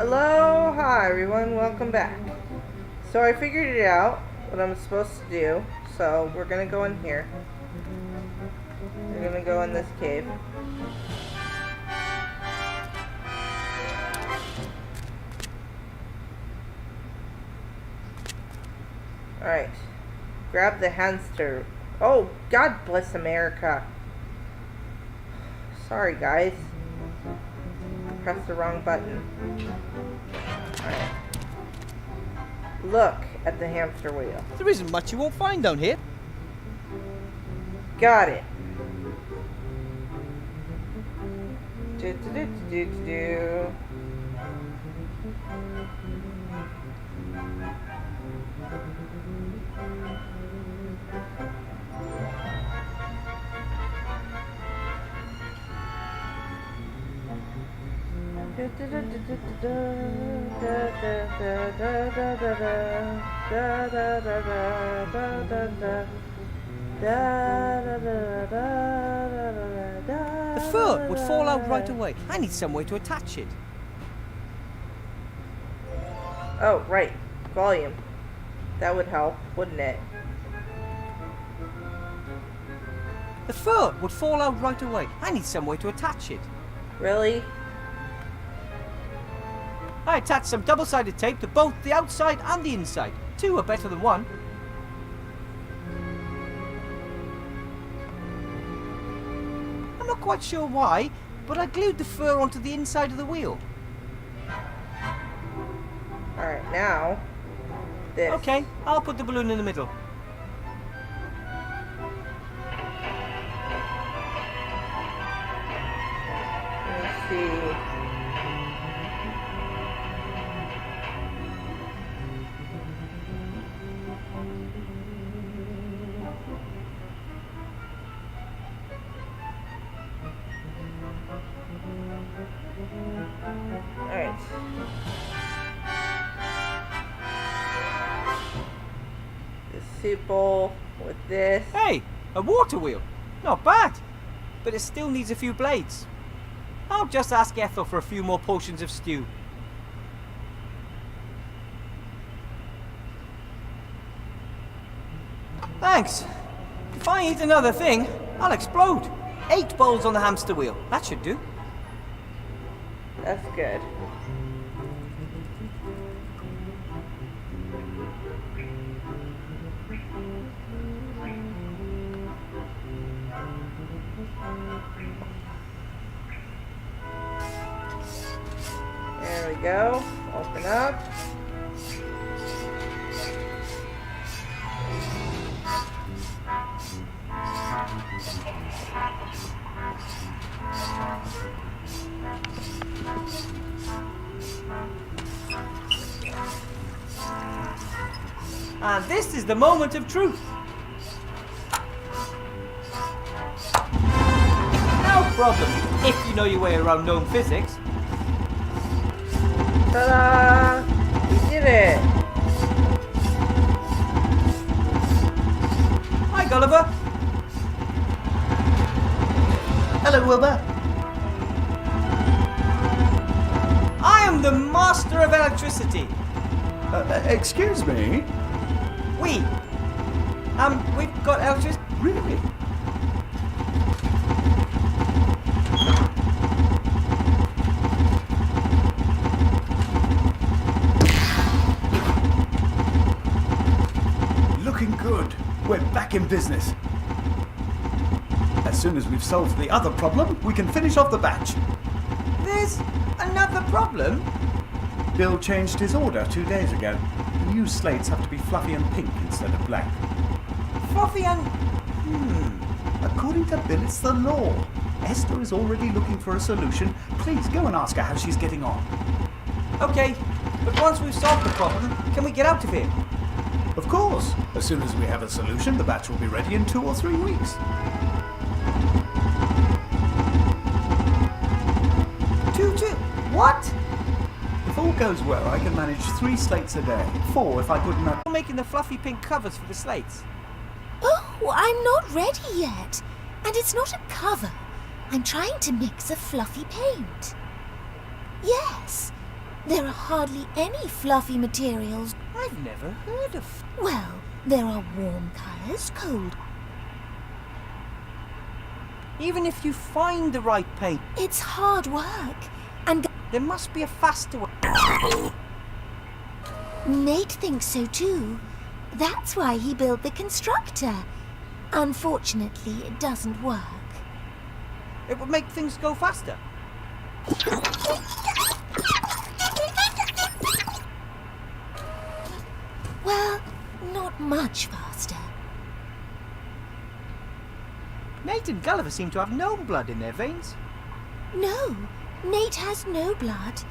Hello, hi everyone, welcome back. So I figured it out, what I'm supposed to do, so we're gonna go in here. We're gonna go in this cave. Alright, grab the hamster. Oh, God bless America. Sorry guys. Pressed the wrong button. Alright. Look at the hamster wheel. There isn't much you won't find down here. Got it. Do. The fur would fall out right away. I need some way to attach it. Oh, right. Volume. That would help, wouldn't it? The fur would fall out right away. I need some way to attach it. Really? I attached some double-sided tape to both the outside and the inside. Two are better than one. I'm not quite sure why, but I glued the fur onto the inside of the wheel. Alright, now this. Okay, I'll put the balloon in the middle. Let me see. Alright. The soup bowl with this. Hey, a water wheel. Not bad. But it still needs a few blades. I'll just ask Ethel for a few more portions of stew. Thanks. If I eat another thing, I'll explode. 8 bowls on the hamster wheel. That should do. That's good. There we go. Open up. And this is the moment of truth. No problem, if you know your way around known physics. Ta-da! We did it! Hi, Gulliver. Hello, Wilbur. I am the master of electricity. Excuse me? We've got electricity. Really? Looking good. We're back in business. As soon as we've solved the other problem, we can finish off the batch. There's another problem. Bill changed his order 2 days ago. The new slates have to be fluffy and pink instead of black. Fluffy and... According to Bill, it's the law. Esther is already looking for a solution. Please go and ask her how she's getting on. Okay, but once we've solved the problem, can we get out of here? Of course. As soon as we have a solution, the batch will be ready in 2 or 3 weeks. What? If all goes well, I can manage 3 slates a day. 4 if I put enough. We're making the fluffy pink covers for the slates. Oh, I'm not ready yet. And it's not a cover. I'm trying to mix a fluffy paint. Yes. There are hardly any fluffy materials. I've never heard of... Well, there are warm colours, cold. Even if you find the right paint, It's hard work. And there must be a faster way. Nate thinks so too. That's why he built the constructor. Unfortunately, it doesn't work. It would make things go faster. Well, not much faster. Nate and Gulliver seem to have no blood in their veins. No, Nate has no blood.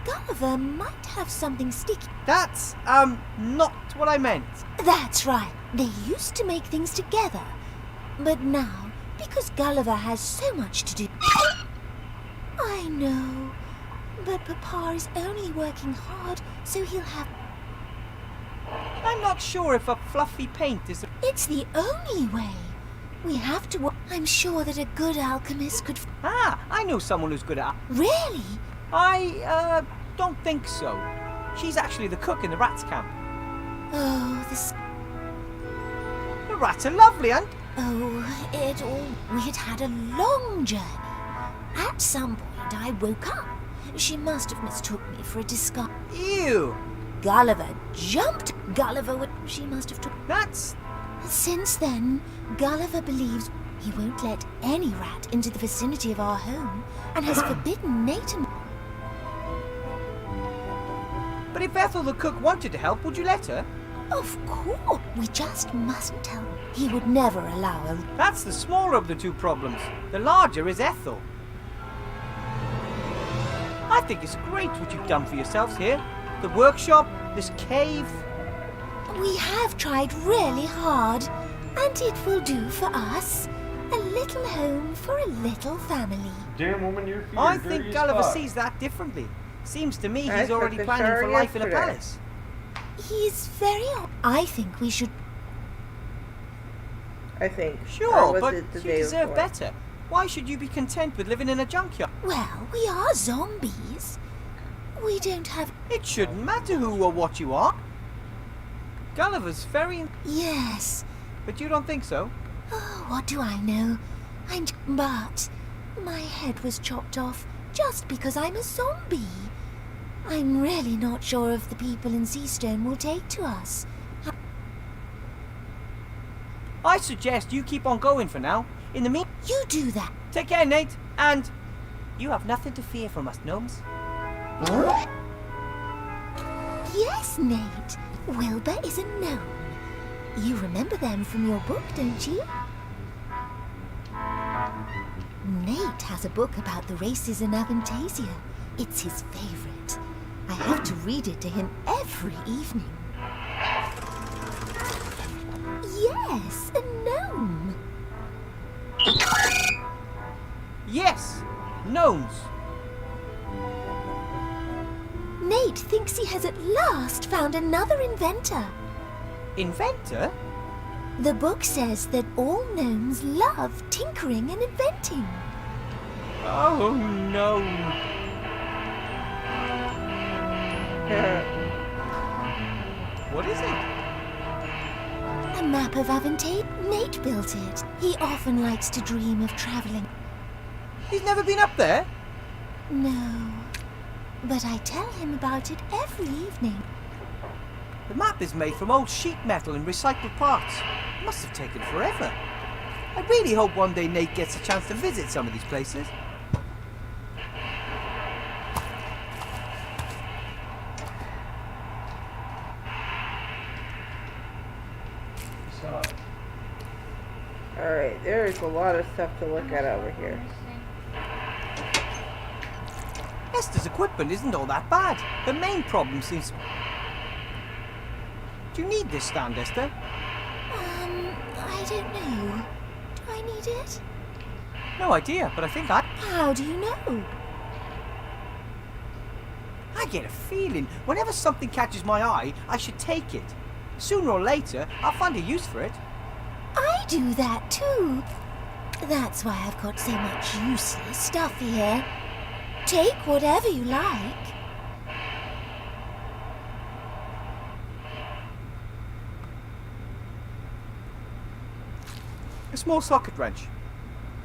Gulliver might have something sticky. That's, not what I meant. That's right. They used to make things together. But now, because Gulliver has so much to do... I know. But Papa is only working hard, so he'll have... I'm not sure if a fluffy paint is... It's the only way. We have to... I'm sure that a good alchemist could... Ah, I know someone who's good at... Really? I, don't think so. She's actually the cook in the rats camp. Oh, this... The rats are lovely, and... Oh, it all... We had a long journey. At some point, I woke up. She must have mistook me for a disguise. Ew! Gulliver jumped. Gulliver would... She must have took... That's... Since then, Gulliver believes he won't let any rat into the vicinity of our home and has forbidden Nate and... But if Ethel the cook wanted to help, would you let her? Of course. We just mustn't tell him. He would never allow a... That's the smaller of the two problems. The larger is Ethel. I think it's great what you've done for yourselves here. The workshop, this cave... We have tried really hard, and it will do for us. A little home for a little family. Damn woman, your feet I are dirty think as Gulliver fuck. sees that differently. Seems to me I he's already took a planning for shower life in a yesterday. palace. He's very... I think we should... I think. Sure, Or was but it the you day deserve before? better. Why should you be content with living in a junkyard? Well, we are zombies. We don't have... It shouldn't matter who or what you are. Gulliver's very... Yes. But you don't think so? Oh, what do I know? But my head was chopped off just because I'm a zombie. I'm really not sure if the people in Seastone will take to us. I suggest you keep on going for now. In the meantime, You do that. take care, Nate. And you have nothing to fear from us gnomes. Yes, Nate. Wilbur is a gnome. You remember them from your book, don't you? Nate has a book about the races in Avantasia. It's his favorite. I have to read it to him every evening. Yes, a gnome. Yes, gnomes. Nate thinks he has at last found another inventor. Inventor? The book says that all gnomes love tinkering and inventing. Oh no. What is it? A map of Avantasia. Nate built it. He often likes to dream of traveling. He's never been up there? No, but I tell him about it every evening. The map is made from old sheet metal and recycled parts. It must have taken forever. I really hope one day Nate gets a chance to visit some of these places. Alright, there is a lot of stuff to look at over here. Esther's equipment isn't all that bad. The main problem seems... Do you need this stand, Esther? I don't know. Do I need it? No idea, but I think I How do you know? get a feeling whenever something catches my eye, I should take it. Sooner or later, I'll find a use for it. I do that too. That's why I've got so much useless stuff here. Take whatever you like. small socket wrench.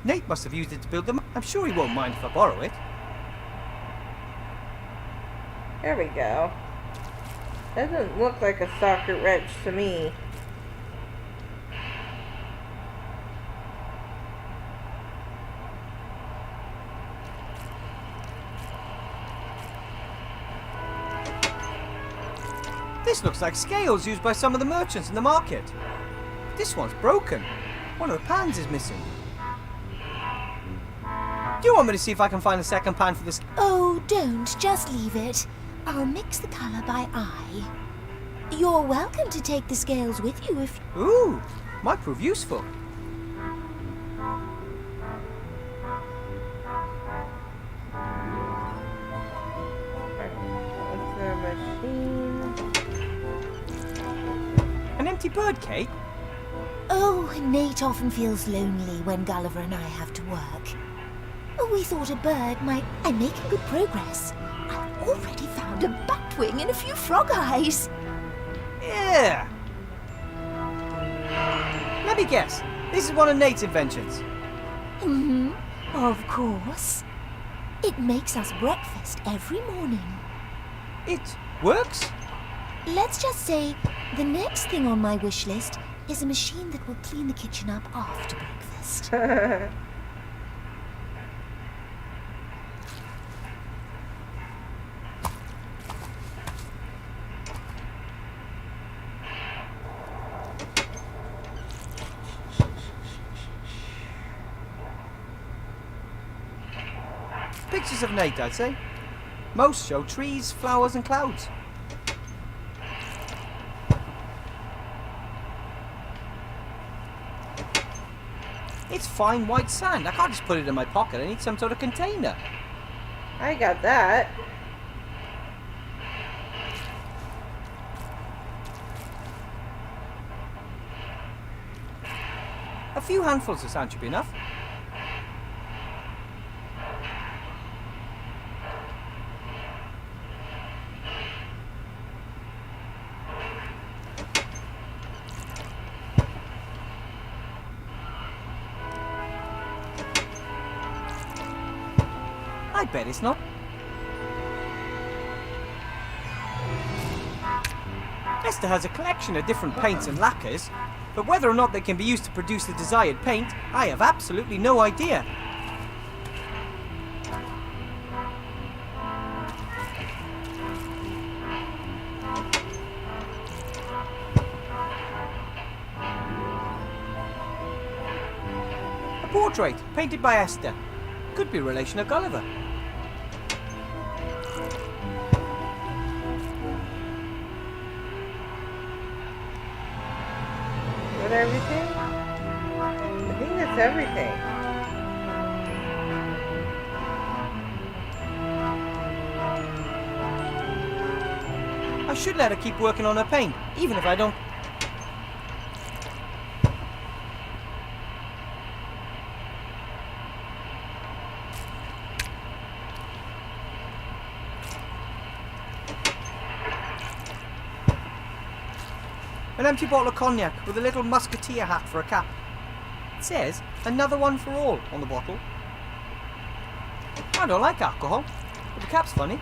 Nate must have used it to build them. I'm sure he won't mind if I borrow it. There we go. Doesn't look like a socket wrench to me. This looks like scales used by some of the merchants in the market. This one's broken. One of the pans is missing. Do you want me to see if I can find a second pan for this? Oh, don't. Just leave it. I'll mix the colour by eye. You're welcome to take the scales with you if... Ooh, might prove useful. What's the machine? An empty bird cage? Oh, Nate often feels lonely when Gulliver and I have to work. We thought a bird might... I'm making good progress. I've already found a batwing and a few frog eyes. Yeah. Let me guess. This is one of Nate's inventions. Mm-hmm. Of course. It makes us breakfast every morning. It works? Let's just say the next thing on my wish list is a machine that will clean the kitchen up after breakfast. Pictures of Nate, I'd say. Most show trees, flowers and clouds. It's fine white sand. I can't just put it in my pocket. I need some sort of container. I got that. A few handfuls of sand should be enough. I bet it's not. Esther has a collection of different paints and lacquers, but whether or not they can be used to produce the desired paint, I have absolutely no idea. A portrait painted by Esther. Could be a relation of Gulliver. Is that everything? I think that's everything. I should let her keep working on her paint, even if I don't... An empty bottle of cognac with a little musketeer hat for a cap. It says, another one for all on the bottle. I don't like alcohol, but the cap's funny.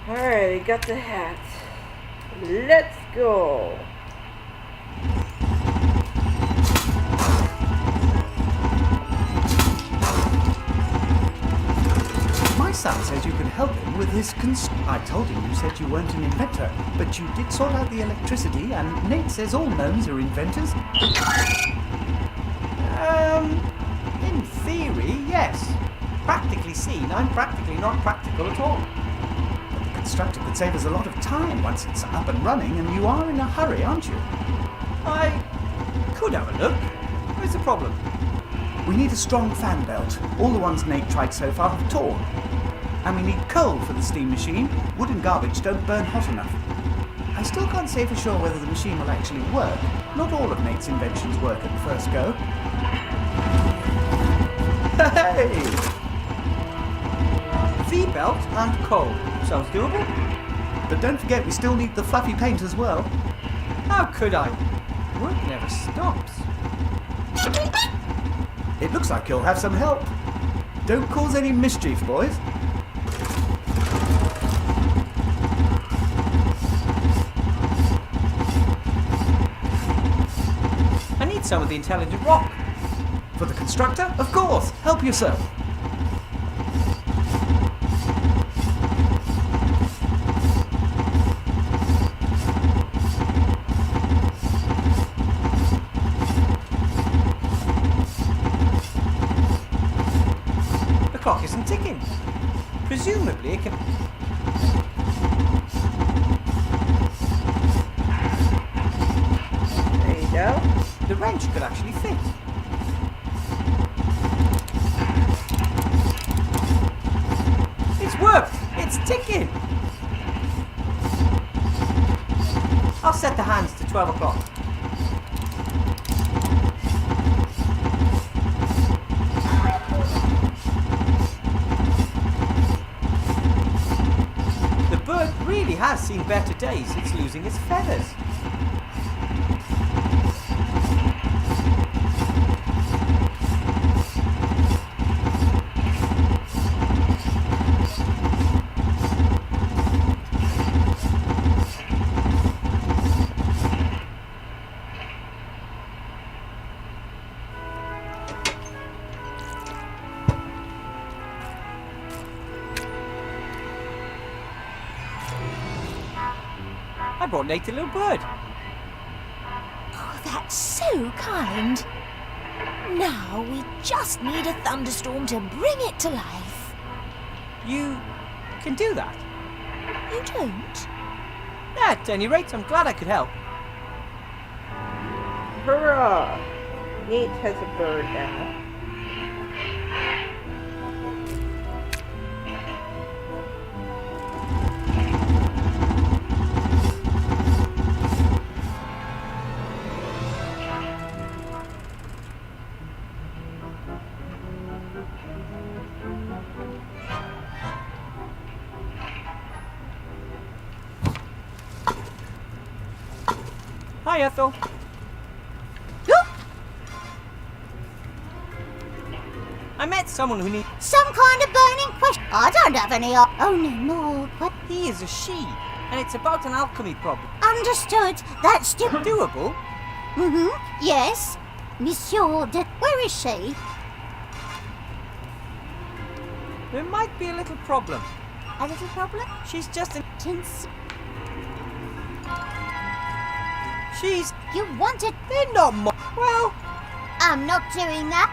Alright, I got the hat. Let's go. My son says you can help him with his I told him you said you weren't an inventor, but you did sort out the electricity, and Nate says all gnomes are inventors. In theory, yes. Practically seen, I'm practically not practical at all. But the constructor could save us a lot of time once it's up and running, and you are in a hurry, aren't you? I could have a look. Where's the problem? We need a strong fan belt. All the ones Nate tried so far have torn. And we need coal for the steam machine. Wood and garbage don't burn hot enough. I still can't say for sure whether the machine will actually work. Not all of Nate's inventions work at the first go. Hey! V-belt and coal. Sounds doable. But don't forget, we still need the fluffy paint as well. How could I? Work never stops. It looks like you'll have some help. Don't cause any mischief, boys. I need some of the intelligent rock. For the constructor? Of course! Help yourself. The clock isn't ticking. Presumably it can... There you go. The wrench could actually fit. It's worked! It's ticking! I'll set the hands to 12 o'clock. The bird really has seen better days. It's losing its feathers. I brought Nate a little bird. Oh, that's so kind. Now we just need a thunderstorm to bring it to life. You can do that. You don't? At any rate, I'm glad I could help. Hurrah! Nate has a bird now. Hi, Ethel. I met someone who needs... Some kind of burning question. I don't have any. Only more. He is a she, and it's about an alchemy problem. Understood. That's Doable? Yes. Monsieur de... Where is she? There might be a little problem. A little problem? She's just an... Tints. She's... You wanted... They're not well, I'm not doing that.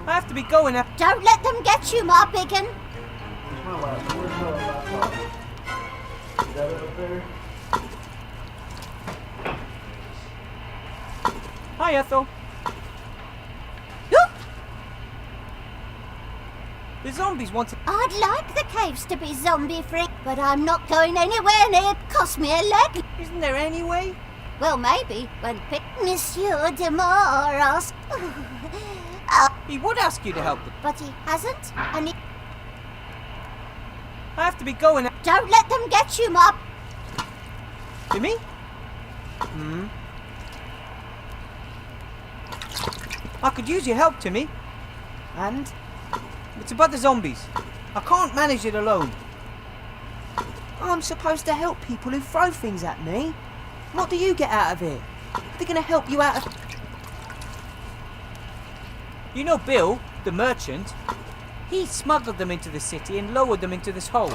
I have to be going up. Don't let them get you, my biggin. Hi, Ethel. The zombies want to... I'd like the caves to be zombie-free, but I'm not going anywhere near it. Cost me a leg. Isn't there any way? Well, maybe when Monsieur de Moras. He would ask you to help them. But he hasn't, and he... I have to be going up. Don't let them get you, Mop. Timmy? I could use your help, Timmy. And? It's about the zombies. I can't manage it alone. I'm supposed to help people who throw things at me. What do you get out of it? Are they going to help you out of... You know Bill, the merchant? He smuggled them into the city and lowered them into this hole.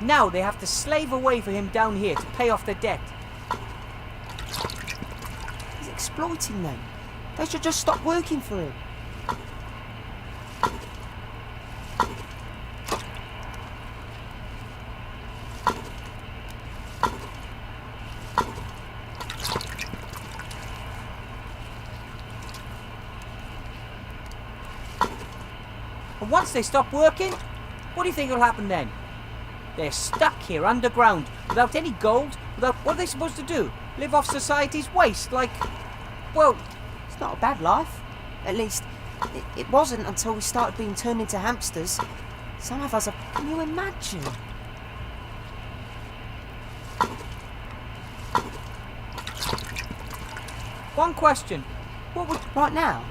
Now they have to slave away for him down here to pay off their debt. He's exploiting them. They should just stop working for him. And once they stop working, what do you think will happen then? They're stuck here underground, without any gold, without... What are they supposed to do? Live off society's waste, like... Well, It's not a bad life. At least, it wasn't until we started being turned into hamsters. Some of us are... Can you imagine? One question. What would... Right now,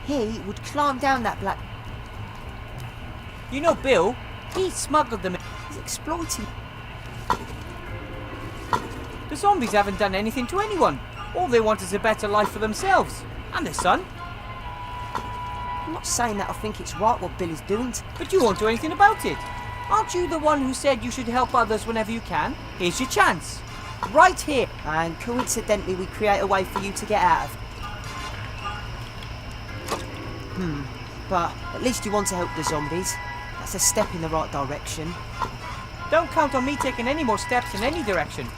he would climb down that black... You know Bill? He smuggled them in. He's exploiting... The zombies haven't done anything to anyone. All they want is a better life for themselves. And their son. I'm not saying that I think it's right what Bill is doing. But you won't do anything about it. Aren't you the one who said you should help others whenever you can? Here's your chance. Right here. And coincidentally, we create a way for you to get out of... But at least you want to help the zombies. That's a step in the right direction. Don't count on me taking any more steps in any direction.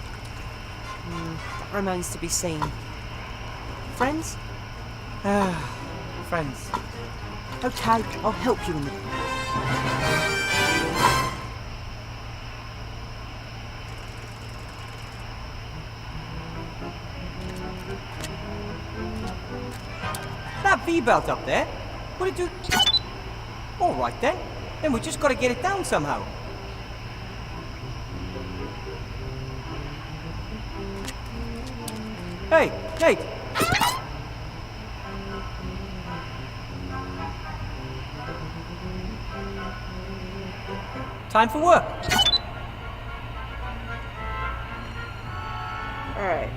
That remains to be seen. Friends? Friends. Okay, I'll help you in the... That V-belt up there? What did you... Alright then. Then we just gotta get it down somehow. Hey, Nate! Time for work. Alright.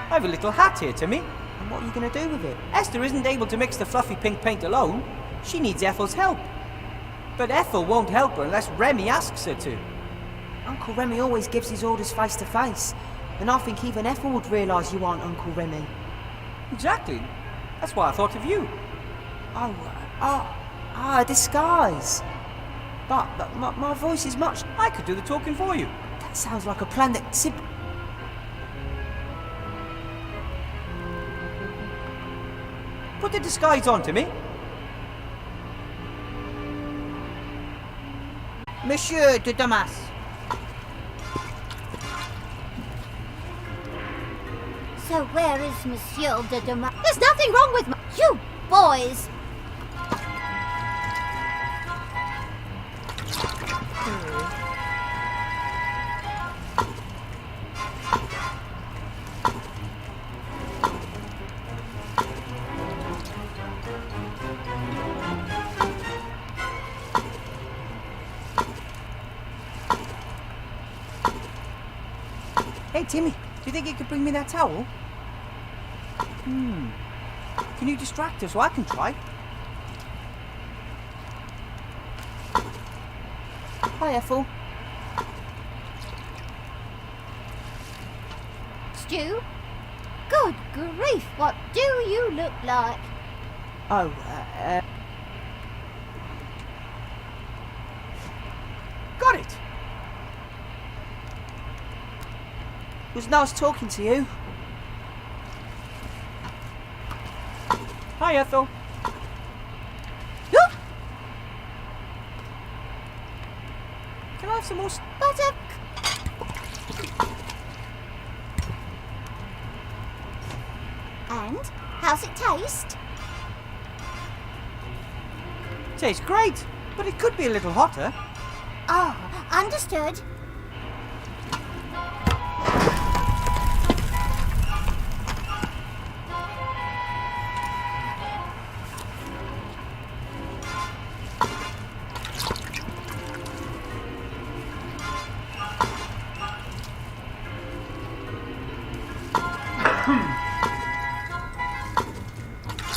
I have a little hat here, Timmy. And what are you going to do with it? Esther isn't able to mix the fluffy pink paint alone. She needs Ethel's help. But Ethel won't help her unless Remy asks her to. Uncle Remy always gives his orders face to face. And I think even Ethel would realise you aren't Uncle Remy. Exactly. That's why I thought of you. A disguise. But my voice is much... I could do the talking for you. That sounds like a plan that... Put the disguise on, Timmy. Monsieur de Damas. So where is Monsieur de Damas? There's nothing wrong with you boys. Hey, Timmy, do you think you could bring me that towel? Can you distract her so I can try? Hi, Ethel. Stu? Good grief, what do you look like? Oh, Got it! it was nice talking to you. Hi, Ethel. Can I have some more... And how's it taste? Tastes great, but it could be a little hotter. Oh, understood.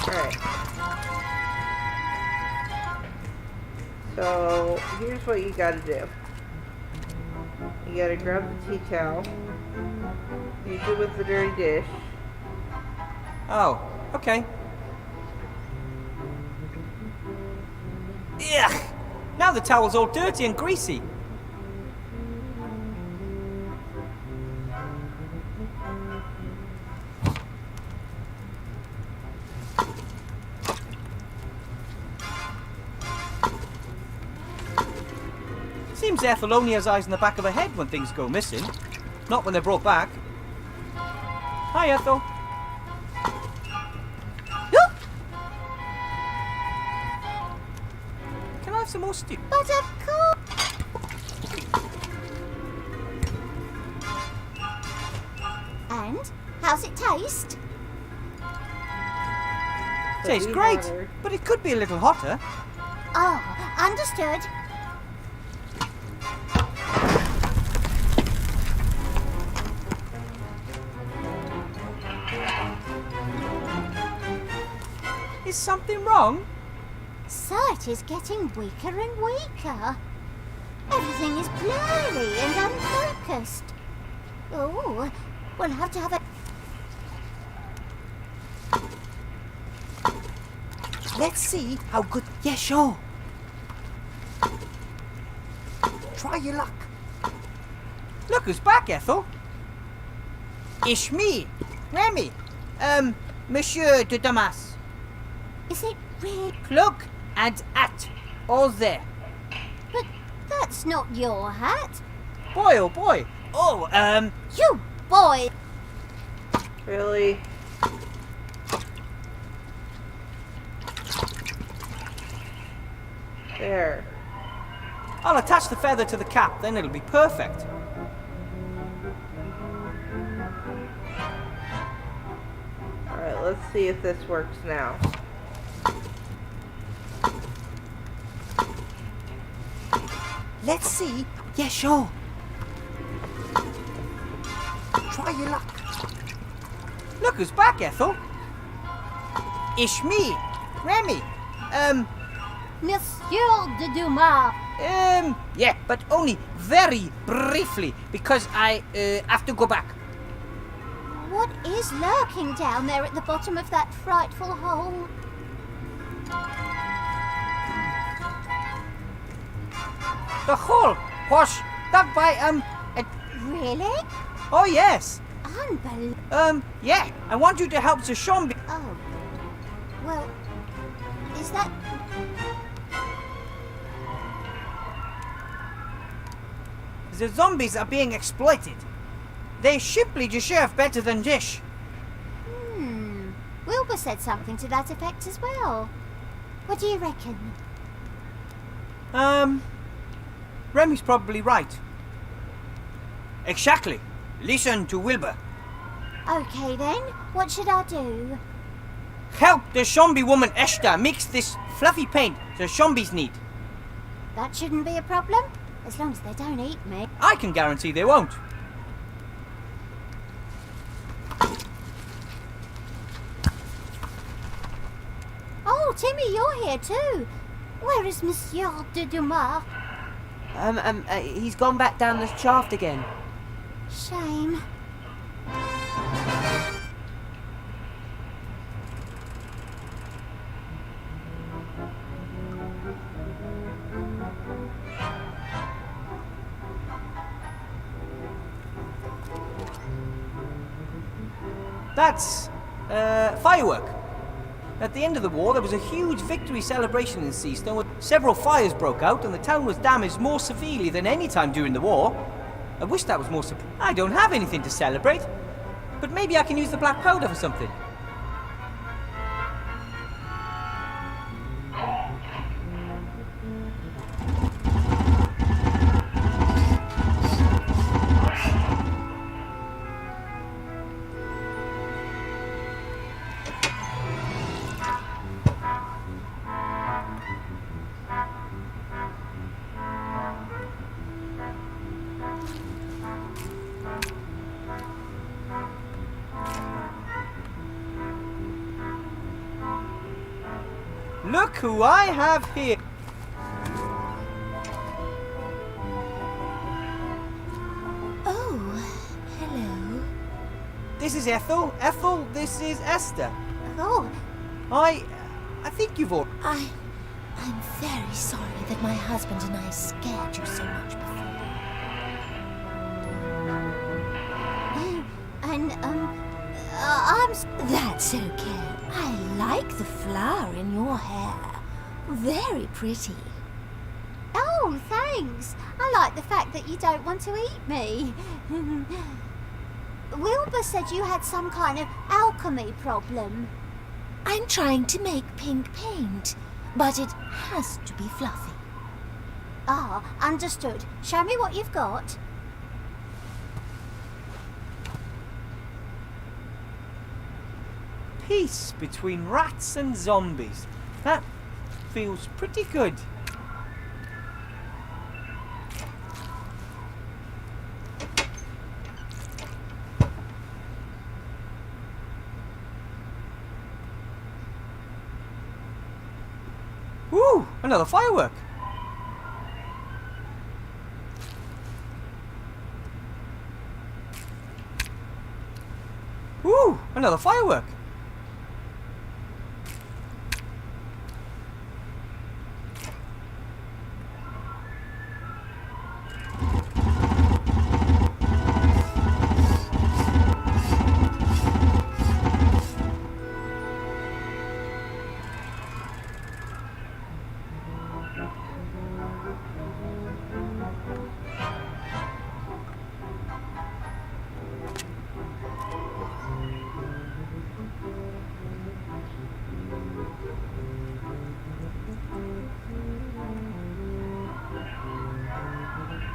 Alright. So, here's what you gotta do. You gotta grab the tea towel. Use it with the dirty dish. Oh, okay. Ugh! Now the towel's all dirty and greasy. Seems Ethel only has eyes in the back of her head when things go missing. Not when they're brought back. Hi, Ethel. have some more stew? But of course. And how's it taste? Tastes be great, hotter. but it could be a little hotter. Oh, understood. Is something wrong? Sight is getting weaker and weaker. Everything is blurry and unfocused. Oh, we'll have to have a... Let's see how good. Yeah, sure. Try your luck. Look who's back, Ethel. It's me, Remy. Monsieur de Damas. Is it really? Cloak and hat, all there. But that's not your hat. Boy, oh boy. Oh, You boy! Really? There. I'll attach the feather to the cap, then it'll be perfect. Alright, let's see if this works now. Let's see. Yeah, sure. Try your luck. Look who's back, Ethel. It's me, Remy. Monsieur de Dumas. Yeah, but only very briefly, because I, have to go back. What is lurking down there at the bottom of that frightful hole? The hole was dug by, Really? oh yes. Unbelievable. Yeah, I want you to help the zombie. Oh. Well, is that... The zombies are being exploited. They simply deserve better than this. Wilbur said something to that effect as well. What do you reckon? Remy's probably right. Exactly. Listen to Wilbur. Okay then, what should I do? Help the zombie woman Esther mix this fluffy paint the zombies need. That shouldn't be a problem, as long as they don't eat me. I can guarantee they won't. Oh, Timmy, you're here too. Where is Monsieur de Dumas? He's gone back down the shaft again. Shame. That's, firework. At the end of the war, there was a huge victory celebration in Seastone. Several fires broke out and the town was damaged more severely than any time during the war. I wish that was more I don't have anything to celebrate. But maybe I can use the black powder for something. Look who I have here. Oh, hello. This is Ethel. Ethel, this is Esther. Oh, I think you've all... I'm very sorry that my husband and I scared you so much before. and, That's okay. I like the flower in your hair. Very pretty. Oh, thanks. I like the fact that you don't want to eat me. Wilbur said you had some kind of alchemy problem. I'm trying to make pink paint, but it has to be fluffy. Ah, understood. Show me what you've got. Peace between rats and zombies. That feels pretty good. Woo! Another firework. Woo! Another firework.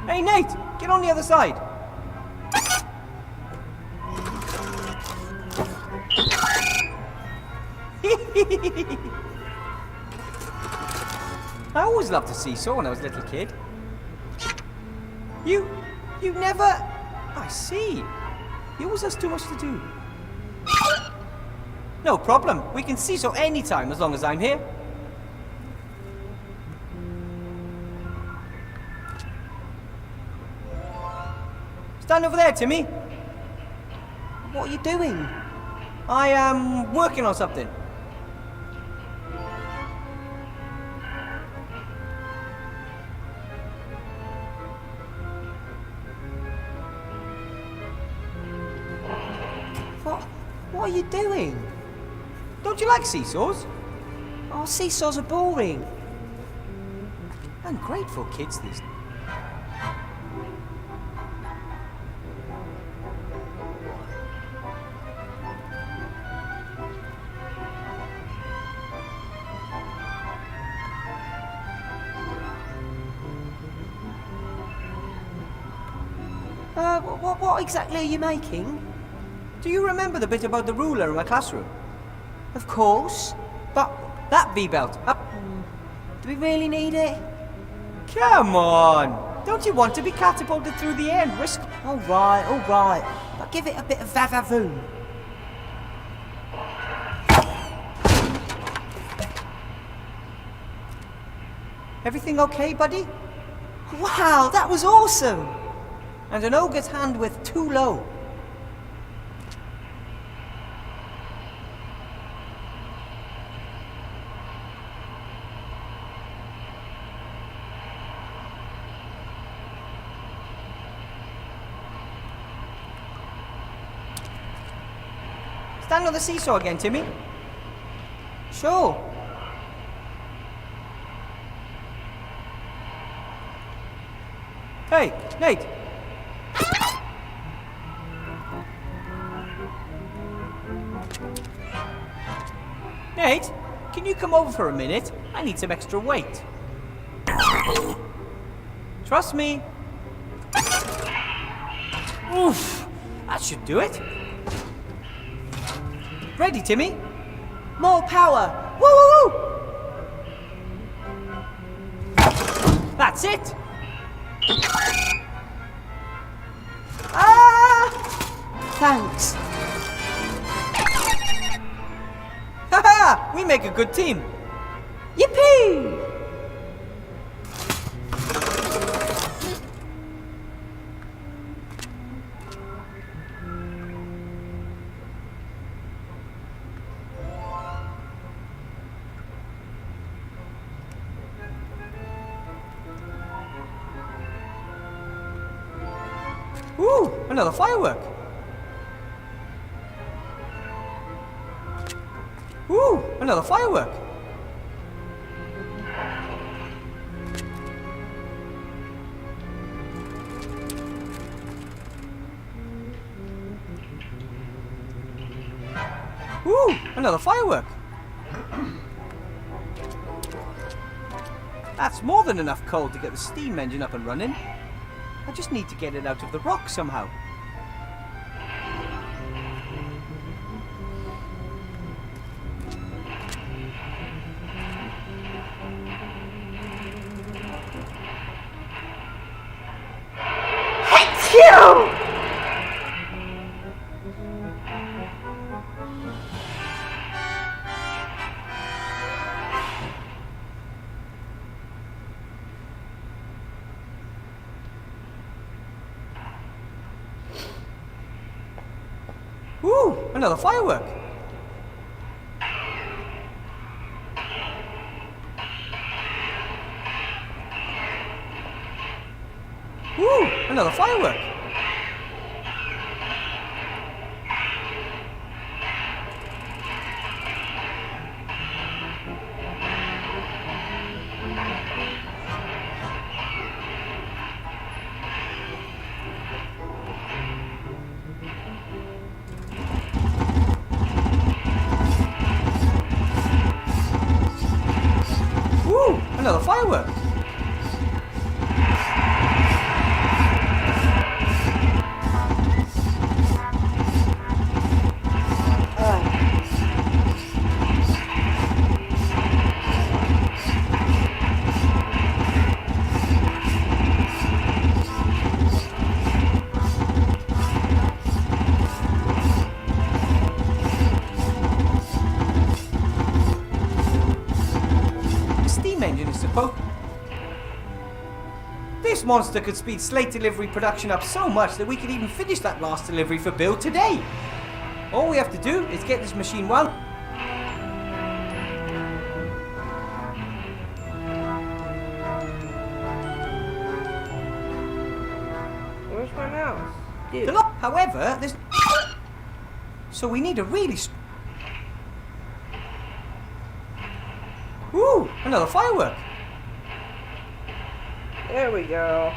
Hey Nate, get on the other side. I always loved to seesaw when I was a little kid. You never... I see. You always has too much to do. No problem. We can seesaw anytime as long as I'm here. Stand over there, Timmy. What are you doing? I am working on something. What are you doing? Don't you like seesaws? Oh, seesaws are boring. Ungrateful kids these days. What exactly are you making? Do you remember the bit about the ruler in my classroom? Of course. But That V-belt. do we really need it? Come on! Don't you want to be catapulted through the air and risk... All right. But give it a bit of va-va-voom. Everything okay, buddy? Wow, that was awesome! And an ogre's hand with too low. Stand on the seesaw again, Timmy. Sure. Hey, Nate. Nate, can you come over for a minute? I need some extra weight. Trust me. Oof, that should do it. Ready, Timmy? More power! Woo woo woo! That's it. Ah! Thanks. Haha, we make a good team. Yippee! Ooh, another firework. Ooh, another firework. Ooh, another firework. That's more than enough coal to get the steam engine up and running. I just need to get it out of the rock somehow. Achoo! Woo! Another firework! Woo! Another firework! Woo! Another firework! Steam engine is supposed... This monster could speed slate delivery production up so much that we could even finish that last delivery for Bill today. All we have to do is get this machine wound. Where's my mouse? Dude. However, there's... So we need a really... Woo! Another firework! There we go.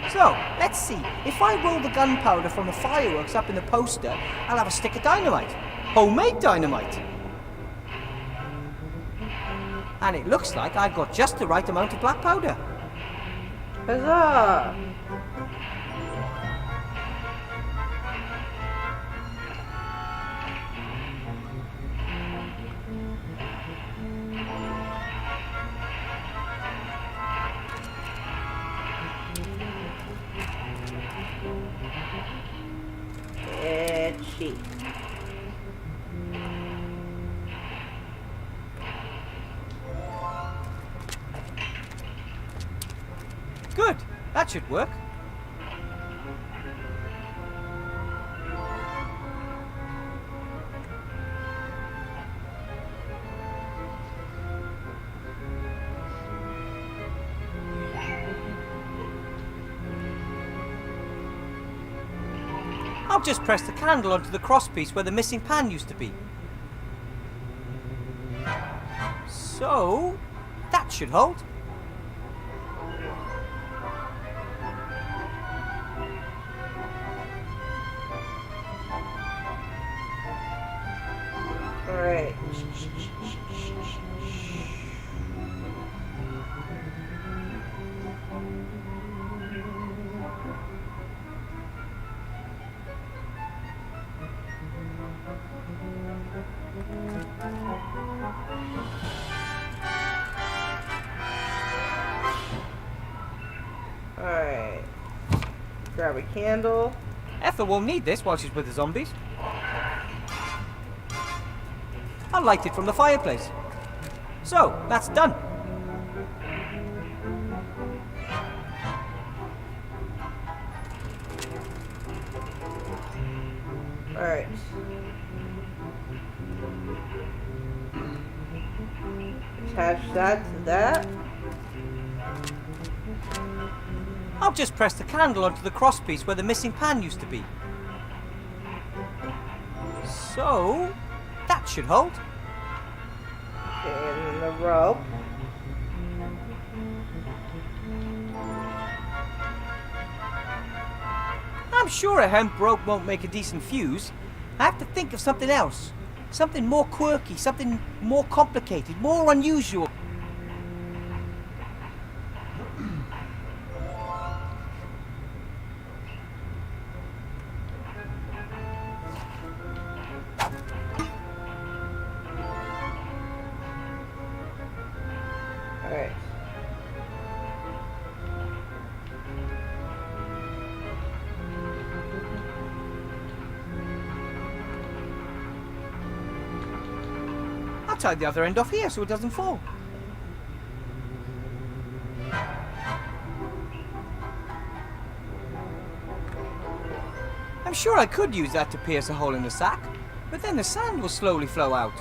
So, let's see. If I roll the gunpowder from the fireworks up in the poster, I'll have a stick of dynamite. Homemade dynamite. And it looks like I've got just the right amount of black powder. Huzzah! Itchy. Good. That should work. I'll just press the candle onto the crosspiece where the missing pan used to be. So, that should hold. Alright. Alright. Grab a candle. Ethel won't need this while she's with the zombies. I'll light it from the fireplace. So, that's done. Alright. Attach that to that. I'll just press the candle onto the crosspiece where the missing pan used to be. So, that should hold. Okay, and then the rope. I'm sure a hemp rope won't make a decent fuse. I have to think of something else. Something more quirky, something more complicated, more unusual. Alright. I'll tie the other end off here so it doesn't fall. I'm sure I could use that to pierce a hole in the sack, but then the sand will slowly flow out.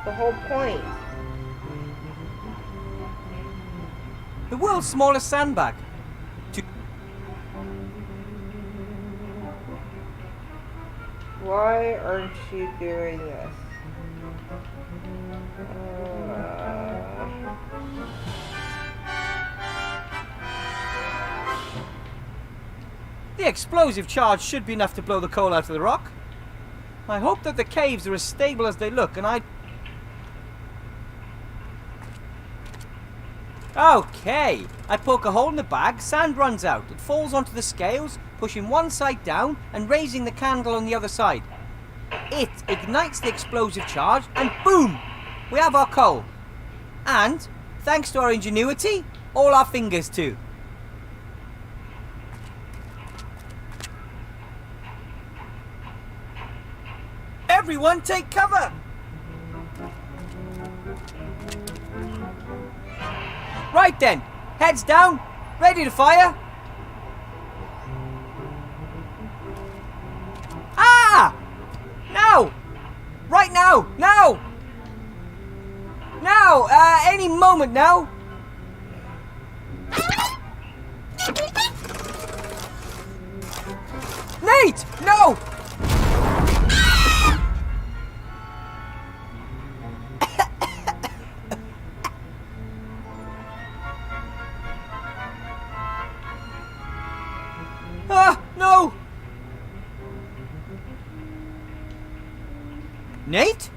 The whole point. The world's smallest sandbag. Why aren't you doing this? The explosive charge should be enough to blow the coal out of the rock. I hope that the caves are as stable as they look, and Okay, I poke a hole in the bag, sand runs out, it falls onto the scales, pushing one side down and raising the candle on the other side. It ignites the explosive charge and boom! We have our coal. And, thanks to our ingenuity, all our fingers too. Everyone take cover! Right then, heads down, ready to fire. Ah! Now! Right now! Now! Now! Any moment now! Nate! No! Ah, no! Nate?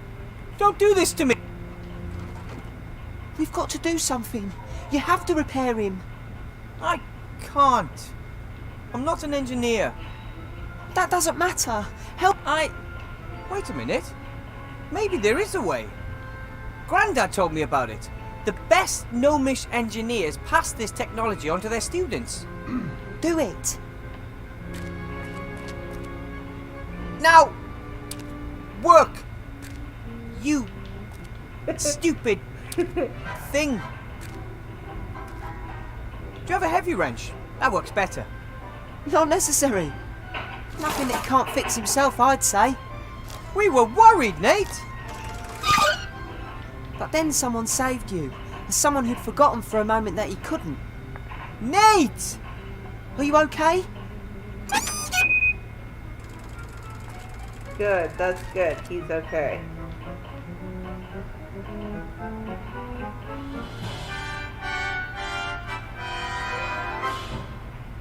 Don't do this to me! We've got to do something. You have to repair him. I can't. I'm not an engineer. That doesn't matter. Help. Wait a minute. Maybe there is a way. Grandad told me about it. The best gnomish engineers pass this technology on to their students. Do it. Now! Work! You stupid thing. Do you have a heavy wrench? That works better. Not necessary. Nothing that he can't fix himself, I'd say. We were worried, Nate! But then someone saved you. And someone who'd forgotten for a moment that he couldn't. Nate! Are you okay? Good, that's good. He's okay.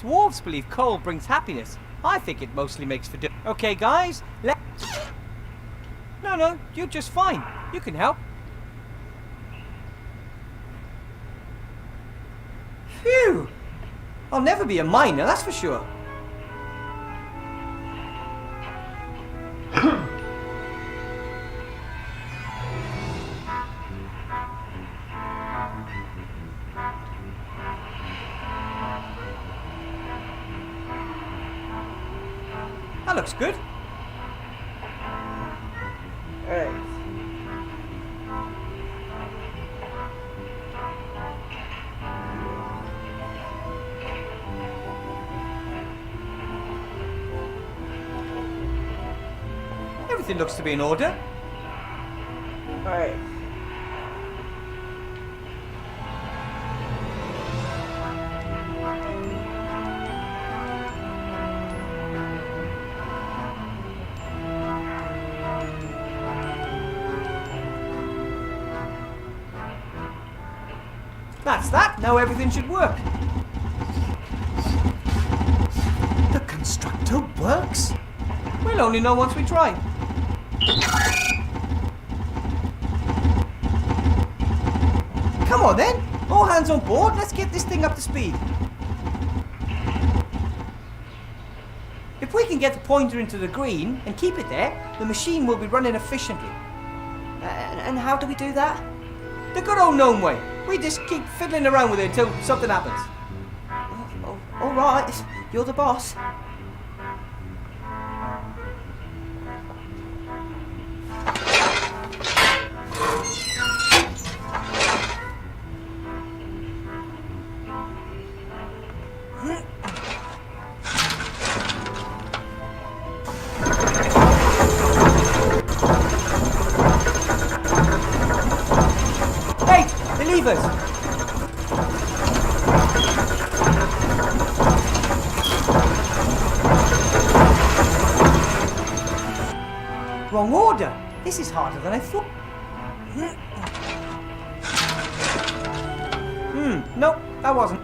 Dwarves believe coal brings happiness. I think it mostly makes for dinner. Okay, guys, No, you're just fine. You can help. Phew! I'll never be a miner, that's for sure. That looks good. Alright. Everything looks to be in order. Alright. That's that. Now everything should work. The constructor works? We'll only know once we try. Come on then. All hands on board. Let's get this thing up to speed. If we can get the pointer into the green and keep it there, the machine will be running efficiently. And how do we do that? The good old gnome way. We just keep fiddling around with it until something happens. Oh, all right, you're the boss. Hey, the levers. Wrong order. This is harder than I thought. Nope, that wasn't.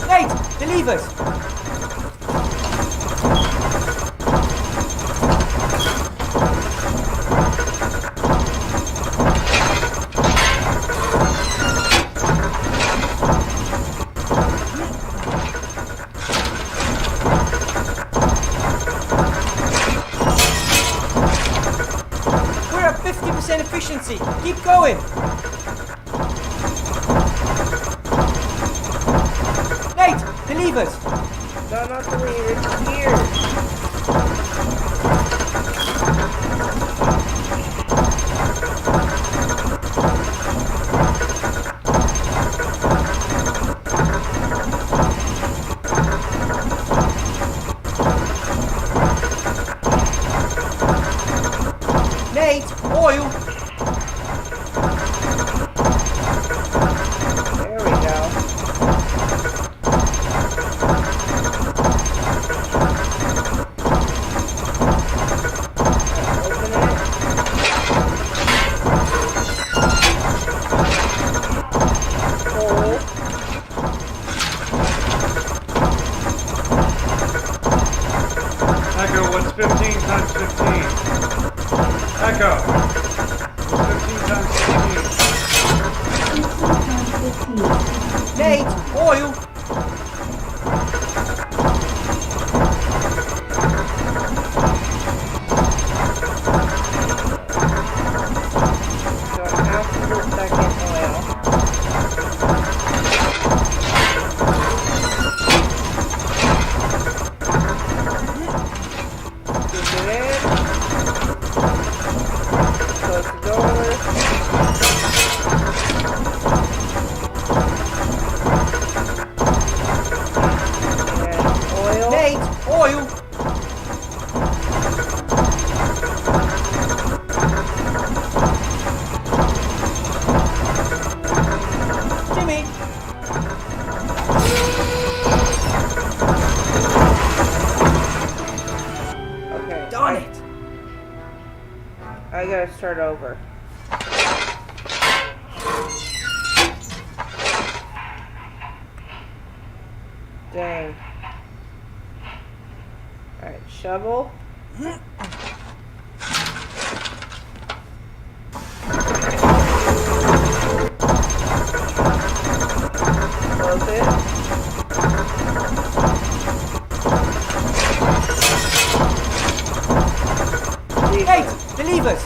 Nate, the levers. We're at 50% efficiency. Keep going. Nate, the levers. No, not the lever. Here. Nate, oil. There we go. Open it. Hold. Echo, what's 15 times 15? Echo, what's 15 times 15? Nate, oil. So after the second oil. Keep it in. Close the door. And oil. Nate, oil. Jimmy. Okay. Darn it. I gotta start over. Dang. Alright, shovel. Close it. Nate, the levers.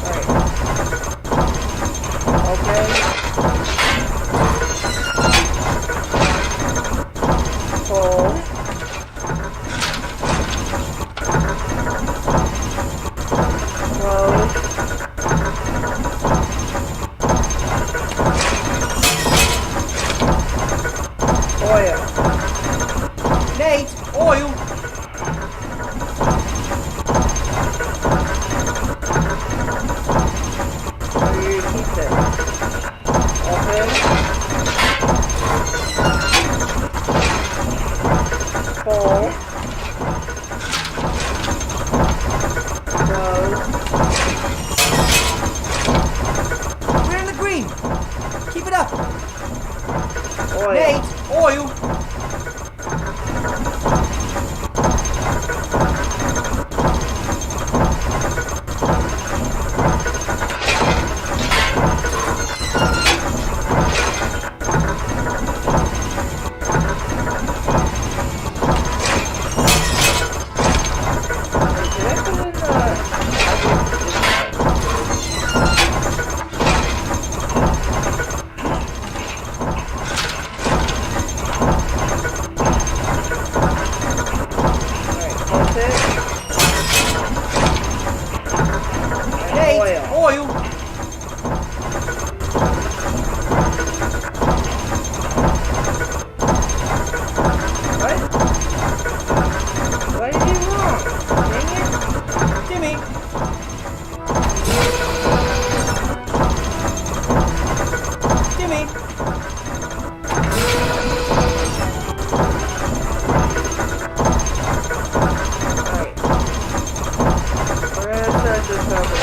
Alright. Open. this over.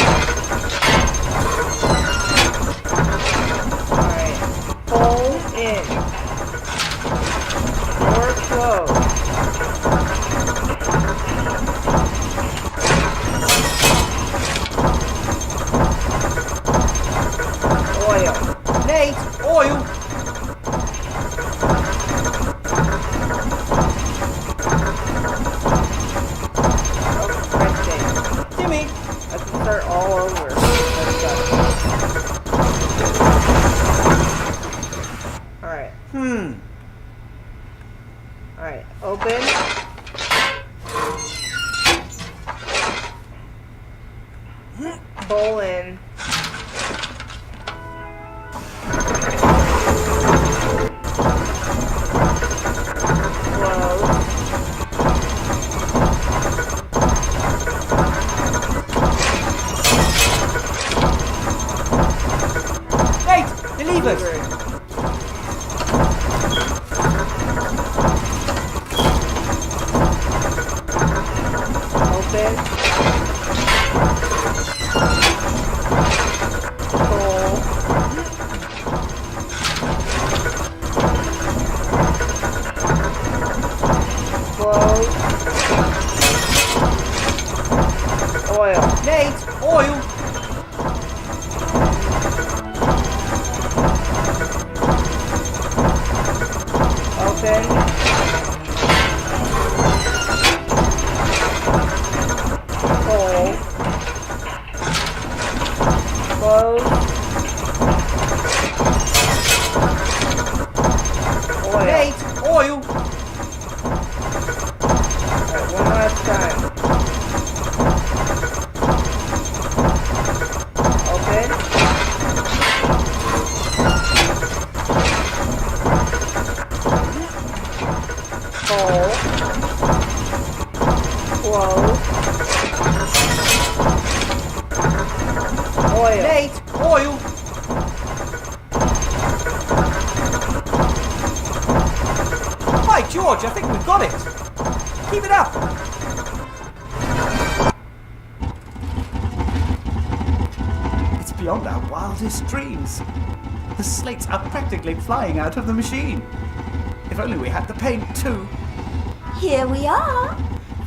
Alright. Pull in. Door closed. Oil. Nate, oil. Okay. Timmy. I can start all over. Alright. Alright. Open. Pull in. Close. Nate, the levers. Open. Pull. Close. Oil. Nate, oil. Open. Pull. Close. Oil. Nate, oil. Alright, one last time. Open. Pull. Close. Oil. Nate, oil. By George, I think we've got it. Keep it up. It's beyond our wildest dreams. The slates are practically flying out of the machine. If only we had the paint too. Here we are.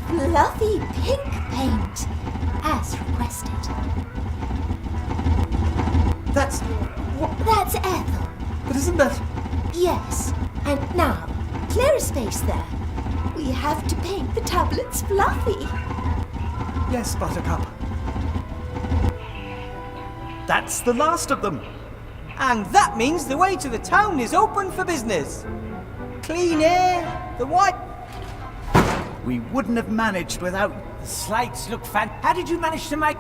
Fluffy pink paint, as requested. That's... That's Ethel. But isn't that... Yes. And now, clear a space there. We have to paint the tablets fluffy. Yes, Buttercup. That's the last of them. And that means the way to the town is open for business. Clean air, the white... We wouldn't have managed without... The slates look fan. How did you manage to make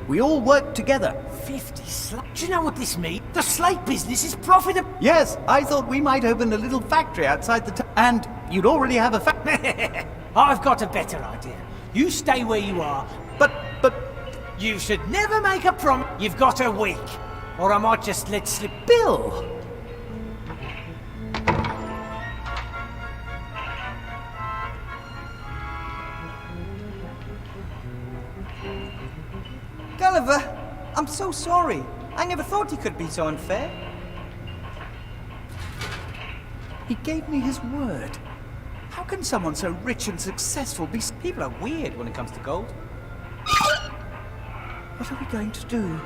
We all worked together. 50 slates? Do you know what this means? The slate business is profitable. Yes, I thought we might open a little factory outside the town. And you'd already have a factory. I've got a better idea. You stay where you are. But... You should never make a promise. You've got a week. Or I might just let slip. Bill! Gulliver, I'm so sorry. I never thought he could be so unfair. He gave me his word. How can someone so rich and successful be... People are weird when it comes to gold. What are we going to do?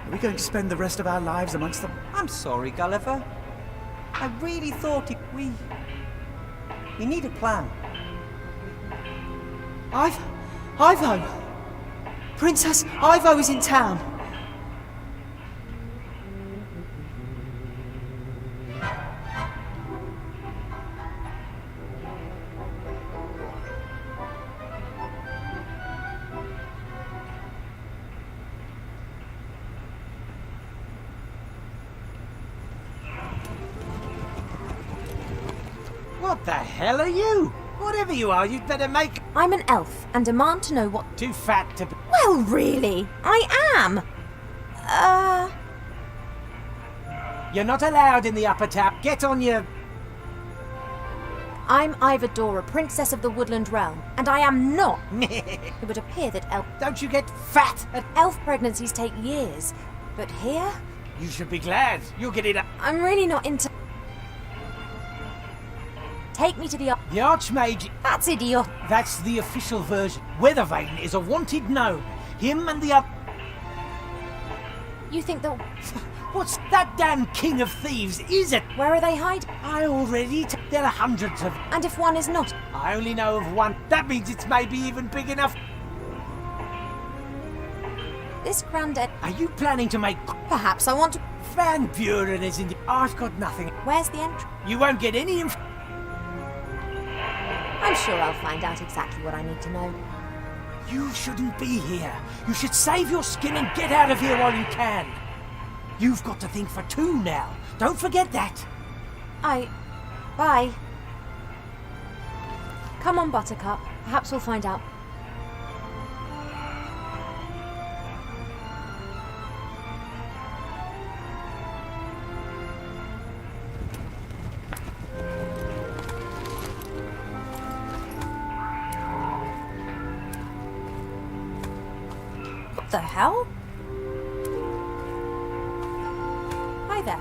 Are we going to spend the rest of our lives amongst them? I'm sorry, Gulliver. I really thought we need a plan. Ivo! Princess Ivo is in town. What the hell are you? Whatever you are, you'd better make... I'm an elf and demand to know what... Too fat to be... Well, really, I am. You're not allowed in the upper town. Get on your... I'm Ivadora, Princess of the Woodland Realm, and I am not. It would appear that Don't you get fat? elf pregnancies take years, but here, You should be glad. You'll get it up. I'm really not into... Take me to the... The Archmage, That's idiot. that's the official version. Weathervane is a wanted gnome. Him and the other... You think that... What's that damn king of thieves, is it? Where are they hiding? I already... There are hundreds of... And if one is not? I only know of one. That means it's maybe even big enough. This granddad... Are you planning to make... Perhaps I want to... Van Buren is in... I've got nothing. Where's the entrance? You won't get any inf... I'm sure I'll find out exactly what I need to know. You shouldn't be here. You should save your skin and get out of here while you can. You've got to think for two now. Don't forget that. Bye. Come on, Buttercup. Perhaps we'll find out. What the hell? Hi there.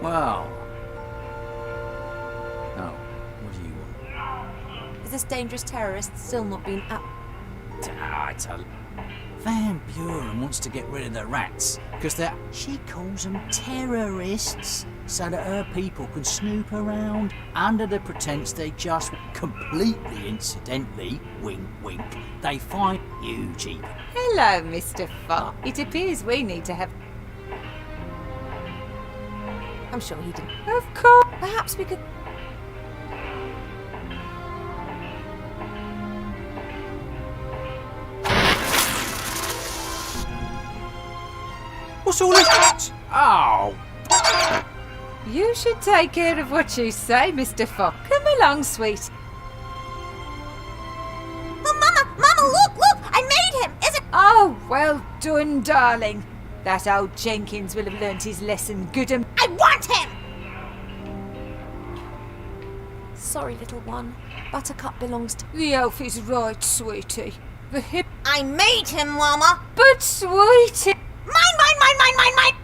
Well. Oh, what do you want? Is this dangerous terrorist still not being up? It's a... Van Buren wants to get rid of the rats, because they're... She calls them terrorists, so that her people can snoop around under the pretense they just completely incidentally, wink wink, they find you cheap. Hello, Mr. Fogg. It appears we need to have... I'm sure he didn't. Of course. Perhaps we could... What's all this? Oh! You should take care of what you say, Mr. Fogg. Come along, sweet. Oh, Mama, look! I made him! Is it? Oh, well done, darling. That old Jenkins will have learnt his lesson good and... I want him! Sorry, little one. Buttercup belongs to... The elf is right, sweetie. The hip... I made him, Mama! But, sweetie... Mine!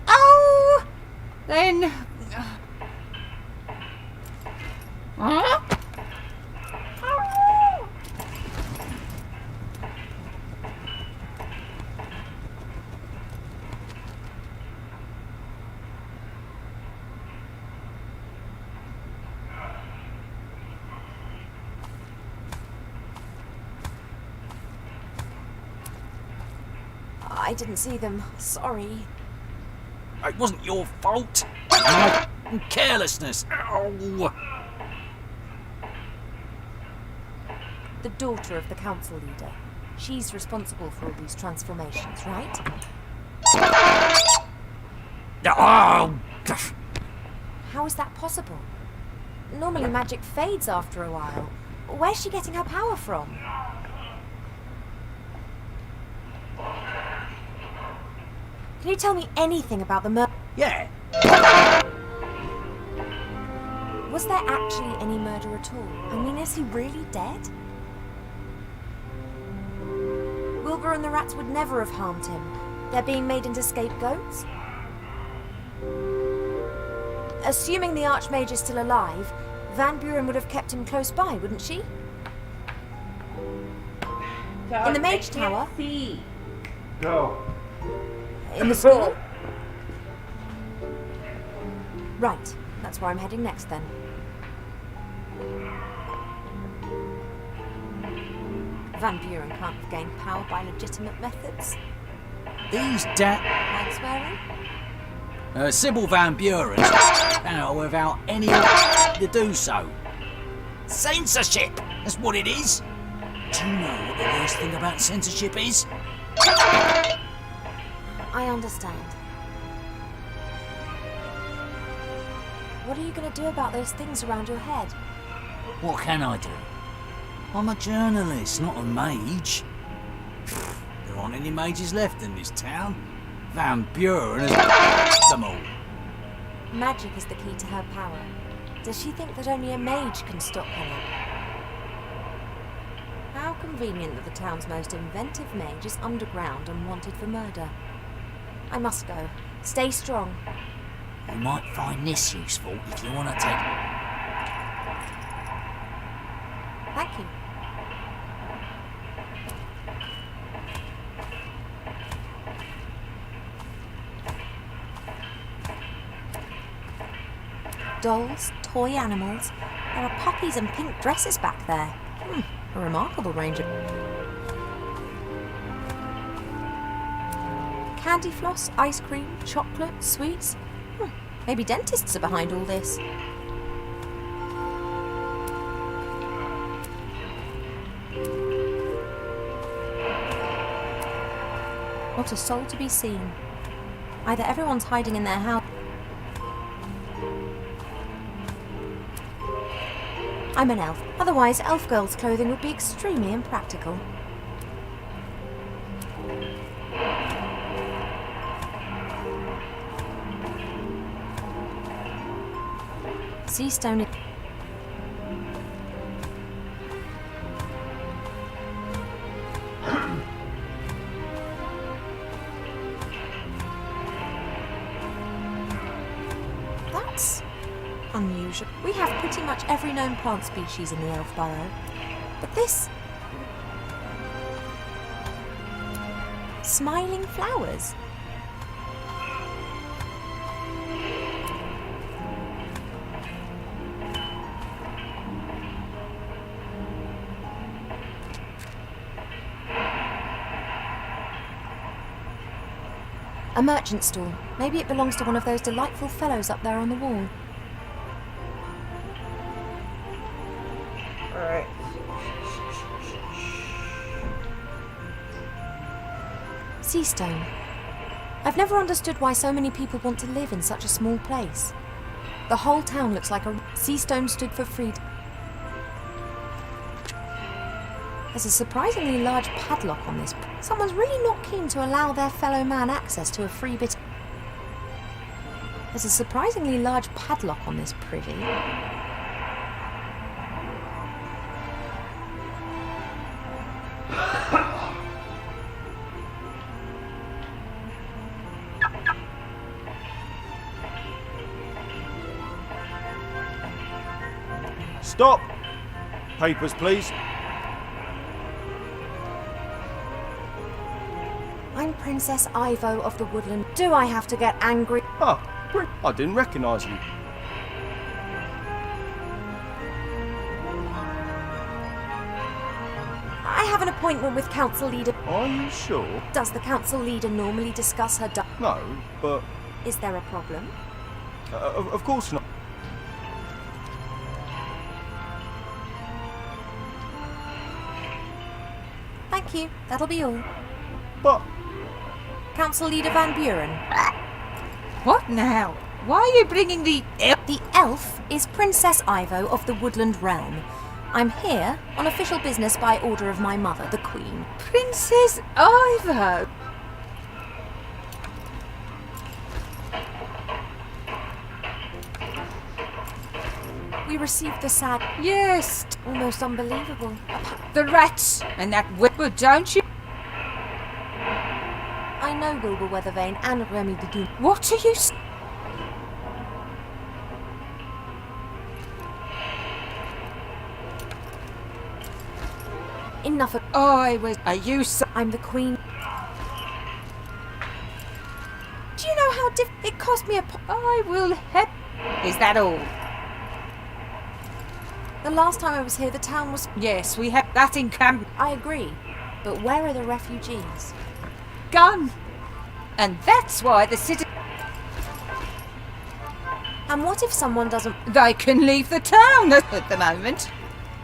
Oh! Then... Huh? I didn't see them. Sorry. It wasn't your fault. My carelessness. Ow. The daughter of the council leader. She's responsible for all these transformations, right? Oh. How is that possible? Normally magic fades after a while. Where's she getting her power from? Can you tell me anything about the murder? Yeah. Was there actually any murder at all? I mean, is he really dead? Wilbur and the rats would never have harmed him. They're being made into scapegoats? Assuming the Archmage is still alive, Van Buren would have kept him close by, wouldn't she? In the Mage Tower? Go. In the school? Right, that's where I'm heading next then. Van Buren can't have gained power by legitimate methods. These Like swearing? Sybil Van Buren's power without any to do so. Censorship! That's what it is. Do you know what the worst thing about censorship is? I understand. What are you going to do about those things around your head? What can I do? I'm a journalist, not a mage. There aren't any mages left in this town. Van Buren has them all. Magic is the key to her power. Does she think that only a mage can stop her? How convenient that the town's most inventive mage is underground and wanted for murder. I must go. Stay strong. You might find this useful if you want to take... Thank you. Dolls, toy animals. There are puppies and pink dresses back there. A remarkable range of... Candy floss, ice cream, chocolate, sweets. Maybe dentists are behind all this. Not a soul to be seen. Either everyone's hiding in their house... I'm an elf. Otherwise, elf girls' clothing would be extremely impractical. Sea stone. That's unusual. We have pretty much every known plant species in the elf burrow. But this... smiling flowers. A merchant stall. Maybe it belongs to one of those delightful fellows up there on the wall. Alright. Sea stone. I've never understood why so many people want to live in such a small place. The whole town looks like a... Sea stone stood for freedom. There's a surprisingly large padlock on this. Someone's really not keen to allow their fellow man access to a free bit. There's a surprisingly large padlock on this privy. Stop! Papers, please. I'm Princess Ivo of the Woodland. Do I have to get angry? Ah, I didn't recognise you. I have an appointment with Council Leader. Are you sure? Does the Council Leader normally discuss her No, but... Is there a problem? Of course not. Thank you. That'll be all. But... Council Leader Van Buren. What now? Why are you bringing the... The elf is Princess Ivo of the Woodland Realm. I'm here on official business by order of my mother, the Queen. Princess Ivo? We received the sad... Yes, Almost unbelievable. the rats and that whipper, don't you? I know Wilbur Weathervane and Remy the Doom. What are you... Enough of... I was... Are you so... I'm the Queen. Do you know how it cost me a... I will help... Is that all? The last time I was here, the town was... Yes, we have that in camp. I agree. But where are the refugees? Gun. And that's why the city... And what if someone doesn't... They can leave the town at the moment.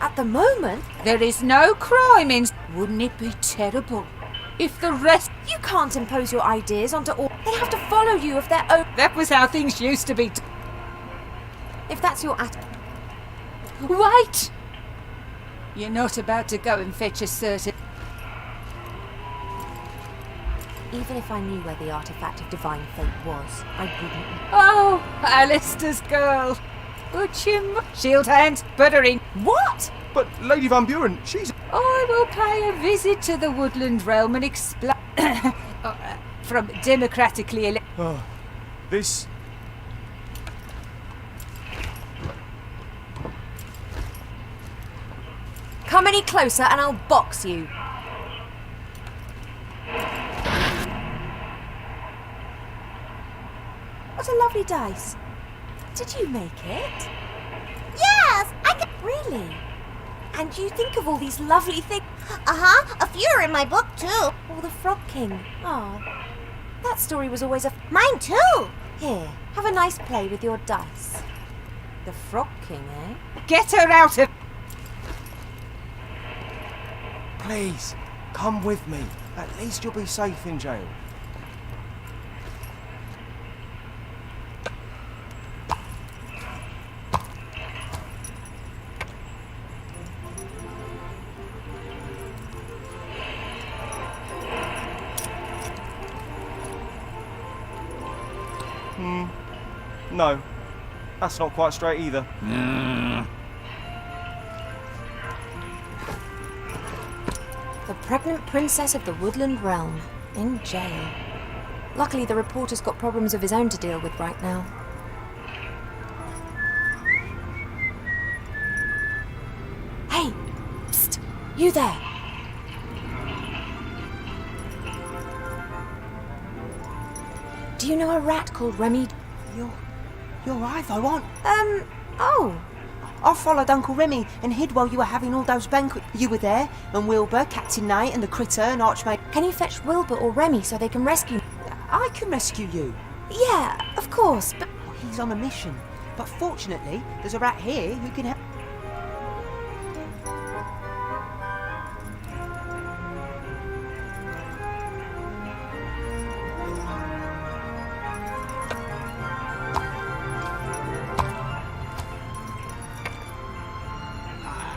At the moment? There is no crime in... Wouldn't it be terrible if the rest... You can't impose your ideas onto all... They have to follow you of their own... That was how things used to be. If that's your Wait! You're not about to go and fetch a certain... Even if I knew where the artifact of divine fate was, I wouldn't. Oh, Alistair's girl. Uchim, shield hand, buttering. What? But Lady Van Buren, she's... I will pay a visit to the woodland realm and explain. From democratically elected. Oh, this... Come any closer and I'll box you. What a lovely dice. Did you make it? Yes, I can. Really? And you think of all these lovely things? Uh-huh, a few are in my book, too. Oh, the Frog King. Oh, that story was always a... Mine, too. Here, have a nice play with your dice. The Frog King, eh? Get her out of. Please, come with me. At least you'll be safe in jail. No, that's not quite straight either. The pregnant princess of the woodland realm, in jail. Luckily, the reporter's got problems of his own to deal with right now. Hey! Psst! You there! Do you know a rat called Remy? You're right, though, aren't... Oh! I followed Uncle Remy and hid while you were having all those banquets. You were there, and Wilbur, Captain Nate, and the Critter, and Archmage. Can you fetch Wilbur or Remy so they can rescue me? I can rescue you. Yeah, of course, but... He's on a mission. But fortunately, there's a rat here who can help.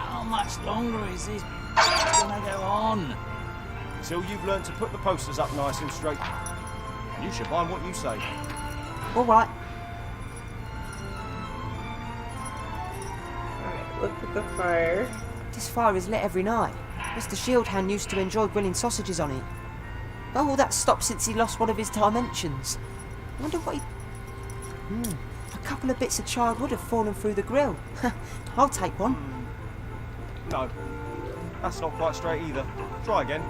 How much longer is this gonna go on? Till you've learned to put the posters up nice and straight. You should mind what you say. All right. Alright, look at the fire. This fire is lit every night. Mr. Shieldhand used to enjoy grilling sausages on it. Oh, well, that's stopped since he lost one of his dimensions. I wonder what he... A couple of bits of charred wood have fallen through the grill. I'll take one. No, that's not quite straight either. Try again.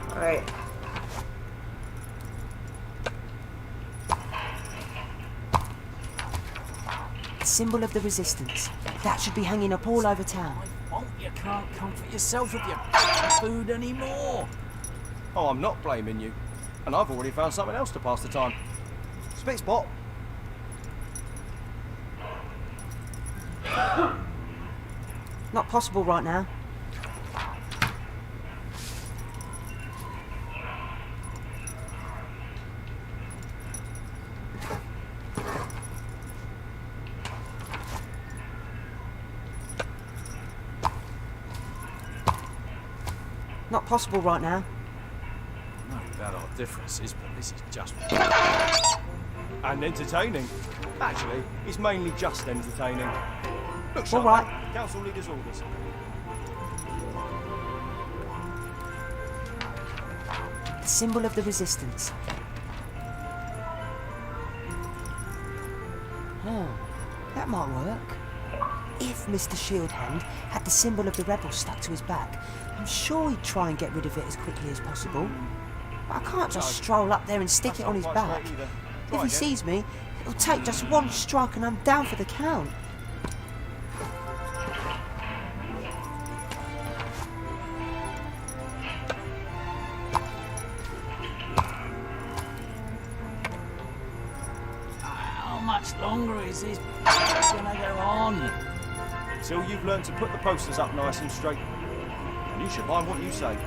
Alright. The symbol of the resistance. That should be hanging up all over town. Oh, you can't comfort yourself with your food anymore. Oh, I'm not blaming you. And I've already found something else to pass the time. Spit spot. Not possible right now. Not possible right now. Not about our differences, but this is just... And entertaining. Actually, it's mainly just entertaining. Look, All right. Council leader's orders. The symbol of the resistance. Oh, that might work. If Mr. Shieldhand had the symbol of the rebels stuck to his back, I'm sure he'd try and get rid of it as quickly as possible. But I can't just stroll up there and stick it on his back. If he sees me, it'll take just one strike and I'm down for the count. How much longer is this gonna go on? Till you've learned to put the posters up nice and straight. And you should mind what you say.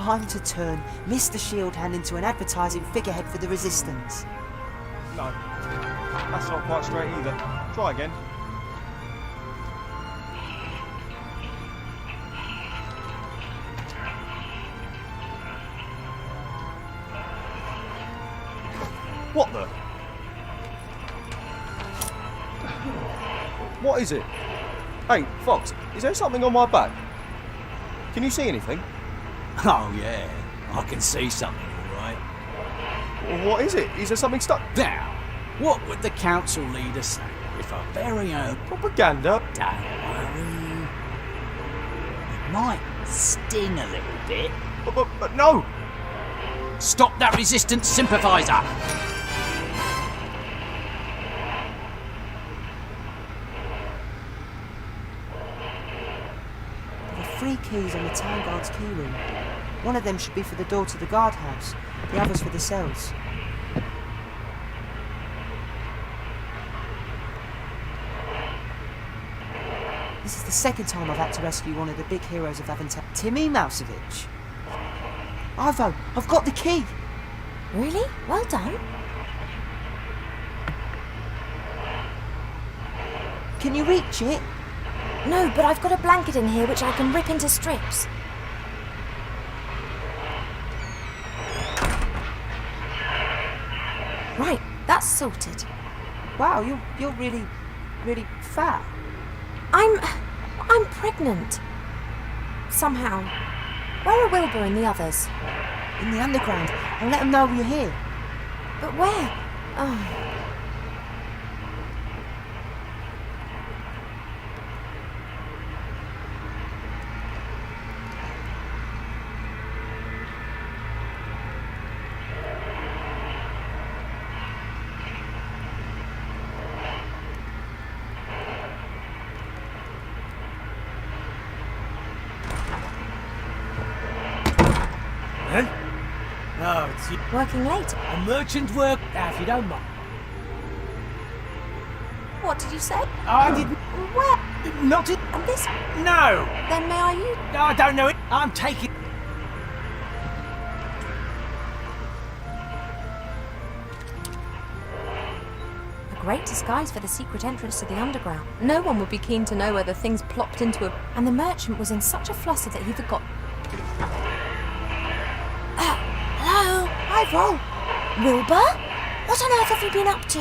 time to turn Mr. Shieldhand into an advertising figurehead for the Resistance. No, that's not quite straight either. Try again. What the? What is it? Hey, Fox, is there something on my back? Can you see anything? Oh, yeah. I can see something, all right. What is it? Is there something stuck? Now, what would the council leader say if a very own Propaganda? Don't worry. It might sting a little bit. But no! Stop that resistance sympathiser! There are 3 keys on the town guard's key ring. One of them should be for the door to the guardhouse, the others for the cells. This is the second time I've had to rescue one of the big heroes of Avantasia, Timmy Mousevich. Ivo, I've got the key! Really? Well done. Can you reach it? No, but I've got a blanket in here which I can rip into strips. Right, that's sorted. Wow, you're really, really fat. I'm pregnant. Somehow. Where are Wilbur and the others? In the underground. I'll let them know you're here. But where? Oh. No, it's you. Working late. A merchant work. Now, if you don't mind. What did you say? I didn't. Where? Not it. And this? No. Then may I use? No, I don't know it. I'm taking. A great disguise for the secret entrance to the underground. No one would be keen to know whether things plopped into a... And the merchant was in such a fluster that he forgot... Hello? Ivo! Wilbur? What on earth have you been up to?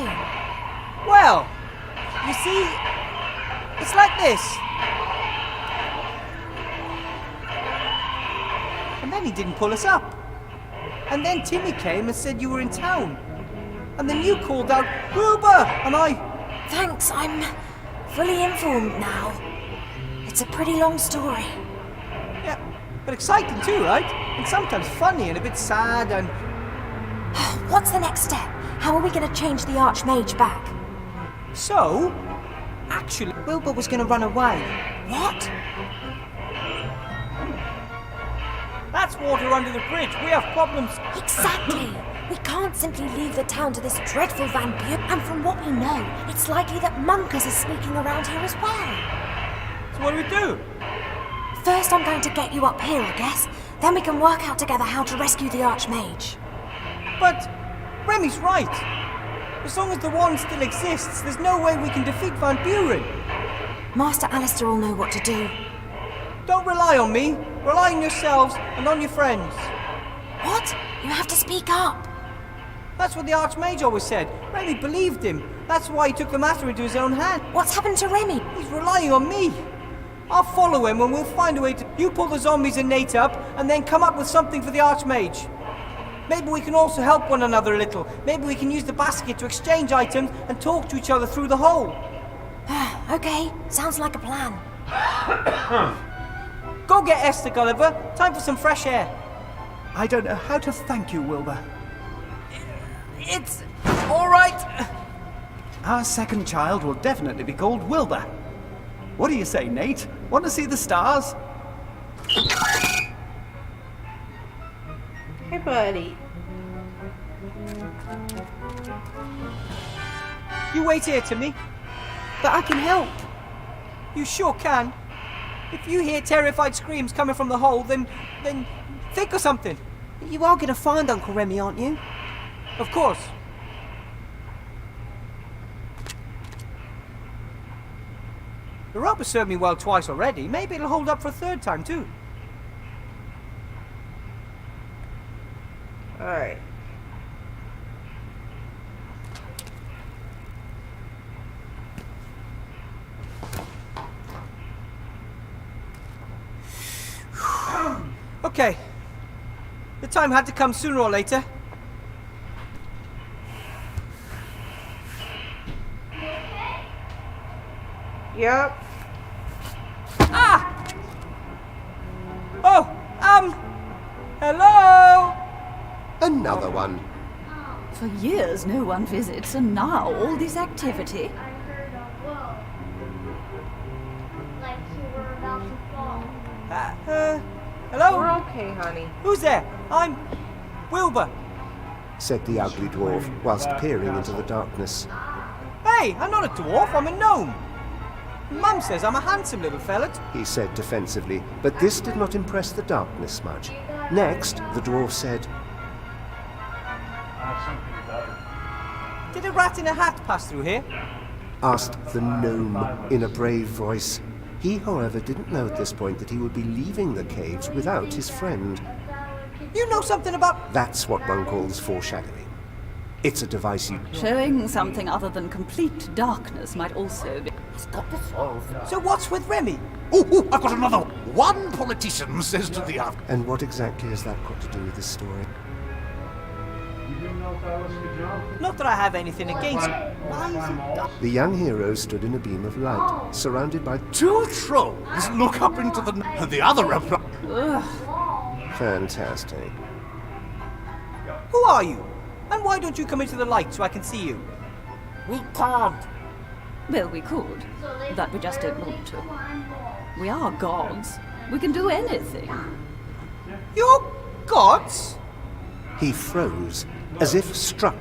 Well, you see, it's like this. And then he didn't pull us up. And then Timmy came and said you were in town. And then you called out, Wilbur! And I... Thanks, I'm fully informed now. It's a pretty long story. Yeah, but exciting too, right? And sometimes funny and a bit sad and... What's the next step? How are we going to change the Archmage back? So, actually... Wilbur was going to run away. What? That's water under the bridge. We have problems. Exactly. We can't simply leave the town to this dreadful vampire. And from what we know, it's likely that Munkus is sneaking around here as well. So what do we do? First, I'm going to get you up here, I guess. Then we can work out together how to rescue the Archmage. But Remy's right. As long as the wand still exists, there's no way we can defeat Van Buren. Master Alistair will know what to do. Don't rely on me. Rely on yourselves and on your friends. What? You have to speak up. That's what the Archmage always said. Remy believed him. That's why he took the matter into his own hand. What's happened to Remy? He's relying on me. I'll follow him and we'll find a way to... You pull the zombies and Nate up and then come up with something for the Archmage. Maybe we can also help one another a little. Maybe we can use the basket to exchange items and talk to each other through the hole. Okay, sounds like a plan. Go get Esther, Gulliver. Time for some fresh air. I don't know how to thank you, Wilbur. It's all right. Our second child will definitely be called Wilbur. What do you say, Nate? Want to see the stars? Hey, buddy. You wait here, Timmy. But I can help. You sure can. If you hear terrified screams coming from the hole, then think of something. You are going to find Uncle Remy, aren't you? Of course. The rope has served me well twice already. Maybe it'll hold up for a third time, too. Alright. Okay. The time had to come sooner or later. Yep. Ah! Oh, hello? Another one. For years no one visits, and now all this activity. I heard a whoa. Like you were about to fall. Hello? We're okay, honey. Who's there? I'm Wilbur. Said the ugly dwarf, whilst peering into the darkness. Hey, I'm not a dwarf, I'm a gnome. Mum says I'm a handsome little fella. He said defensively, but this did not impress the darkness much. Next, the dwarf said, Something better. Did a rat in a hat pass through here? asked the gnome in a brave voice. He, however, didn't know at this point that he would be leaving the caves without his friend. You know something about... That's what one calls foreshadowing. It's a device you... Showing something other than complete darkness might also be... Stop the solve. So what's with Remy? Oh, I've got another one. One politician says to the other. And what exactly has that got to do with this story? You didn't know if I was to jump? Not that I have anything against... The young hero stood in a beam of light, surrounded by... Two trolls look up into the... And the other reply... Fantastic. Who are you? And why don't you come into the light so I can see you? We can't. Well, we could, but we just don't want to. We are gods. We can do anything. You're gods? He froze, as if struck.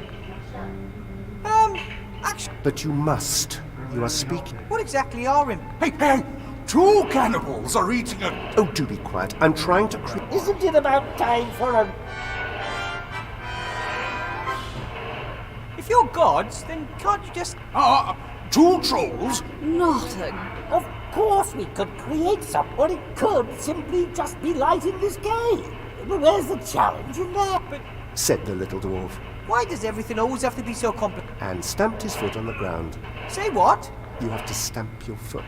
Actually... But you must. You are speaking. What exactly are him? Hey! Two cannibals are eating a... Oh, do be quiet. I'm trying to... Isn't it about time for a... If you're gods, then can't you just... Two trolls? Not a... Of course we could create some, or it could simply just be light in this cave. Where's the challenge in that? But said the little dwarf, why does everything always have to be so complicated? and stamped his foot on the ground. Say what? You have to stamp your foot.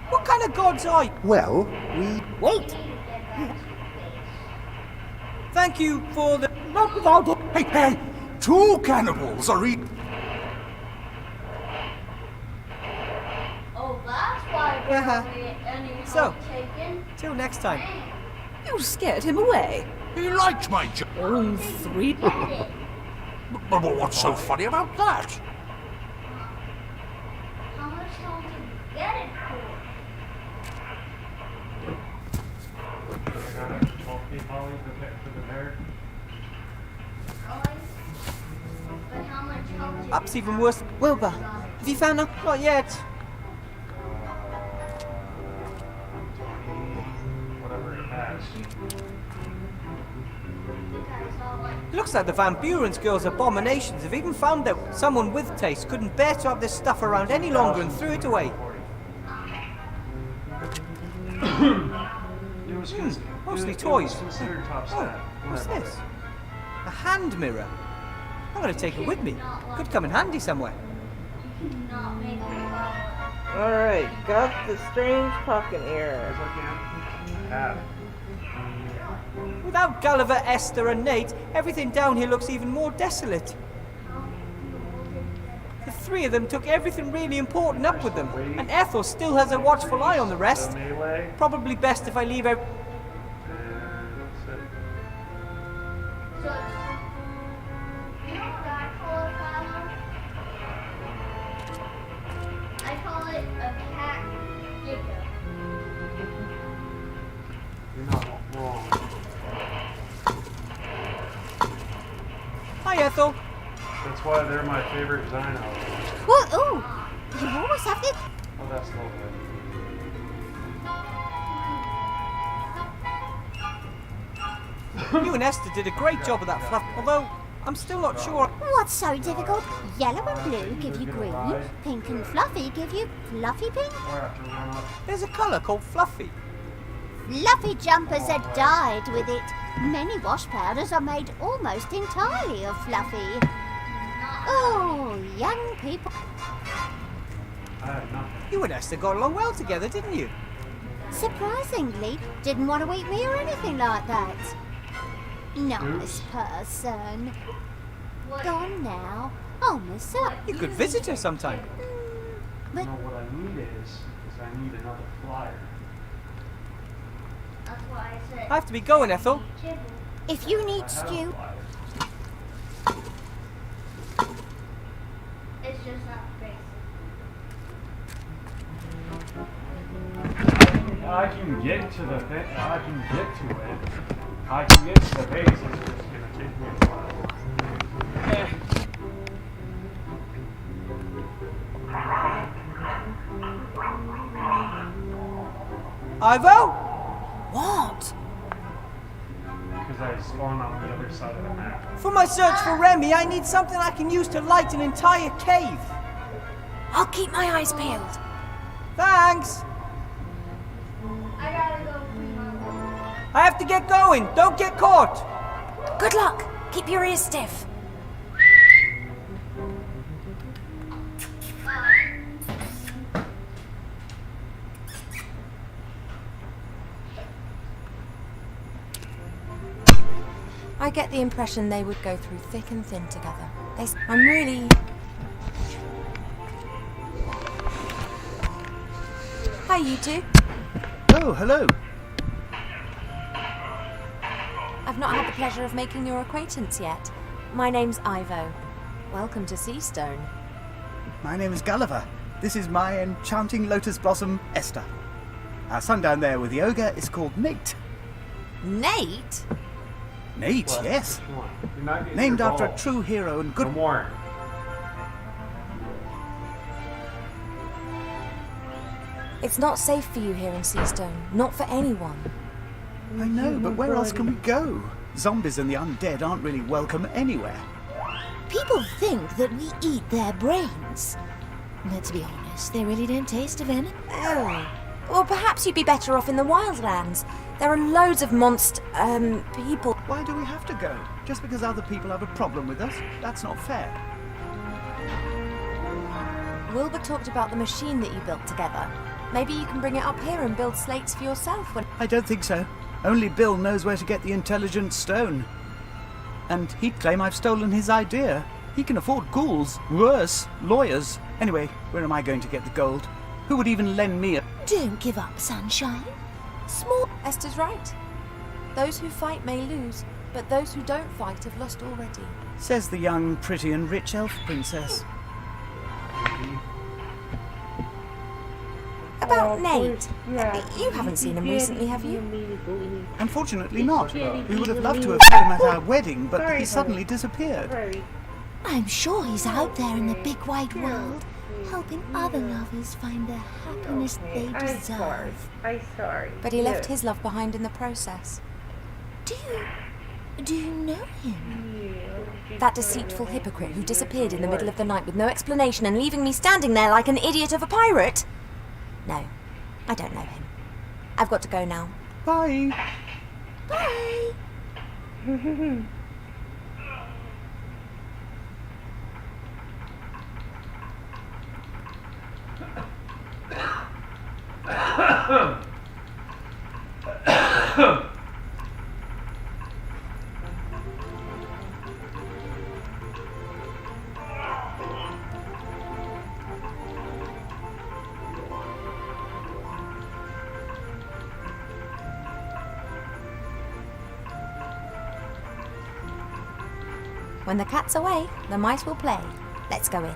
What kind of gods are you? Well, we... Wait! Thank you for the... Not without it. Hey! Two cannibals are eating... Oh, that's why we don't get any So, help taken. till next time. You scared him away. He liked my joke. All three... But what's so funny about that? How much help did you get it for? Holly, the pick for the bear. Really? But how much help did Up's even worse. Wilbur, have you found... Not yet. Whatever it has. you guys all like? Looks like the Van Buren's girls' abominations have even found out someone with taste couldn't bear to have this stuff around any longer and threw it away. It was cons- Mostly it toys. was considered top Oh, stat. what's this? A hand mirror. I'm gonna take it with me. Could come in handy somewhere. Not make me follow. Alright, got the strange pocket ear. Have. Without Gulliver, Esther, and Nate, everything down here looks even more desolate. The three of them took everything really important up with them, and Ethel still has a watchful eye on the rest. Melee. Probably best if I leave out. So, you know what I call it, Philo? I call it a cat giggle. You're not wrong. Hi, Ethel. That's why they're my favorite Dino. What? Oh, you always have to. I Oh, that's lovely. You and Esther did a great job of that fluff, although I'm still not sure. What's so difficult? Yellow and blue give you green, pink and fluffy give you fluffy pink. There's a colour called fluffy. Fluffy jumpers are dyed with it. Many wash powders are made almost entirely of fluffy. Oh, young people. You and Esther got along well together, didn't you? Surprisingly, didn't want to eat me or anything like that. Nice person. Gone now. Oh, Miss. You could visit her sometime. You know what I need is I need another flyer. That's what I said. I have to be going, Ethel. If you need stew. It's just not I can get to the thing. I can get to it. I can get to the base. It's just gonna take me a while. Ivo? What? Because I spawned on the other side of the map. For my search for Remy, I need something I can use to light an entire cave. I'll keep my eyes peeled. Thanks. I gotta go. I have to get going. Don't get caught. Good luck. Keep your ears stiff. I get the impression they would go through thick and thin together. I'm really... Hi, you two. Oh, hello. I've not had the pleasure of making your acquaintance yet. My name's Ivo. Welcome to Seastone. My name is Gulliver. This is my enchanting lotus blossom, Esther. Our son down there with the ogre is called Nate. Nate? Nate, What? yes. Come on. You're not getting Named your after a ball. true hero and good... No more. It's not safe for you here in Seastone. Not for anyone. I know, but where else can we go? Zombies and the undead aren't really welcome anywhere. People think that we eat their brains. But to be honest, they really don't taste of any. Oh. Well, perhaps you'd be better off in the wildlands. There are loads of people. Why do we have to go? Just because other people have a problem with us? That's not fair. Wilbur talked about the machine that you built together. Maybe you can bring it up here and build slates for yourself when... I don't think so. Only Bill knows where to get the intelligent stone. And he'd claim I've stolen his idea. He can afford ghouls. Worse, lawyers. Anyway, where am I going to get the gold? Who would even lend me a... Don't give up, sunshine. Small... Esther's right. Those who fight may lose, but those who don't fight have lost already. Says the young, pretty and rich elf princess. About Nate. You haven't seen him recently, have you? Unfortunately not. We would have loved to have had him at our wedding, but he suddenly disappeared. I'm sure he's out there in the big wide world, helping other lovers find the happiness they deserve. I'm sorry. But he left his love behind in the process. Do you know him? That deceitful hypocrite who disappeared in the middle of the night with no explanation and leaving me standing there like an idiot of a pirate? No, I don't know him. I've got to go now. Bye. Bye. When the cat's away, the mice will play. Let's go in.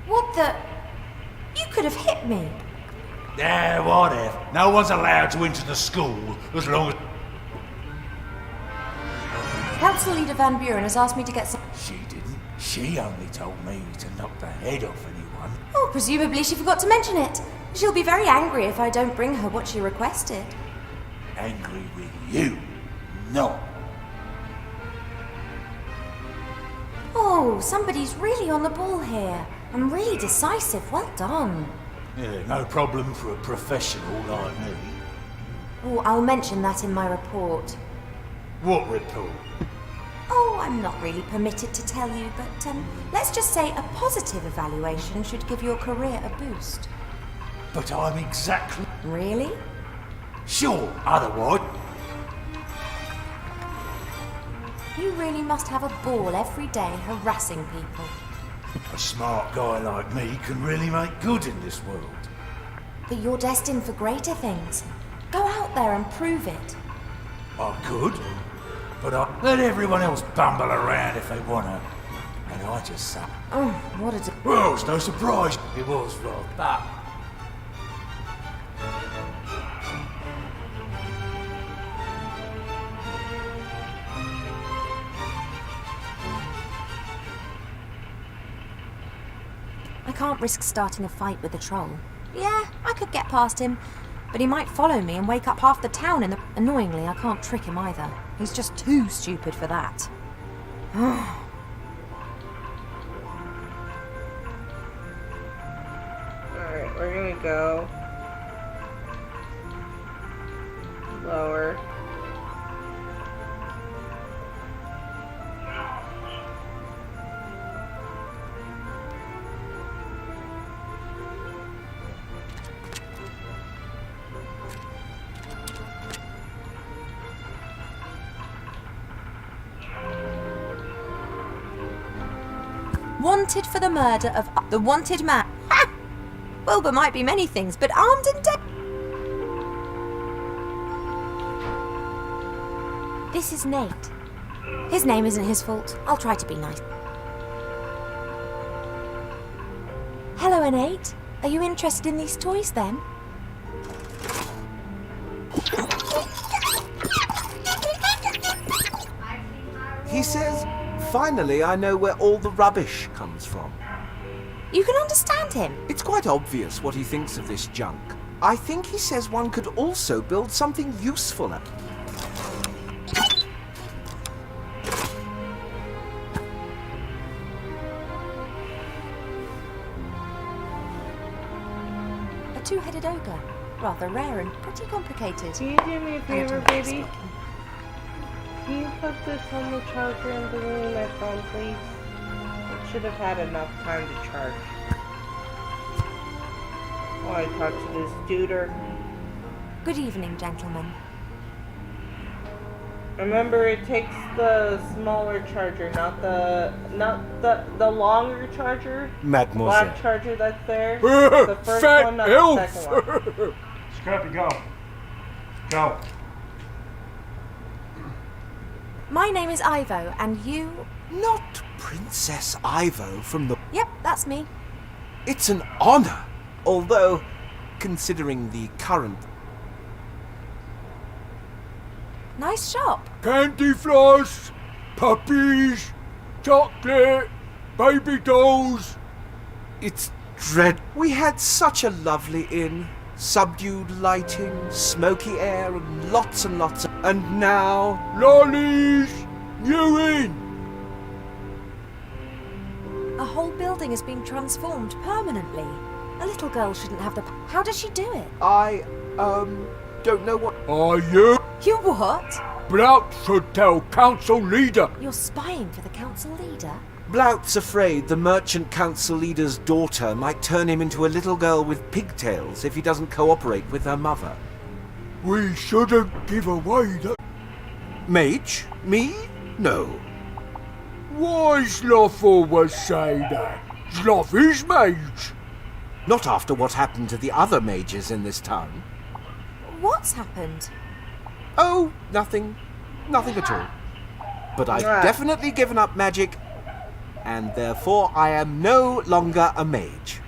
What the... You could have hit me. Yeah, what if? No one's allowed to enter the school as long as... Council Leader Van Buren has asked me to get some... She didn't. She only told me to knock the head off anyone. Oh, presumably she forgot to mention it. She'll be very angry if I don't bring her what she requested. Angry with you, not. Oh, somebody's really on the ball here. And really decisive. Well done. Yeah, no problem for a professional like me. Oh, I'll mention that in my report. What report? Oh, I'm not really permitted to tell you, but let's just say a positive evaluation should give your career a boost. But I'm exactly... Really? Sure, otherwise... You really must have a ball every day harassing people. A smart guy like me can really make good in this world. But you're destined for greater things. Go out there and prove it. I could, but I let everyone else bumble around if they wanna. And I just sat. Oh, what a... Well, it's no surprise it was wrong, but... I can't risk starting a fight with the troll. Yeah, I could get past him, but he might follow me and wake up half the town in the... Annoyingly, I can't trick him either. He's just too stupid for that. Alright, we're gonna go lower. Wanted for the murder of the wanted man. Ha! Wilbur might be many things, but armed and dead. This is Nate. His name isn't his fault. I'll try to be nice. Hello, Nate. Are you interested in these toys then? He says, finally I know where all the rubbish comes from. You can understand him. It's quite obvious what he thinks of this junk. I think he says one could also build something useful out. A two-headed ogre. Rather rare and pretty complicated. Can you do me a favor, baby? Can you put this on the charger and delete my phone, please? It should have had enough time to charge. While I talk to this duder. Good evening, gentlemen. Remember, it takes the smaller charger, not the longer charger. Mademoiselle. Black charger that's there. The first one, not the second one. Scrappy, go. Go. My name is Ivo, and you... Not Princess Ivo from the... Yep, that's me. It's an honor, although, considering the current... Nice shop. Candy floss, puppies, chocolate, baby dolls. It's dread. We had such a lovely inn. Subdued lighting, smoky air, and lots of... And now... Lollies! You in! A whole building has been transformed permanently. A little girl shouldn't have the... How does she do it? I, don't know what... Are you? You what? Blount should tell council leader. You're spying for the council leader? Blout's afraid the merchant council leader's daughter might turn him into a little girl with pigtails if he doesn't cooperate with her mother. We shouldn't give away the... Mage? Me? No. Why Sloth always say that? Sloth is mage. Not after what happened to the other mages in this town. What's happened? Oh, nothing. Nothing at all. But I've definitely given up magic, and therefore I am no longer a mage.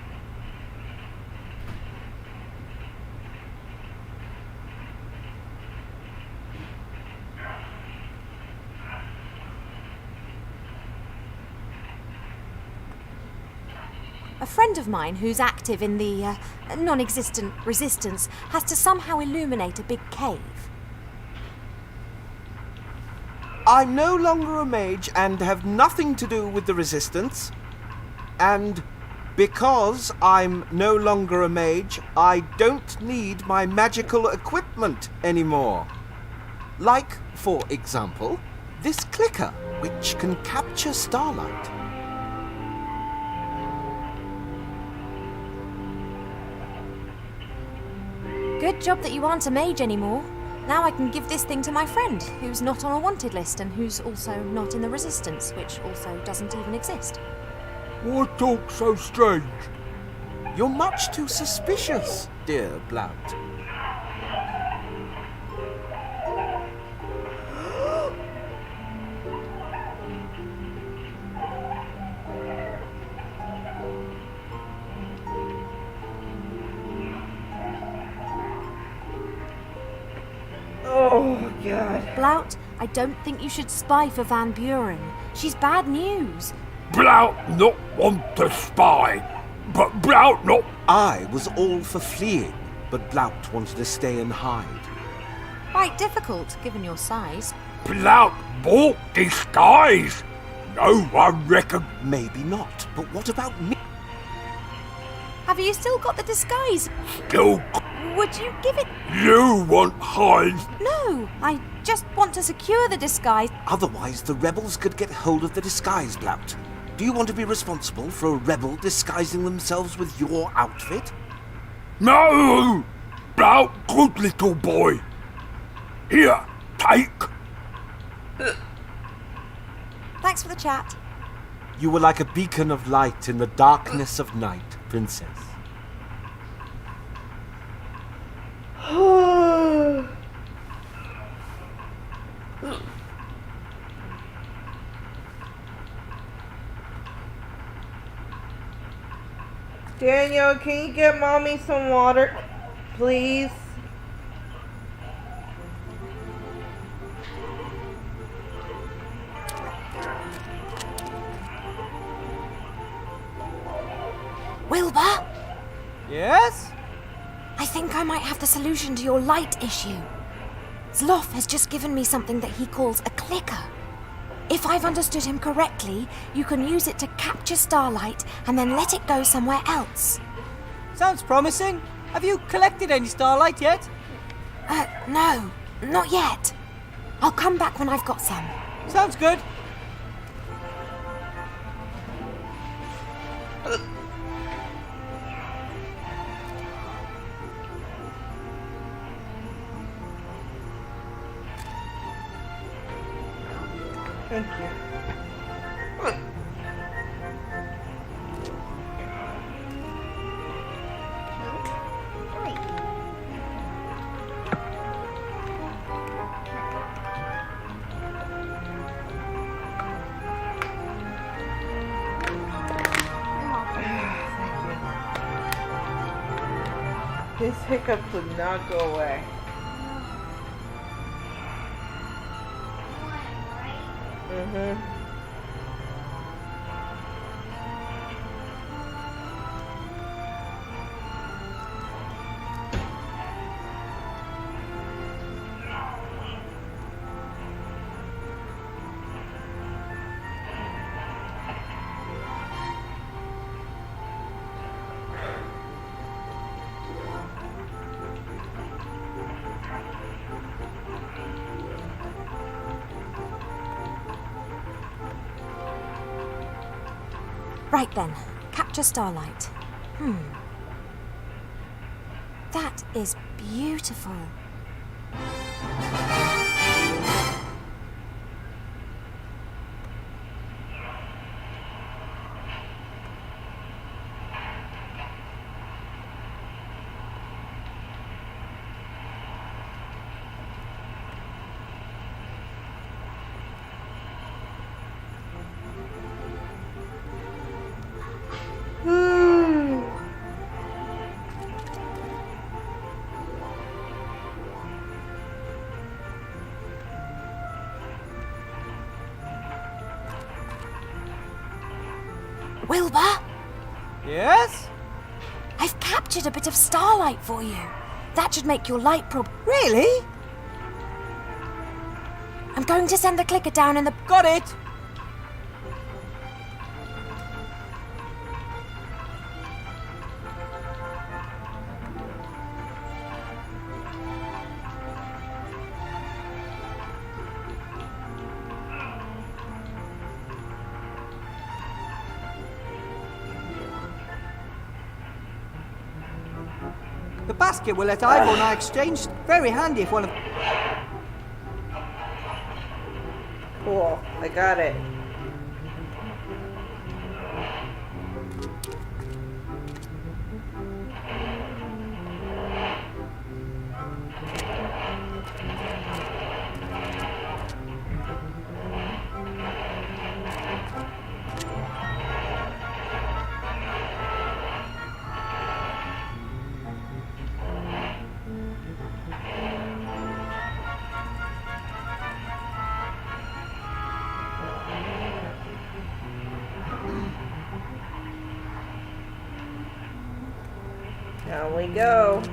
A friend of mine who's active in the non-existent resistance has to somehow illuminate a big cave. I'm no longer a mage and have nothing to do with the resistance. And because I'm no longer a mage, I don't need my magical equipment anymore. Like, for example, this clicker, which can capture starlight. Good job that you aren't a mage anymore. Now I can give this thing to my friend, who's not on a wanted list and who's also not in the resistance, which also doesn't even exist. Why talk so strange? You're much too suspicious, dear Blount. Oh, God. Blount, I don't think you should spy for Van Buren. She's bad news. Blount not want to spy, but Blount not... I was all for fleeing, but Blount wanted to stay and hide. Quite difficult, given your size. Blount bought disguise. No one reckon... Maybe not, but what about me? Have you still got the disguise? Still... Would you give it... You want Hines? No, I just want to secure the disguise. Otherwise, the rebels could get hold of the disguise, Blount. Do you want to be responsible for a rebel disguising themselves with your outfit? No! Blount, good little boy. Here, take. Thanks for the chat. You were like a beacon of light in the darkness of night, Princess. Daniel, can you get Mommy some water, please? Wilbur? Yes? I think I might have the solution to your light issue. Zloff has just given me something that he calls a clicker. If I've understood him correctly, you can use it to capture starlight and then let it go somewhere else. Sounds promising. Have you collected any starlight yet? No, not yet. I'll come back when I've got some. Sounds good. Thank you. This hiccup would not go away. Right then, capture starlight. That is beautiful. Wilbur? Yes? I've captured a bit of starlight for you. That should make your light prob... Really? I'm going to send the clicker down in the... Got it! The basket will let Ivor and I exchange. Very handy if one of... Cool. I got it. Down we go.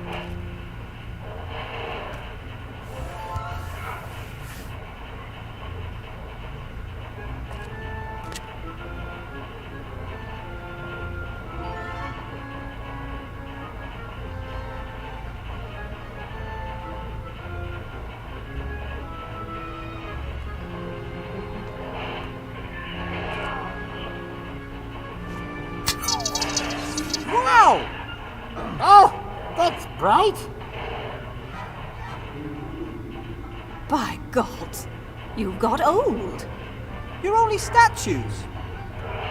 Wow! Oh, that's bright. By God, you've got old. You're only statues.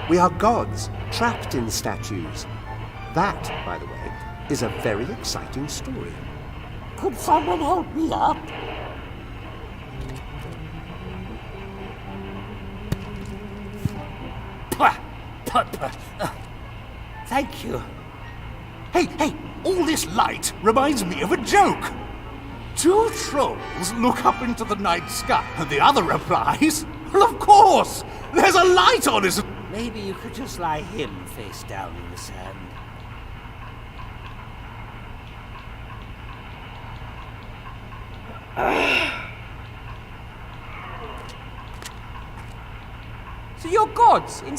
We are gods, trapped in statues. That, by the way, is a very exciting story. Could someone help me up? Thank you. Hey, all this light reminds me of a joke. Two trolls look up into the night sky, and the other replies, well, of course, there's a light on his... Maybe you could just lie him face down in the sand. So you're gods in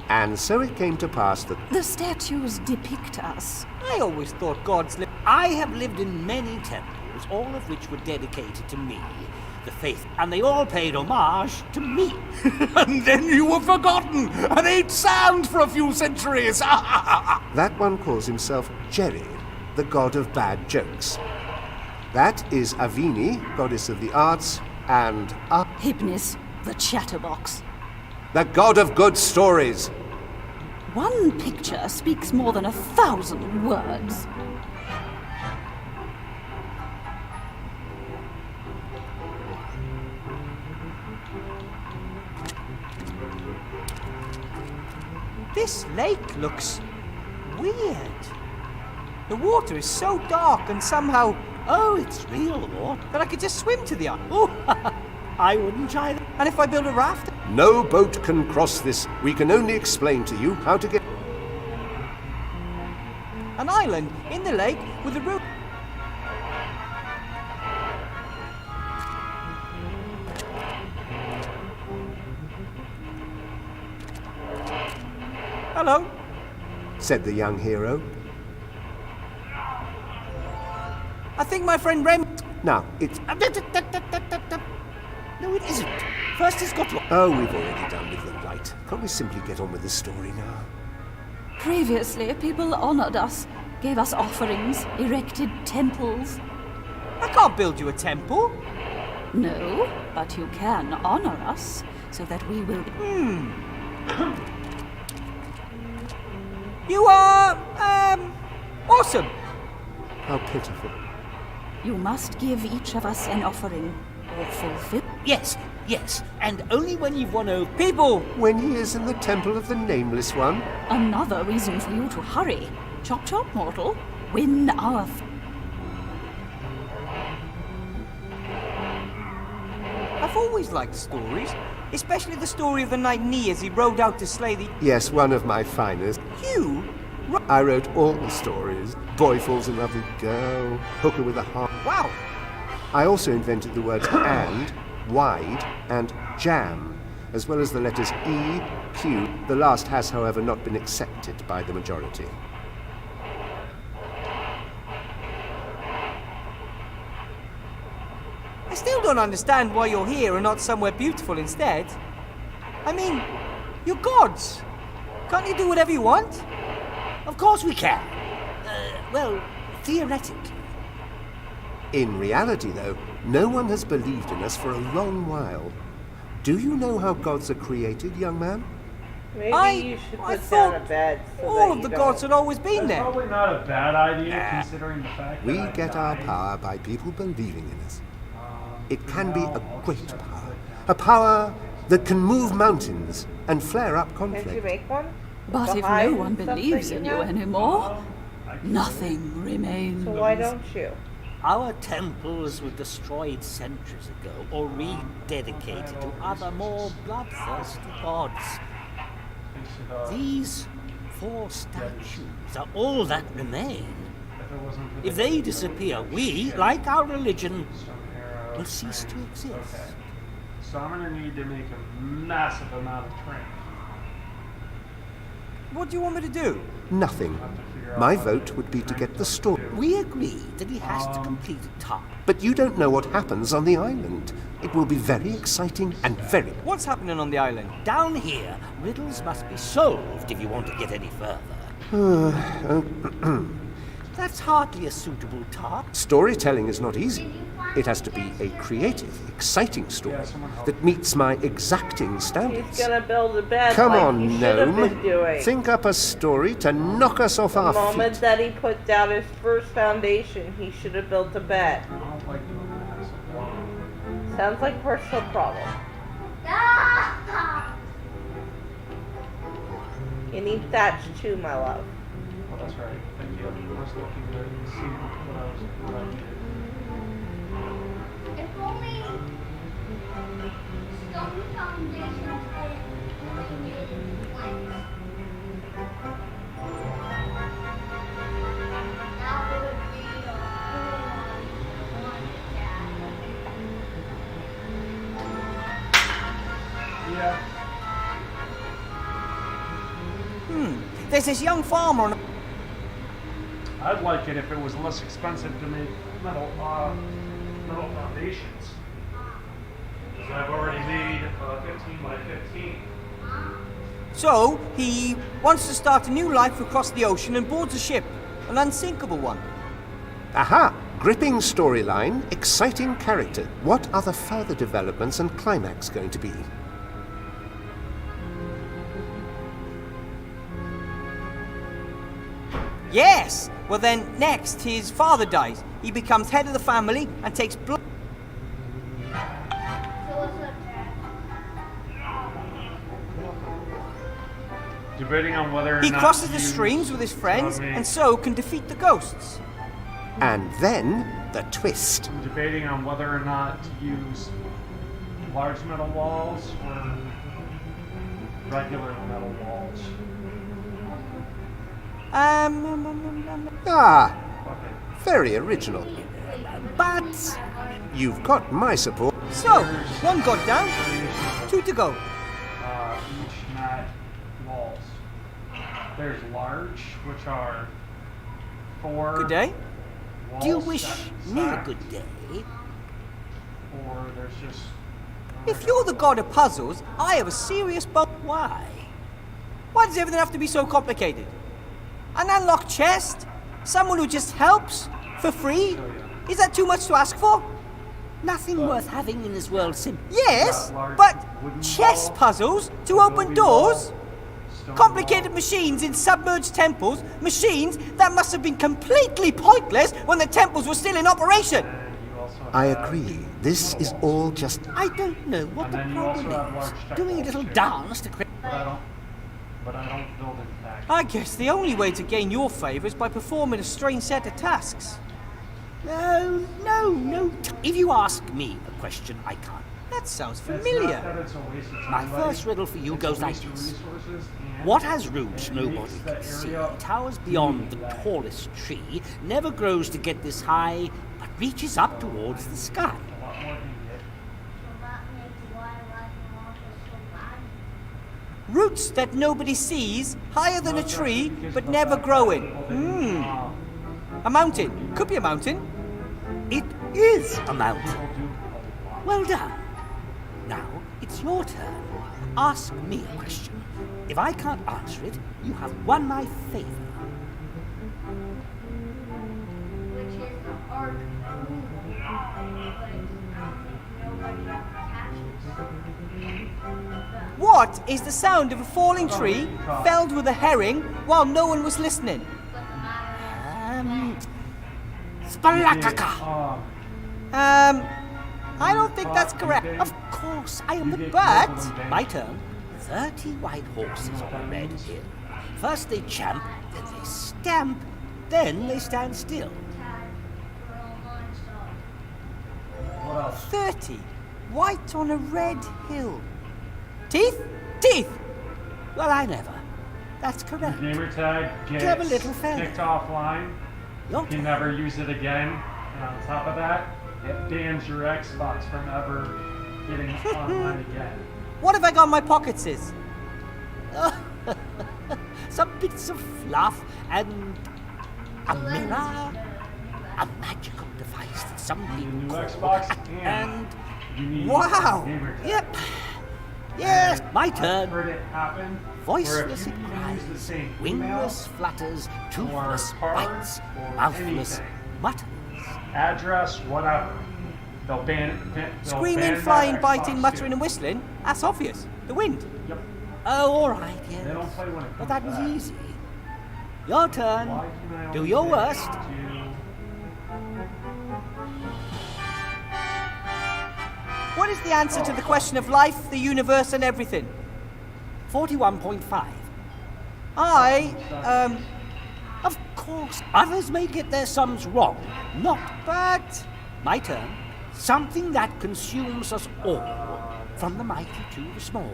And so it came to pass that The statues depict us. I always thought gods lived... I have lived in many temples, all of which were dedicated to me, the faith, and they all paid homage to me. And then you were forgotten and ate sand for a few centuries. that one calls himself Jerry, the god of bad jokes. That is Avini, goddess of the arts, and Hypnis, the chatterbox. the god of good stories. One picture speaks more than 1,000 words. This lake looks weird. The water is so dark and somehow... Oh, it's real water. That I could just swim to the island. Oh, I wouldn't try that. And if I build a raft? No boat can cross this. We can only explain to you how to get... An island in the lake with a roof. Hello, said the young hero. I think my friend Rem... Now, it's... No, it isn't. First it's got to... Oh, we've already done with the light. Can't we simply get on with the story now? Previously, people honored us, gave us offerings, erected temples. I can't build you a temple. No, but you can honor us, so that we will... You are, awesome. How pitiful. You must give each of us an offering, or fulfill... Yes, and only when you've won over... People! When he is in the temple of the Nameless One. Another reason for you to hurry. Chop chop, mortal. Win our... I've always liked stories, especially the story of the knight Ni as he rode out to slay the... Yes, one of my finest. You? I wrote all the stories. Boy falls in love with girl, hooker with a heart. Wow. I also invented the words and, wide, and jam, as well as the letters E, Q. The last has, however, not been accepted by the majority. I still don't understand why you're here and not somewhere beautiful instead. I mean, you're gods. Can't you do whatever you want? Of course we can. Well, theoretically. In reality, though, no one has believed in us for a long while. Do you know how gods are created, young man? Maybe you should I put down thought a bed so all that of you the don't... gods had always been That's there. probably not a bad idea, considering the fact We that I get our died. power by people believing in us. It can be a I'll great just have to power. put A power that can move mountains and flare up Can't you conflict. make one? But if Behind no one stuff that believes you in you have? anymore, nothing remains. So why don't you? Our temples were destroyed centuries ago or rededicated to other more bloodthirsty gods. These 4 statues are all that remain. If they disappear, we, like our religion, will cease to exist. So I'm gonna need to make a massive amount of training. What do you want me to do? Nothing. My vote would be to get the story. We agreed that he has to complete a task. But you don't know what happens on the island. It will be very exciting and very... What's happening on the island? Down here, riddles must be solved if you want to get any further. That's hardly a suitable task. Storytelling is not easy. It has to be a creative, exciting story that meets my exacting standards. He's gonna build a bed Come like on, he should have been gnome. doing. Think up a story to knock us off The our moment feet. that he put down his first foundation, he should have built a bed. I don't like doing massive walls. Sounds like a personal problem. You need thatch too, my love. Oh, that's right. Thank you. I was looking to see what I needed. If only stone foundations that would be a whole lot Yeah. There's this young farmer on a... I'd like it if it was less expensive to make metal foundations. So I've already made 15 by 15. So, he wants to start a new life across the ocean and boards a ship. An unsinkable one. Aha! Gripping storyline, exciting character. What are the further developments and climax going to be? Yes! Well then, next, his father dies. He becomes head of the family and takes blood... Debating on whether or He not crosses to the use streams with his friends me. and so can defeat the ghosts. And then, the twist. I'm debating on whether or not to use large metal walls or regular metal walls. Ah, Okay. very original. But you've got my support. So, one got down, 2 to go. Each mat walls. There's large, which are 4. Good day. Do you walls wish stacked- me a stacked, good day? Or there's just. If you're the god of puzzles, I have a serious Why? Why does everything have to be so complicated? An unlocked chest? Someone who just helps? For free? Is that too much to ask for? Nothing worth having in this world simply. Yes, but chess puzzles to open doors? Complicated machines in submerged temples, machines that must have been completely pointless when the temples were still in operation. I agree. This is all just... I don't know what the And then you also problem have large is. tech Doing a walls little too. dance to create. But I don't build it back. I guess the only way to gain your favour is by performing a strange set of tasks. No. If you ask me a question, I can't. That sounds It's not familiar. that it's a waste of time, My buddy. first riddle for you It's goes a like waste of this. resources What has roots nobody can see, towers beyond the tallest tree, never grows to get this high, but reaches up towards the sky. Roots that nobody sees, higher than a tree, but never growing. A mountain. Could be a mountain. It is a mountain. Well done. Now, it's your turn. Ask me a question. If I can't answer it, you have won my favor. Which is the art of moving, but nobody catches. What is the sound of a falling tree felled with a herring while no one was listening? Spalakaka. I don't think that's correct. Of course, I am the... But My turn. 30 white horses on a red hill. First they champ, then they stamp, then they stand still. 30 white on a red hill. Teeth? Teeth! Well, I never. That's correct. Gamer tag Clever gets little fella. kicked offline. Your You can never use it again. And on top of that, it bans your Xbox from ever getting online again. What have I got in my pockets is? Some bits of fluff and a mirror, a magical device that some people New call Xbox and you need Wow. gamer tag. yep. Yes, my I've turn. heard it happen. Voiceless where it if you use the cries, same wingless flutters, toothless cards bites, or mouthless anything. mutters. address, whatever, they'll ban it. They'll Screaming, ban flying, that biting, Xbox muttering too. and whistling? That's obvious. The wind. Yep. Oh, all right, yes. They don't play when it But comes that was back. easy. Your turn. Why can I Do only your get worst. to- What is the answer to the question of life, the universe, and everything? 41.5. Of course, others may get their sums wrong. Not. But My turn. Something that consumes us all, from the mighty to the small.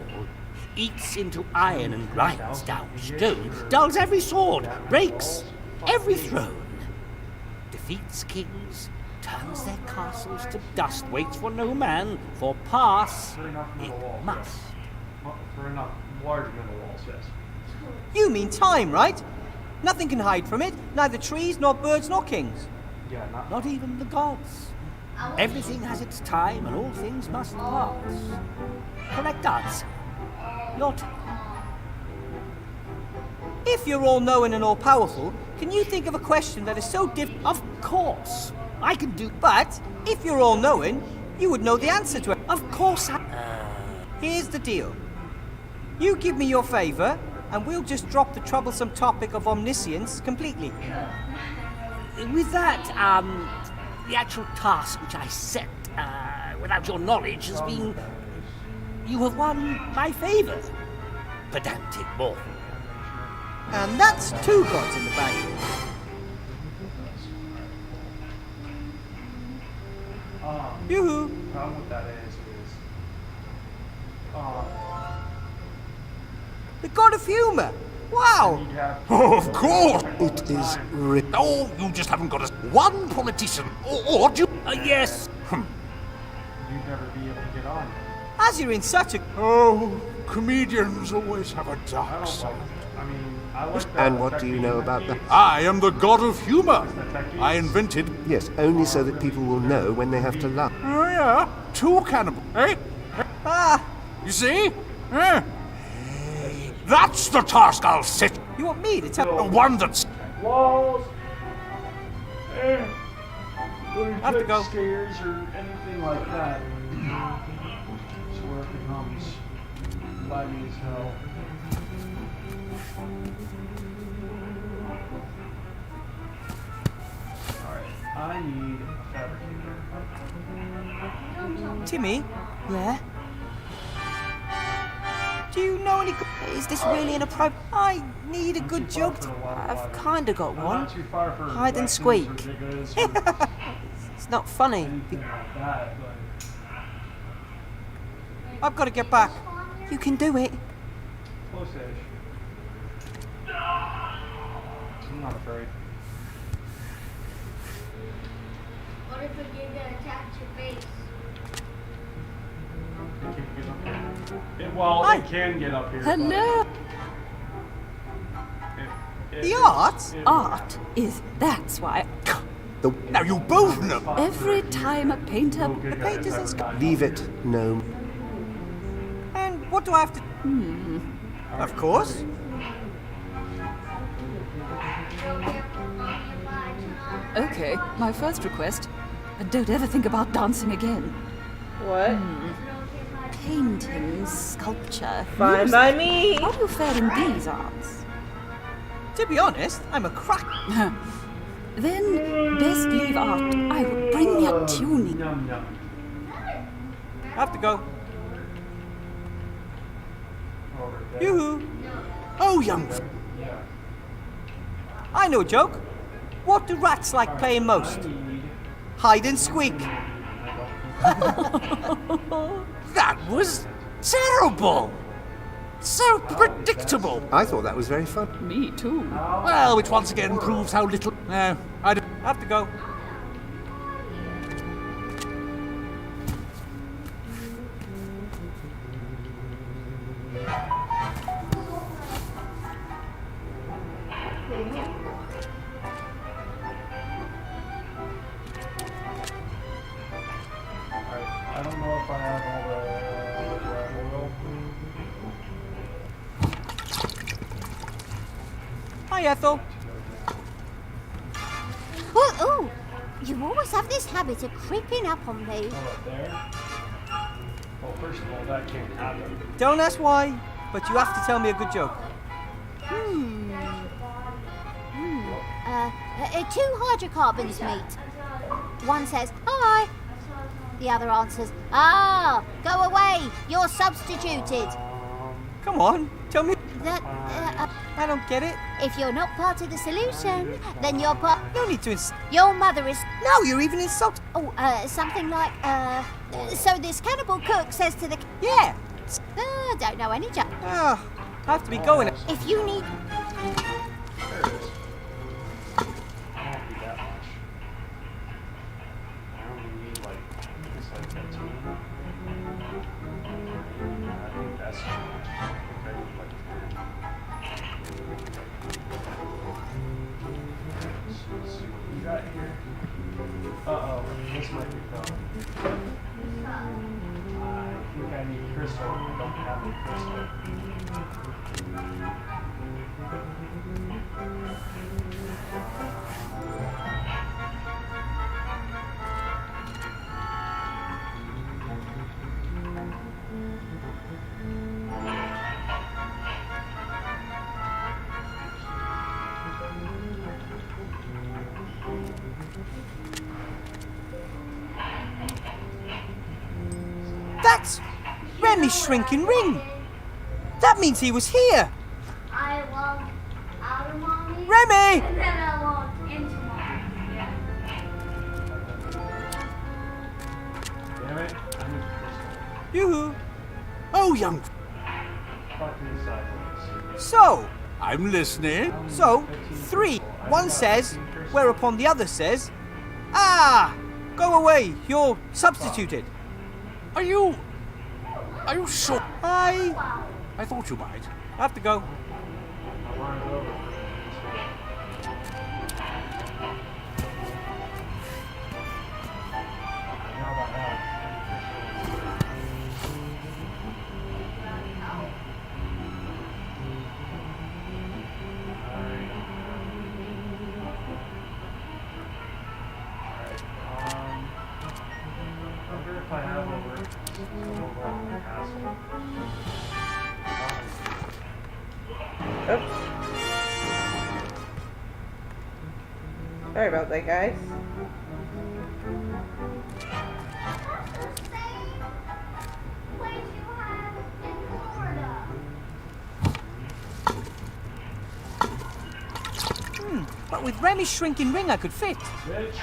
Eats into iron and grinds down stone. Dulls every sword. Breaks every throne. Defeats kings. Turns their castles to dust. Waits for no man. For pass For enough it middle walls. must. For enough large middle walls, yes. you mean time, right? Nothing can hide from it. Neither trees, nor birds, nor kings. Yeah, Not even the gods. Everything has its time and all things must pass. Correct answer. Your turn. If you're all-knowing and all-powerful, can you think of a question that is so different? Of course. I can do... But if you're all-knowing, you would know the answer to it. Of course I... Here's the deal. You give me your favor, and we'll just drop the troublesome topic of omniscience completely. With that, the actual task which I set, without your knowledge, has been... You have won my favor. Pedantic boy. And that's 2 gods in the bag. Yoo-hoo. The problem with that is The god of humor. Wow. you have Oh, of course! It is Oh, you just haven't got one politician. Or do you... Yes. you'd never be able to get on. As you're in such a... Oh, comedians always have a I dark don't like side. I mean, I like that. And what do you know about that? I am the god of humor. I invented... Yes, only so that people will know when they have to laugh. Oh, yeah. 2 cannibals. Eh? Ah, You see? Eh? That's the task I'll set. you want me to The tell... one that's... Walls. have to go. Scares or anything like that. It's where it becomes laggy as hell. Alright, I need a fabricator. Timmy, Yeah? do you know any... Is this really inappropriate? I need a good joke to... I've kinda got I'm one. not too far for Hide and lessons squeak. or jiggers or It's not funny. anything like that, but I've got to get back. You can do it. close-ish. I'm not afraid. What if it did attach your face? It can't get up here. It can get up here. Hello. The art? Art is that's why. Now you both know. Every time a painter. The painters and Leave it, gnome. And what do I have to... Of course. Okay, my first request. Don't ever think about dancing again. What? Painting, sculpture. Fine music. by me. How do you fare in these arts? To be honest, I'm a crack. Then, best leave art. I will bring me a tuning. Yum, yum. Have to go. Over there. Yoo-hoo. Oh, young. Yeah. I know a joke. What do rats like playing most? Hide and squeak. That was terrible. So predictable. I thought that was very fun. Me too. Well, which once again proves how little. No, I don't. Have to go. I don't know if I have all the oil. Hi, Ethel. Oh, you always have this habit of creeping up on me. Oh, up there? Well, first of all, that can't happen. Don't ask why, but you have to tell me a good joke. Two hydrocarbons meet. One says, hi. The other answers, ah, go away, you're substituted. Come on, tell me. That, I don't get it. if you're not part of the solution, then you're part... No need to Your mother is... No, you're even insulting. Oh, something like, so this cannibal cook says to the... Yeah. Don't know any joke. I have to be going. If you need... There it is. I won't be that much. I only need like, it's like 15. I think that's too much. I think I need like 10. Let's see what we got here. Uh-oh, this might be fun. I think I need crystal. I don't have any crystal. That's Remy's shrinking ring. That means he was here. I walked out of mommy. Remy! And then I walked into mommy. Yeah. Damn it, I need crystal. Yoo-hoo. Oh, young. Fuck me sideways. So, I'm listening. 3. One says, whereupon the other says, ah, go away, you're substituted. Are you sure? I thought you might. have to go. I want it over. Now that I have I wonder if I have over the castle. Oops. Sorry about that, guys. But with Remy's shrinking ring, I could fit. Bitch.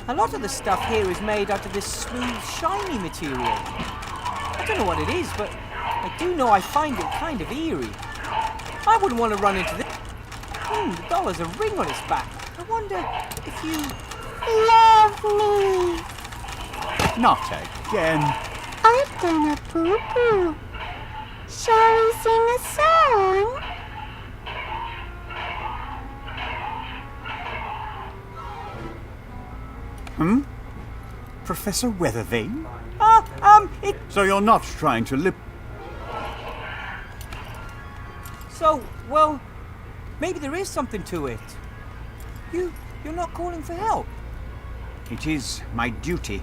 A lot of the stuff here is made out of this smooth, shiny material. I don't know what it is, but I do know I find it kind of eerie. I wouldn't want to run into this. The doll has a ring on its back. I wonder if you... Love me. Not again. I've done a poo-poo. Shall we sing a song? Professor Weathervane? it... So you're not trying to lip... So, well, maybe there is something to it. You're not calling for help. It is my duty.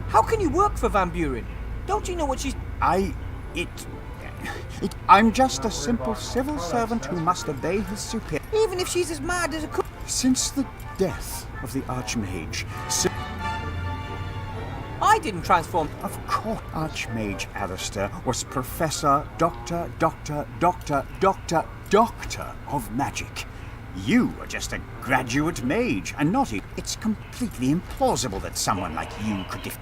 How can you work for Van Buren? Don't you know what she's... I'm just a simple civil servant who must obey his superior. Even if she's as mad as a cook... Since the death of the Archmage... I didn't transform... Of course, Archmage Alistair was Professor, Doctor of Magic. You are just a graduate mage, and not it. It's completely implausible that someone like you could It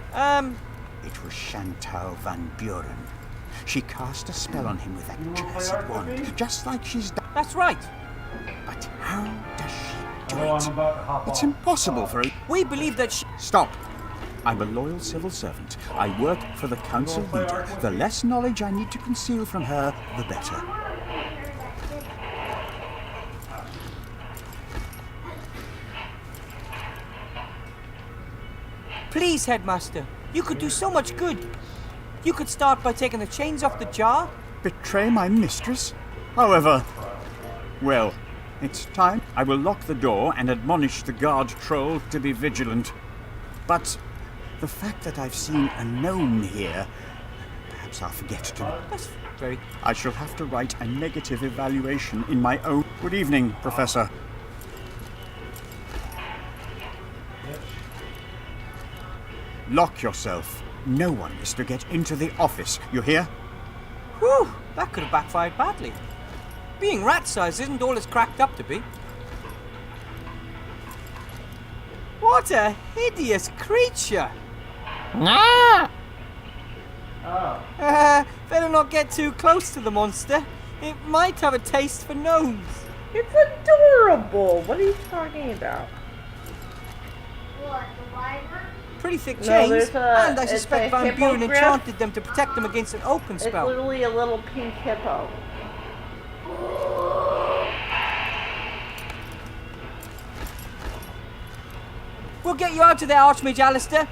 was Chantal Van Buren. She cast a spell on him with that acid wand, just like she's done. That's right. But how does she do it? It's impossible for her. We believe that she... Stop. I'm a loyal civil servant. I work for the council leader. The less knowledge I need to conceal from her, the better. Please, Headmaster. You could do so much good. You could start by taking the chains off the jar. Betray my mistress? However, well, it's time. I will lock the door and admonish the guard troll to be vigilant. But the fact that I've seen a gnome here, perhaps I'll forget to... That's very... I shall have to write a negative evaluation in my own... Good evening, Professor. Lock yourself. No one is to get into the office. You hear? Whew, that could have backfired badly. Being rat-sized isn't all it's cracked up to be. What a hideous creature! Better not get too close to the monster. It might have a taste for gnomes. It's adorable. What are you talking about? What, the wyvern? Pretty thick No, chains, there's and I it's suspect a Van Buren hippogriff. enchanted them to protect them against an open It's spell. literally a little pink hippo. We'll get you out of there, Archmage Alistair.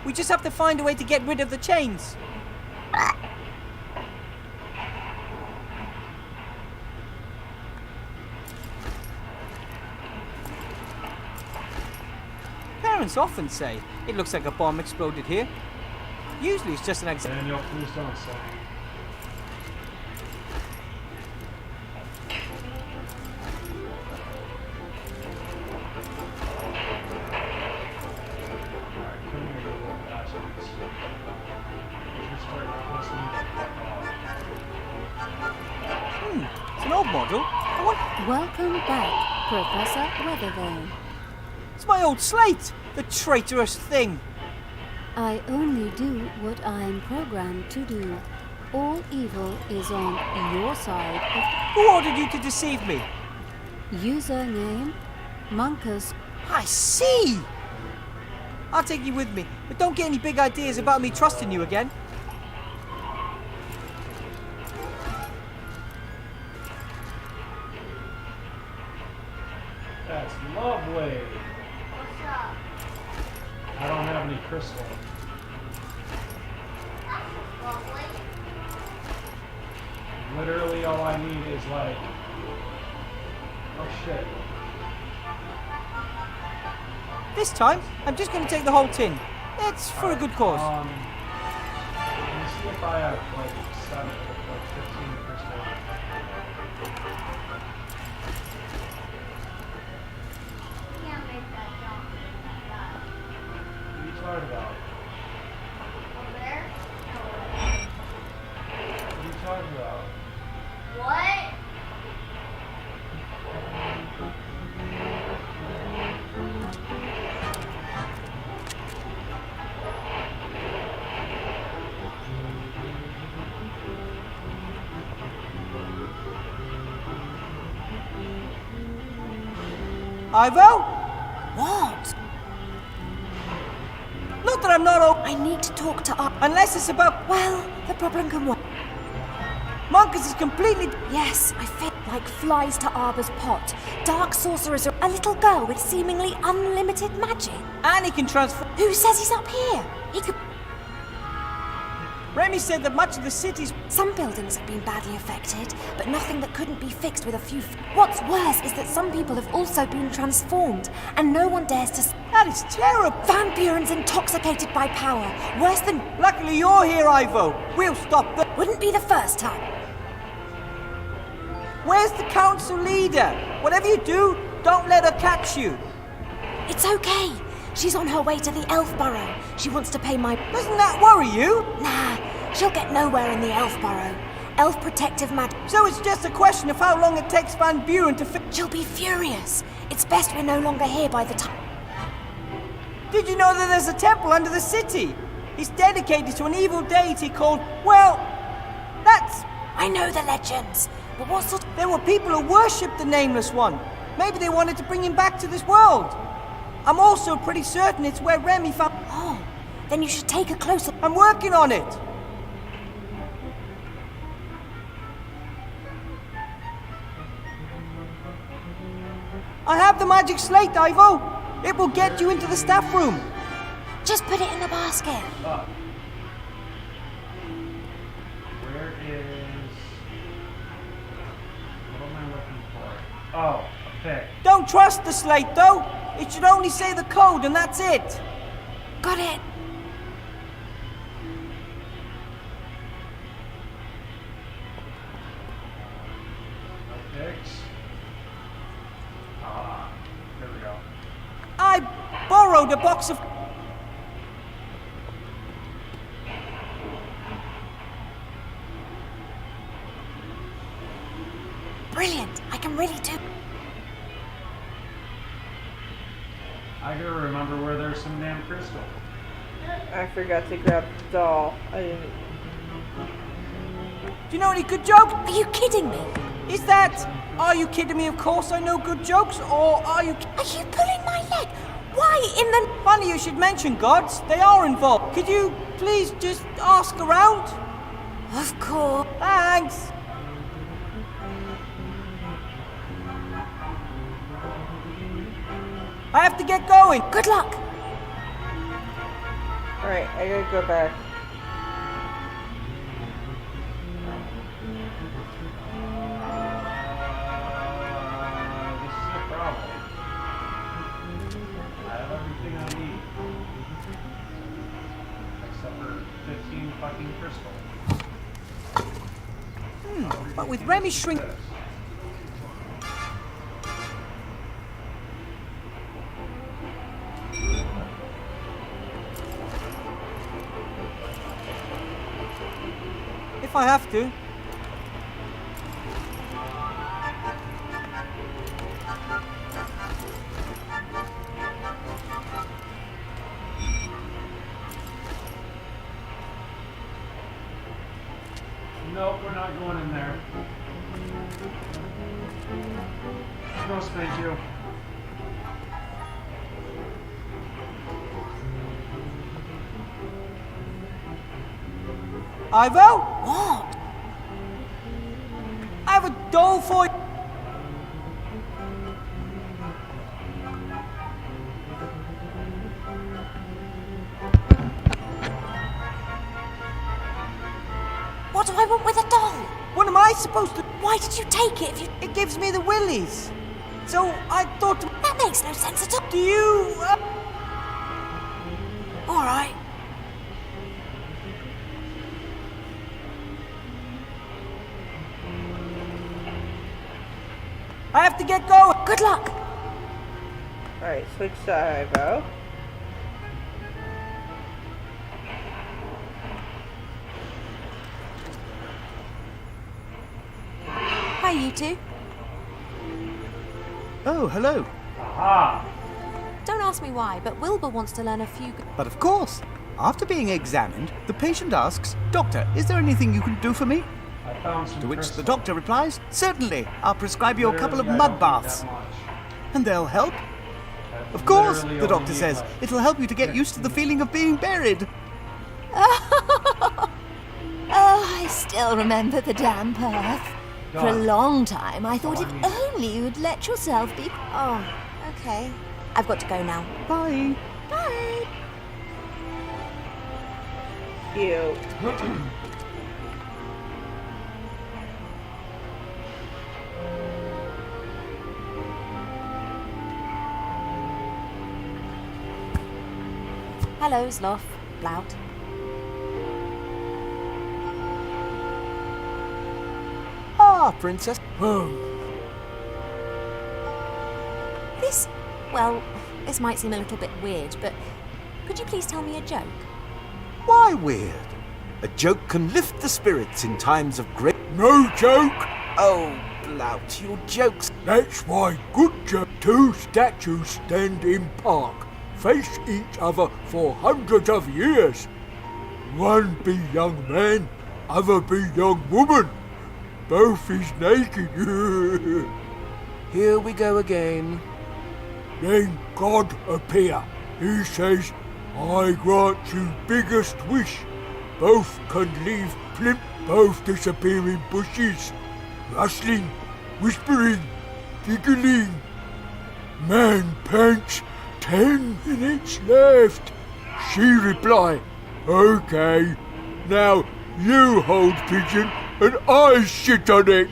We just have to find a way to get rid of the chains. Parents often say it looks like a bomb exploded here. Usually it's just an accident. Daniel, please don't say. It's an old model. Welcome back, Professor Weathervane. It's my old slate! The traitorous thing! I only do what I am programmed to do. All evil is on your side. Who ordered you to deceive me? Username, Monkus. I see! I'll take you with me, but don't get any big ideas about me trusting you again. That's lovely. What's up? I don't have any crystal. Lovely. Literally all I need is like... Oh shit. This time, I'm just going to take the whole tin. It's for a good cause. Let me see if I have like 7, like 15 crystal. Can't make that jump. What are you talking about? Over there? What are you talking about? What? Ivo? What? Not that I'm not I need to talk to unless it's about... Well, the problem can work. Monkus is completely... Yes, I feel like flies to Arbor's pot. Dark sorcerers are a little girl with seemingly unlimited magic. And he can transform... Who says he's up here? He could... Remy said that much of the city's... Some buildings have been badly affected, but nothing that couldn't be fixed with a few... What's worse is that some people have also been transformed, and no one dares to... That is terrible! Van Buren's intoxicated by power. Worse than... Luckily you're here, Ivo. We'll stop the... Wouldn't be the first time. Where's the council leader? Whatever you do, don't let her catch you. It's okay. She's on her way to the Elf Burrow. She wants to pay my... Doesn't that worry you? Nah, she'll get nowhere in the Elf Burrow. Elf protective magic. So it's just a question of how long it takes Van Buren to She'll be furious. It's best we're no longer here by the time... Did you know that there's a temple under the city? It's dedicated to an evil deity called... Well, that's... I know the legends. But what sort... There were people who worshipped the Nameless One. Maybe they wanted to bring him back to this world. I'm also pretty certain it's where Remy found... Oh, then you should take a closer... I'm working on it. I have the magic slate, Ivo. It will get you into the staff room. Just put it in the basket. Where is... What am I looking for? Oh, a pick. Don't trust the slate, though. It should only say the code, and that's it. Got it. No picks. Ah, there we go. I borrowed a box of... Brilliant. I can really do... I gotta remember where there's some damn crystal. I forgot to grab the doll. I didn't... Do you know any good jokes? Are you kidding me? Is that... Are you kidding me? Of course I know good jokes, or are you... Are you pulling my leg? Why in the... Funny you should mention gods. They are involved. Could you please just ask around? Of course. Thanks. I have to get going. Good luck. Alright, I gotta go back. This is the problem. I have everything I need. Except for 15 fucking crystals. But with Remy shrink... If I have to. Nope, we're not going in there. No, thank you. Ivo? What? I have a doll for you. What do I want with a doll? What am I supposed to... Why did you take it if you... It gives me the willies. So I thought... That makes no sense at all. Do you... All right. I have to get going. Good luck. Alright, switch to Ivo. Hi, you two. Oh, hello. Aha! Don't ask me why, but Wilbur wants to learn a few... But of course, after being examined, the patient asks, "Doctor, is there anything you can do for me?" I found some To which crystal. the doctor replies, "Certainly, I'll prescribe you a couple of Literally, I mud don't need baths." that much. And they'll help. Of course, the doctor says. It'll help you to get used to the feeling of being buried. Oh, I still remember the damp earth. For a long time, I thought if only you'd let yourself be... Oh, okay. I've got to go now. Bye. Bye. Cute. Hello, Sloth. Blout. Ah, Princess. This might seem a little bit weird, but could you please tell me a joke? Why weird? A joke can lift the spirits in times of great... No joke! Oh, Blout, your jokes... That's why good joke. Two statues stand in park, face each other for hundreds of years. One be young man, other be young woman. Both is naked. Here we go again. Then God appear. He says, I grant you biggest wish. Both can leave plimp, both disappear in bushes. Rustling, whispering, giggling. Man pants, 10 minutes left. She reply, okay. Now you hold pigeon and I shit on it.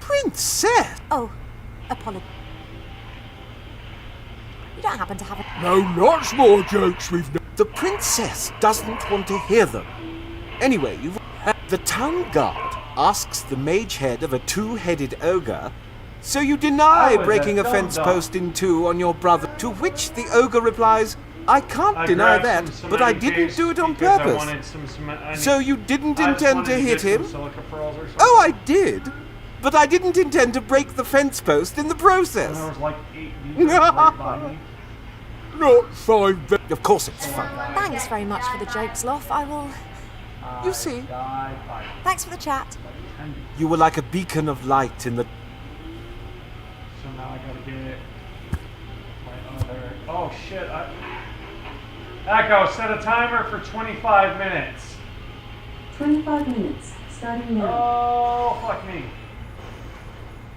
Princess! Oh, apologies. You don't happen to have a... No, lots more jokes we've done. The princess doesn't want to hear them. Anyway, the town guard asks the mage head of a two-headed ogre, so you deny breaking a fence post in two on your brother, to which the ogre replies, I can't deny that, but I didn't do it on purpose. So you didn't intend to hit him? Oh, I did, but I didn't intend to break the fence post in the process. There was like 8 meters right by me. Not fine. Of course it's fun. Thanks very much for the joke, Sloth. I will... You see. Thanks for the chat. You were like a beacon of light in the... So now I gotta get my other... Oh shit, Echo, set a timer for 25 minutes. 25 minutes, starting now. Oh, fuck me.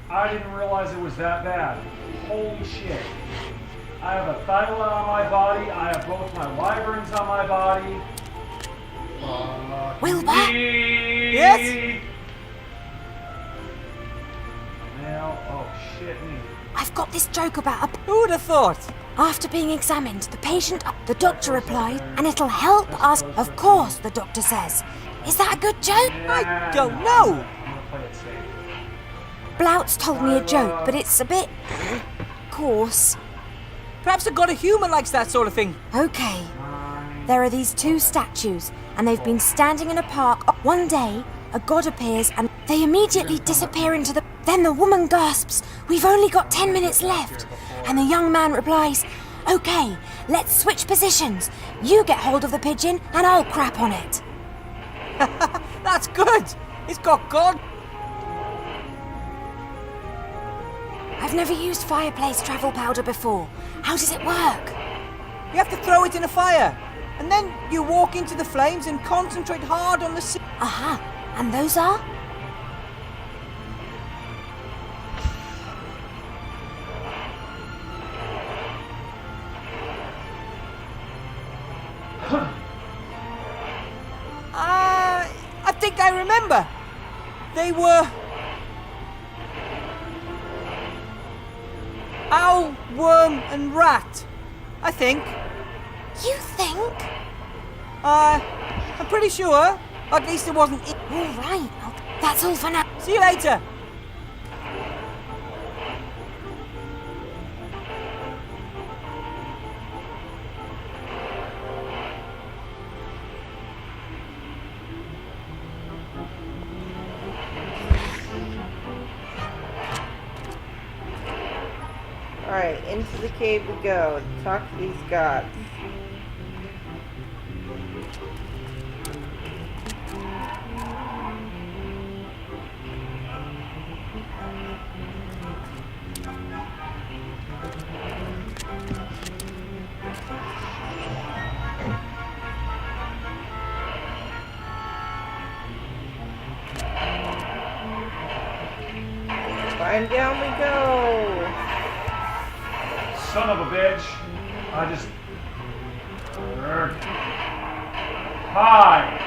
I didn't realize it was that bad. Holy shit. I have a thyla on my body. I have both my wyverns on my body. Wilbur? Yes? Now, oh shit me. I've got this joke about a... Who would have thought? After being examined, the doctor replied, and it'll help us. Of course, the doctor says. Is that a good joke? I don't know. I'm gonna play it safe. Blout's told me a joke, but it's a bit... coarse. Perhaps a god of humour likes that sort of thing. Okay. There are these two statues, and they've been standing in a park. One day, a god appears, and they immediately disappear into the... Then the woman gasps, we've only got 10 minutes left. And the young man replies, okay, let's switch positions. You get hold of the pigeon, and I'll crap on it. That's good. It's got God. I've never used fireplace travel powder before. How does it work? You have to throw it in a fire. And then you walk into the flames and concentrate hard on the... Aha. And those are? I think I remember. They were... owl, worm and rat, I think. You think? I'm pretty sure. At least it wasn't... All right. That's all for now. See you later. Alright, into the cave we go. Talk to these gods. Climb down we go. Son of a bitch. I just... Hi!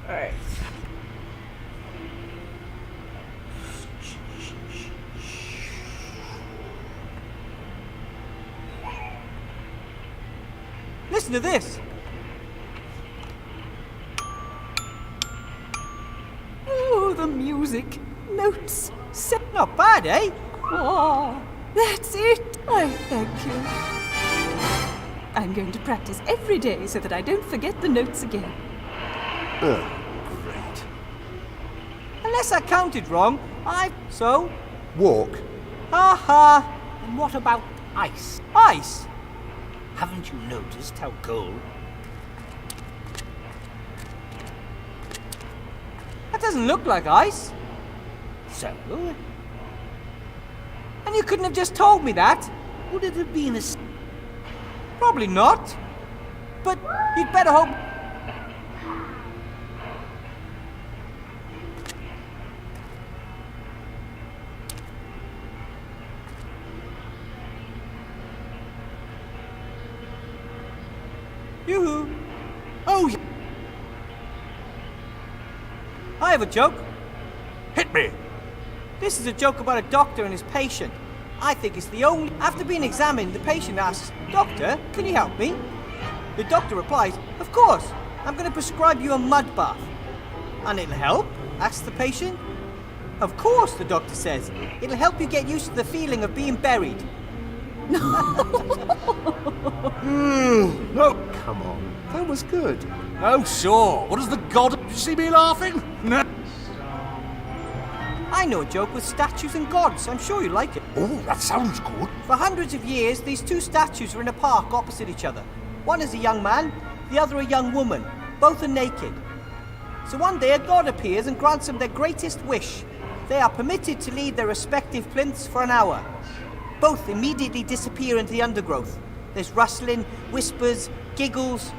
Alright. Listen to this. Oh, the music. Notes. Not bad, eh? Oh, that's it. I thank you. I'm going to practice every day so that I don't forget the notes again. Oh, great. Unless I counted wrong, So? Walk. Ha ha. And what about ice? Ice? Haven't you noticed how cold? That doesn't look like ice. So? And you couldn't have just told me that? Would it have been a... Probably not. But you'd better hope... Yoo-hoo. Oh, I have a joke. hit me. This is a joke about a doctor and his patient. I think it's the only... After being examined, the patient asks, "Doctor, can you help me?" The doctor replies, "Of course, I'm going to prescribe you a mud bath." "And it'll help?" asks the patient. "Of course," the doctor says. "It'll help you get used to the feeling of being buried." No, come on. That was good. Oh, sure. What is the god? Did you see me laughing? No. I know a joke with statues and gods. I'm sure you like it. Oh, that sounds good. For hundreds of years, these two statues are in a park opposite each other. One is a young man, the other a young woman. Both are naked. So one day a god appears and grants them their greatest wish. They are permitted to lead their respective plinths for an hour. Both immediately disappear into the undergrowth. There's rustling, whispers, giggles.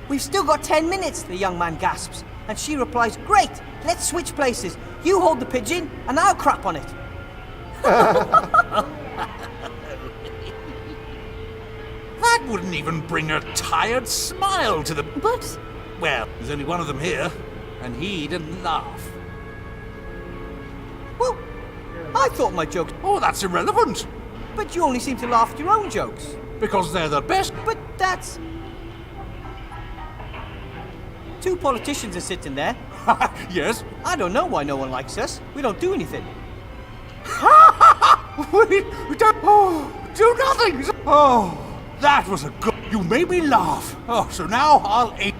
"We've still got 10 minutes, the young man gasps. And she replies, "Great, let's switch places. You hold the pigeon, and I'll crap on it." That wouldn't even bring a tired smile to the... But... Well, there's only one of them here, and he didn't laugh. Well, I thought my jokes... Oh, that's irrelevant. But you only seem to laugh at your own jokes. Because they're the best. But that's... Two politicians are sitting there. Yes? I don't know why no one likes us. We don't do anything. We don't do nothing. Oh, that was a good... You made me laugh. Oh, so now I'll eat...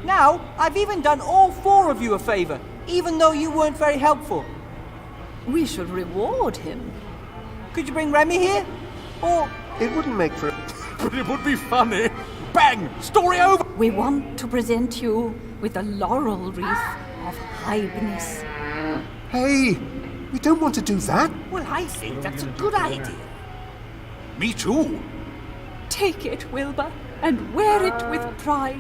Now, I've even done all four of you a favour, even though you weren't very helpful. We should reward him. Could you bring Remy here? Or... It wouldn't make for... But it would be funny. Bang! Story over! We want to present you with a laurel wreath of highness. Hey, we don't want to do that. Well, I think that's a good idea. Me too. Take it, Wilbur, and wear it with pride.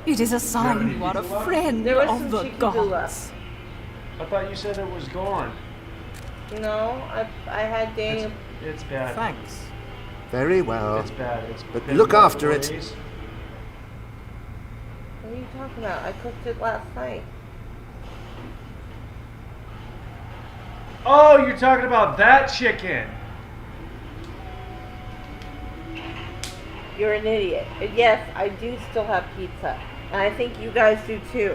It is a sign you are a friend There was of some the chicken goo gods. I thought you said it was gone. No, I had Daniel. It's bad. Thanks. Very well. It's bad. It's But been look both after it. ways. What are you talking about? I cooked it last night. Oh, you're talking about that chicken. You're an idiot. And yes, I do still have pizza. And I think you guys do too.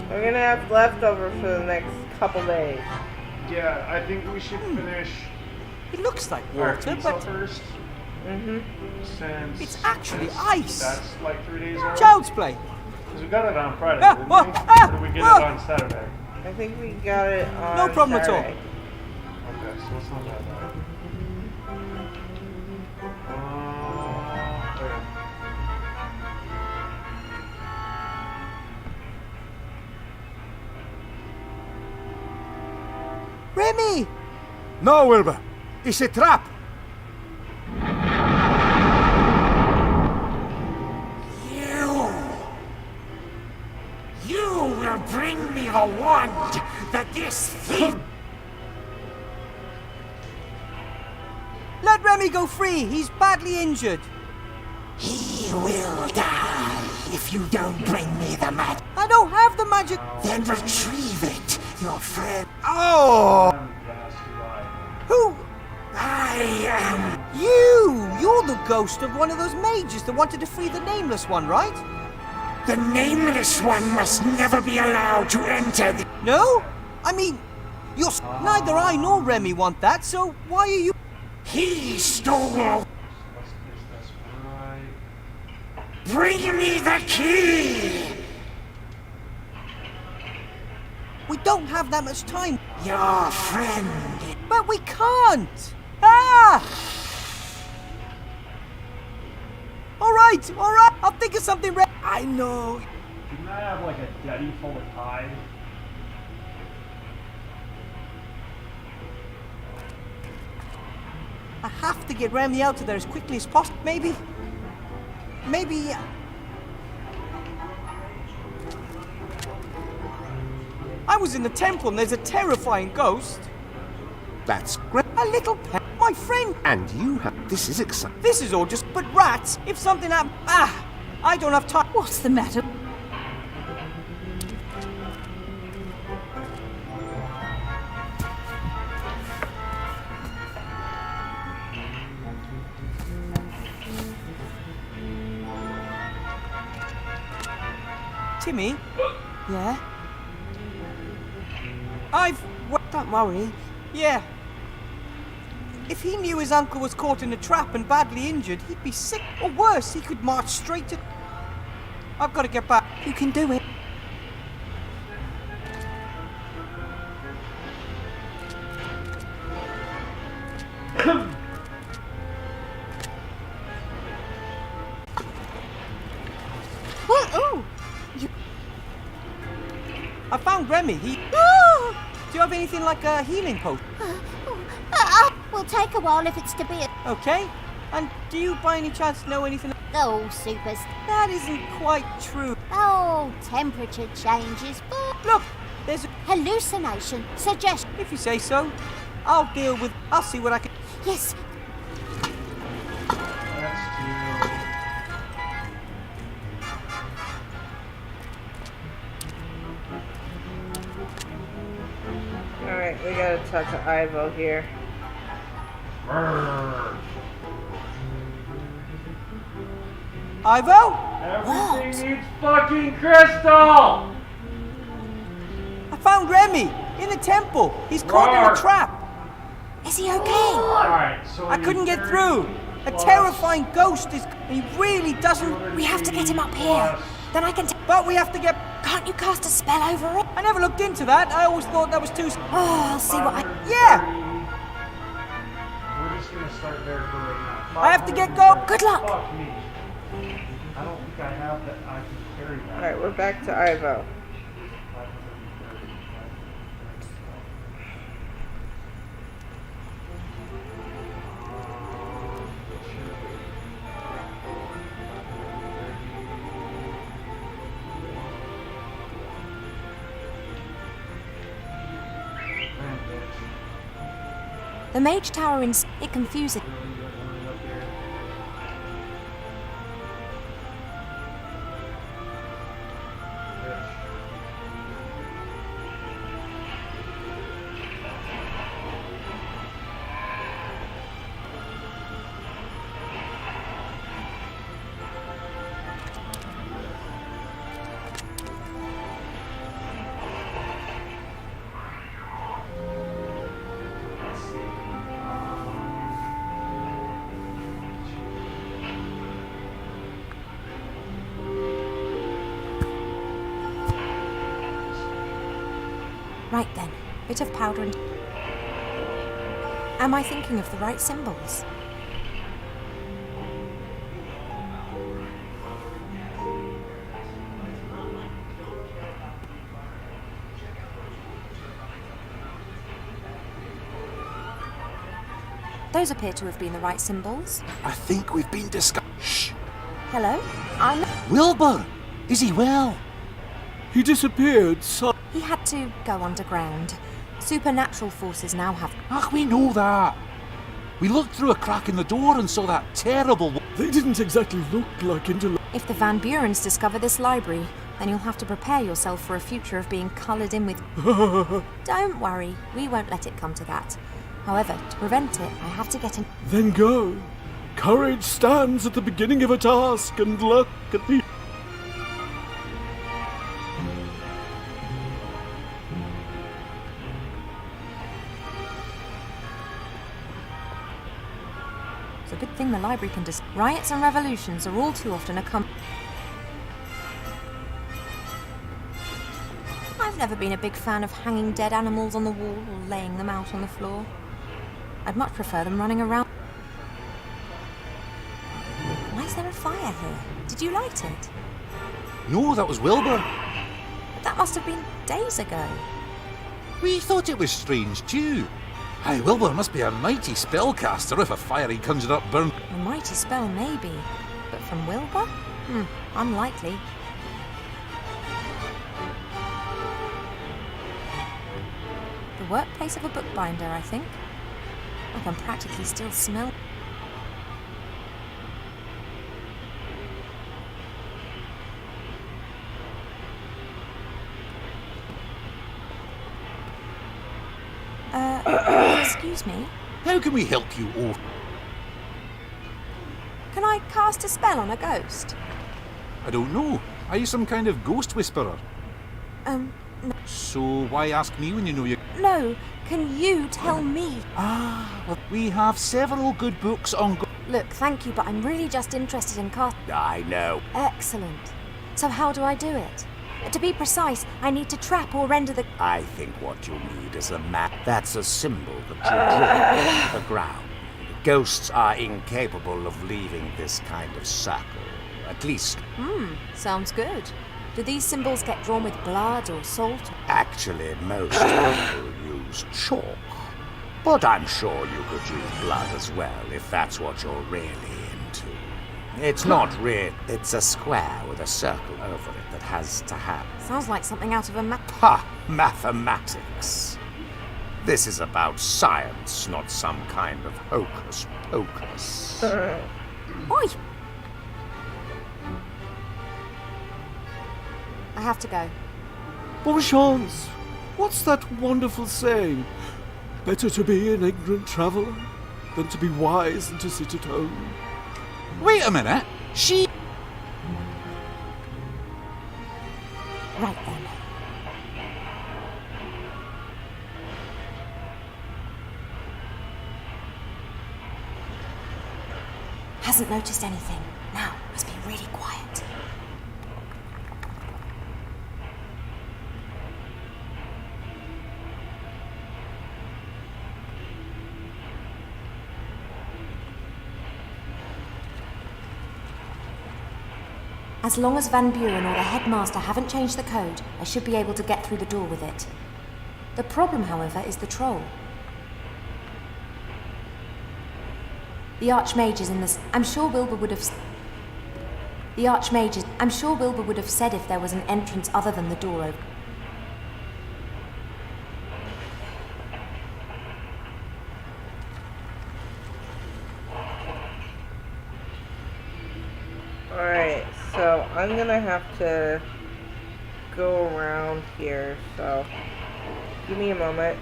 We're gonna have leftover for the next couple days. Yeah, I think we should finish It looks like our water, pizza but first. Since it's actually ice. That's like 3 days old. Child's play. Because we got it on Friday, Ah, didn't whoa, we? ah, Or did we get whoa. it on Saturday? I think we got it on No problem at all. Saturday. Okay, so it's not that bad. Okay. Remy! No, Wilbur. It's a trap. You will bring me the wand that this thief... Let Remy go free. He's badly injured. He will die if you don't bring me the magic. I don't have the magic. Then retrieve it, your friend. Oh! Who? I am... You're the ghost of one of those mages that wanted to free the Nameless One, right? The Nameless One must never be allowed to enter the... No? I mean, neither I nor Remy want that, so why are you... He stole... Bring me the key! We don't have that much time. Your friend... But we can't! Ah! Alright, I'll think of something, I know. Didn't I have like a daddy full of tide? I have to get Remy out of there as quickly as possible. Maybe... I was in the temple and there's a terrifying ghost. That's great. A little pet. My friend. And you have... This is exciting. This is all just... But rats, if something happens... I don't have time. What's the matter? Timmy? Yeah? Don't worry. Yeah. If he knew his uncle was caught in a trap and badly injured, he'd be sick. Or worse, he could march straight to... I've got to get back. You can do it. Oh! I found Remy. He... Do you have anything like a healing potion? Will take a while if it's to be a... Okay. And do you by any chance know anything... Oh, supers. That isn't quite true. Oh, temperature changes, but... Look, there's a... Hallucination. Suggestion. If you say so. I'll see what I can... Yes. Alright, we gotta talk to Ivo here. Ivo? Everything needs fucking crystal! I found Remy in the temple. He's caught in a trap. Is he okay? Alright, so I couldn't get through. A terrifying ghost is... He really doesn't... We have to get him up here. Then I can... But we have to get... Can't you cast a spell over it? I never looked into that. I always thought that was too... Oh, I'll see what I... Yeah! We're just gonna start there for right now. I have to get going. Good luck. Fuck me. I don't think I have that. I can carry that. Alright, we're back to Ivo. The Mage Tower it confuses. Right then, bit of powder and... Am I thinking of the right symbols? Those appear to have been the right symbols. I think we've been discussed. Shh! Hello? I'm... Wilbur! Is he well? He disappeared, so... He had to go underground. Supernatural forces now have... Ach, we know that. We looked through a crack in the door and saw that terrible... They didn't exactly look like If the Van Burens discover this library, then you'll have to prepare yourself for a future of being coloured in with... Don't worry, we won't let it come to that. However, to prevent it, I have to get in... Then go. Courage stands at the beginning of a task, and luck at the... It's a good thing the library can Riots and revolutions are all too often I've never been a big fan of hanging dead animals on the wall or laying them out on the floor. I'd much prefer them running around. Why is there a fire here? Did you light it? No, that was Wilbur. But that must have been days ago. We thought it was strange too. Aye, Wilbur must be a mighty spellcaster if a fire he conjured up burned. A mighty spell, maybe. But from Wilbur? Unlikely. The workplace of a bookbinder, I think. I can practically still smell... Excuse me? How can we help you, all? Can I cast a spell on a ghost? I don't know. Are you some kind of ghost whisperer? No. So why ask me when you know you... No, can you tell me? Well, we have several good books on... Look, thank you, but I'm really just interested in cast... I know. Excellent. So how do I do it? To be precise, I need to trap or render the... I think what you need is a map. That's a symbol that you draw on the ground. Ghosts are incapable of leaving this kind of circle. At least... sounds good. Do these symbols get drawn with blood or salt? Actually, most people use chalk. But I'm sure you could use blood as well, if that's what you're really into. It's not real. It's a square with a circle over it that has to have... Sounds like something out of a map. Ha! Mathematics. This is about science, not some kind of hocus pocus. Oi! I have to go. Bonchance! What's that wonderful saying? Better to be an ignorant traveller than to be wise and to sit at home. Wait a minute. She... Right then. Hasn't noticed anything. Now, must be really quiet. As long as Van Buren or the headmaster haven't changed the code, I should be able to get through the door with it. The problem, however, is the troll. The Archmage is in this. I'm sure Wilbur would have... The Archmage is... I'm sure Wilbur would have said if there was an entrance other than the door open. I'm gonna have to go around here, so give me a moment.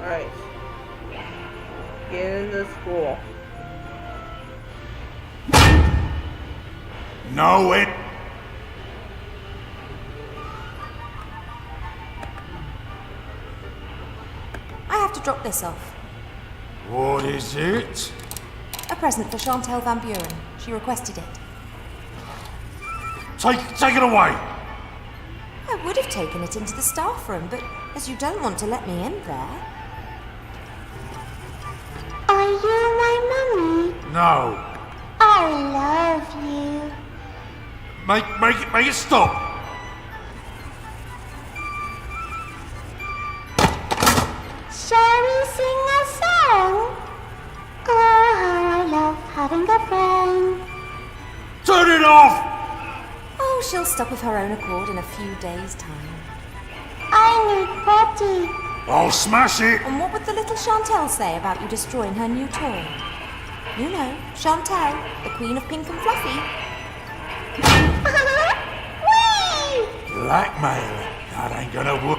Alright. Get into school. Know it. I have to drop this off. What is it? A present for Chantal Van Buren. She requested it. Take it away. I would have taken it into the staff room, but as you don't want to let me in there... Are you my mummy? No. I love you. Make it stop. Shall we sing a song? Oh, how I love having a friend. Turn it off. Oh, she'll stop of her own accord in a few days' time. I need Betty. I'll smash it. And what would the little Chantal say about you destroying her new toy? You know, Chantal, the queen of pink and fluffy. Blackmail. That ain't gonna work.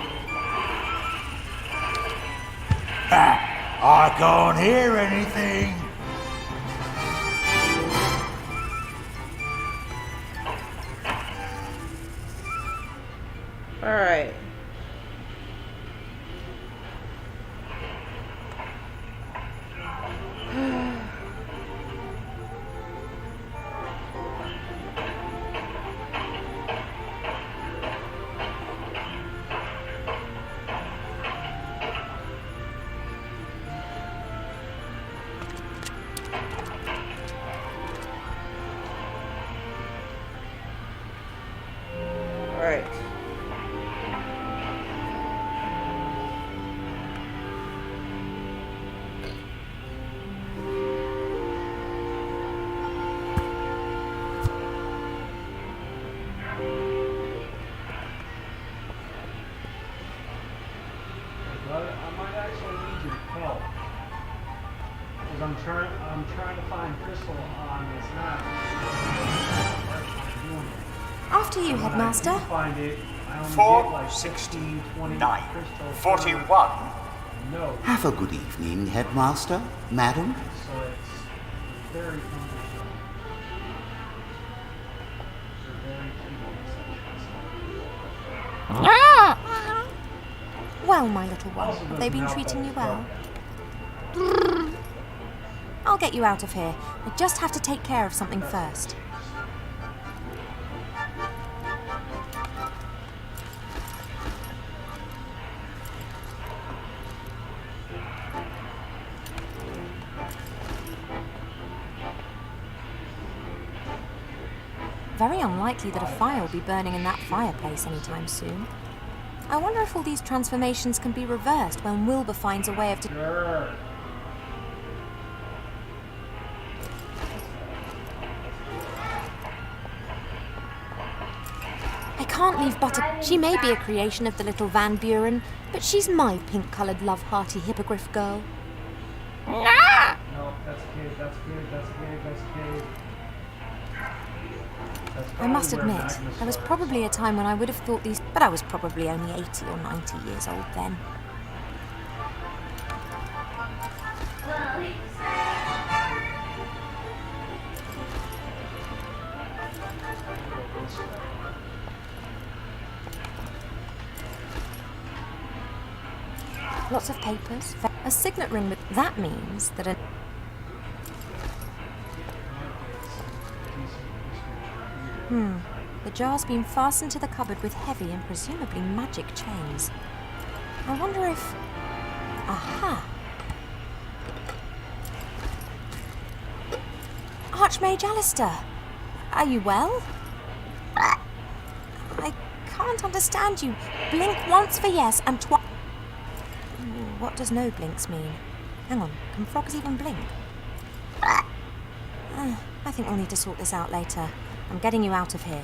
I can't hear anything. Alright. Alright. I might actually need your help. Because I'm trying to find Crystal on this map. After you, Headmaster. When I do find it, I only 4, get like 16, 20 crystals. 41. No. Have a good evening, Headmaster, Madam. So it's very cumbersome. They're very Well, my little one, have they been treating you well? I'll get you out of here. I just have to take care of something first. Very unlikely that a fire will be burning in that fireplace anytime soon. I wonder if all these transformations can be reversed when Wilbur finds a way of... I can't leave Butter... She may be a creation of the little Van Buren, but she's my pink-coloured love-hearty hippogriff girl. No, that's a kid, that's a kid, that's a kid, that's a kid. I must admit, there was probably a time when I would have thought these... But I was probably only 80 or 90 years old then. Lots of papers. A signet ring with... That means that a... The jar's been fastened to the cupboard with heavy and presumably magic chains. I wonder if... Aha! Archmage Alistair! Are you well? I can't understand you. Blink once for yes and twice... what does no blinks mean? Hang on, can frogs even blink? I think we'll need to sort this out later. I'm getting you out of here.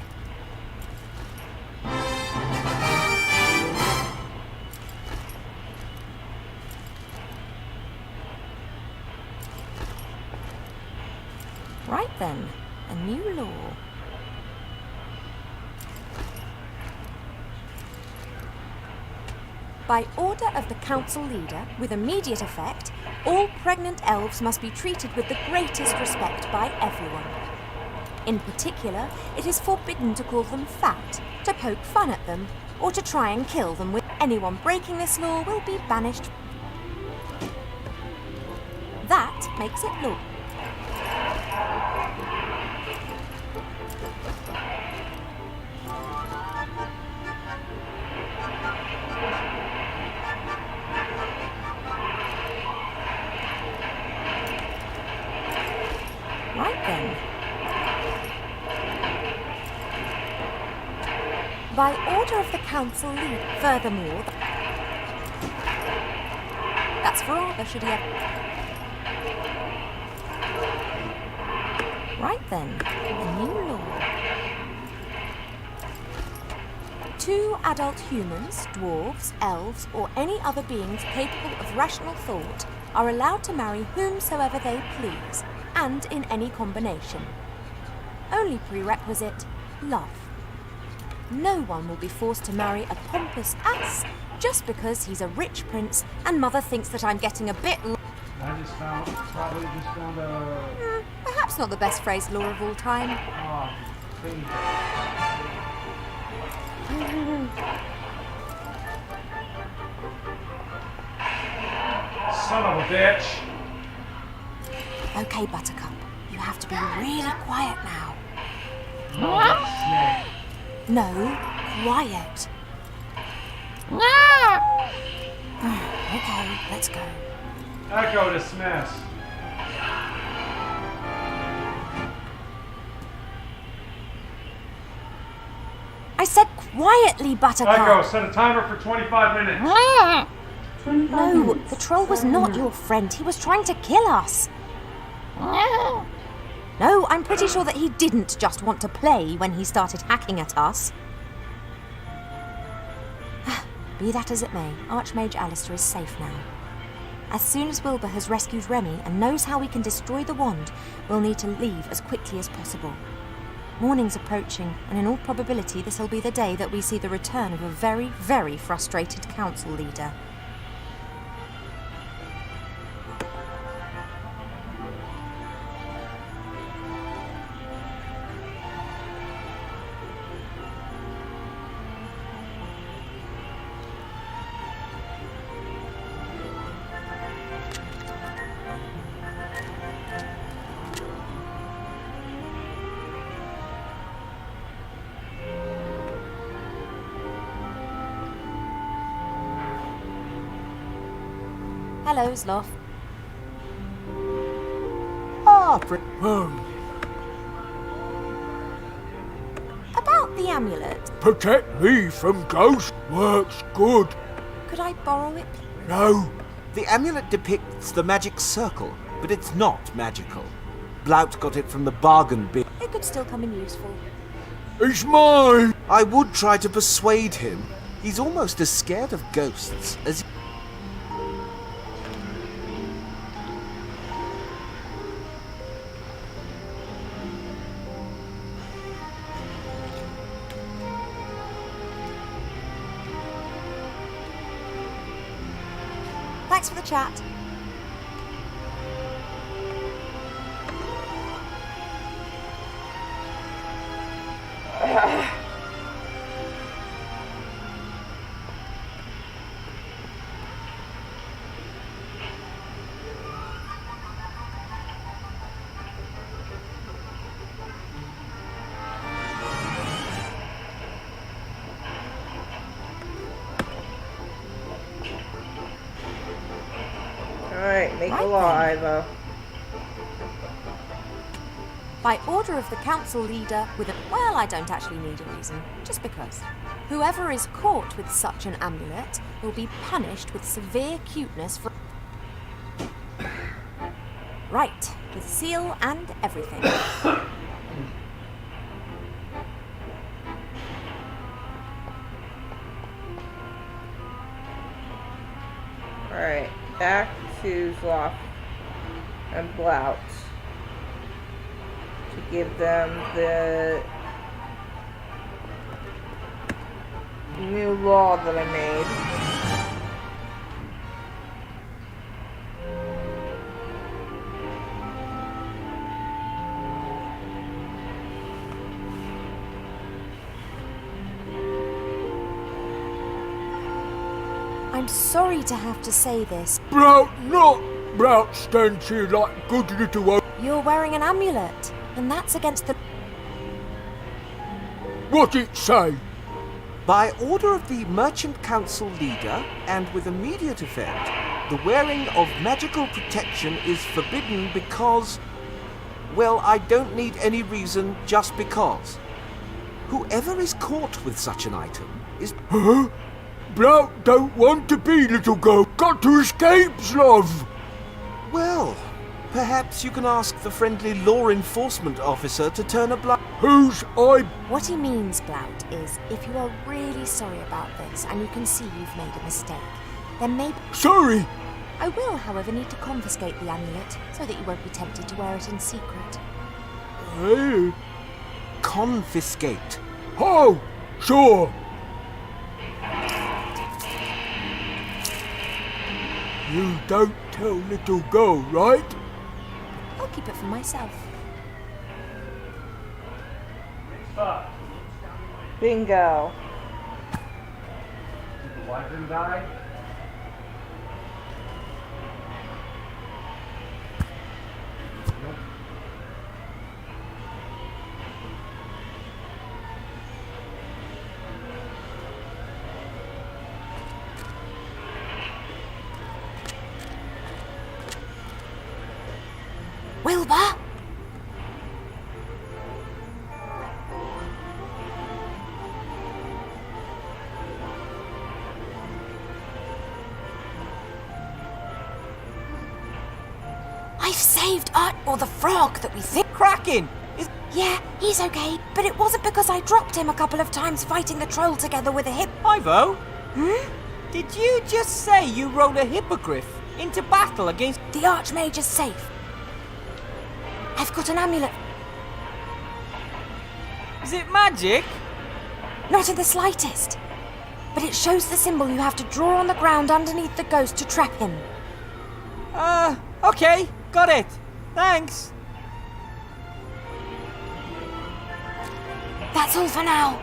Right then, a new law. By order of the council leader, with immediate effect, all pregnant elves must be treated with the greatest respect by everyone. In particular, it is forbidden to call them fat, to poke fun at them, or to try and kill them. With anyone breaking this law will be banished. That makes it law. Right then. By order of the council leader, furthermore, that's for Arthur, should he have... Right then, a new law. 2 adult humans, dwarves, elves, or any other beings capable of rational thought are allowed to marry whomsoever they please, and in any combination. Only prerequisite, love. No one will be forced to marry a pompous ass just because he's a rich prince and mother thinks that I'm getting a bit... I just found a... perhaps not the best phrased law of all time. Oh, please. Son of a bitch. Okay, Buttercup, you have to be really quiet now. Oh, No, quiet. Okay, let's go. Echo dismiss. I said quietly, Buttercup. Echo, set a timer for 25 minutes. No, the troll was not your friend. He was trying to kill us. No, I'm pretty sure that he didn't just want to play when he started hacking at us. Be that as it may, Archmage Alistair is safe now. As soon as Wilbur has rescued Remy and knows how we can destroy the wand, we'll need to leave as quickly as possible. Morning's approaching, and in all probability this'll be the day that we see the return of a very, very frustrated council leader. Hello, Sloth. About the amulet. Protect me from ghosts. Works good. Could I borrow it? No. The amulet depicts the magic circle, but it's not magical. Blout got it from the bargain bin. It could still come in useful. It's mine. I would try to persuade him. He's almost as scared of ghosts as... Thanks for the chat. Alright, make a law, Ivo. By order of the council leader with a... Well, I don't actually need a reason, just because. Whoever is caught with such an amulet will be punished with severe cuteness for... Right, with seal and everything. Alright, back to Zloff and Blout to give them the new law that I made. I'm sorry to have to say this. Blout not! Blout stands here like good little old... You're wearing an amulet, and that's against the... What it say? By order of the Merchant Council leader, and with immediate effect, the wearing of magical protection is forbidden because... Well, I don't need any reason, just because. Whoever is caught with such an item is... Huh? Blout don't want to be, little girl. Got to escape, love. Well, perhaps you can ask the friendly law enforcement officer to turn a blind... Who's I? What he means, Blout, is if you are really sorry about this and you can see you've made a mistake, then maybe... Sorry! I will, however, need to confiscate the amulet so that you won't be tempted to wear it in secret. Hey. Confiscate. Oh, sure. You don't tell little girl, right? I'll keep it for myself. Bingo. Did the wyvern die? Nope. Wilbur? I've saved Art, or the frog that we think... Kraken! Yeah, he's okay, but it wasn't because I dropped him a couple of times fighting the troll together with a hip... Ivo? Hmm? Did you just say you rode a hippogriff into battle against... The Archmage is safe. I've got an amulet. Is it magic? Not in the slightest. But it shows the symbol you have to draw on the ground underneath the ghost to trap him. Okay, got it. Thanks. That's all for now.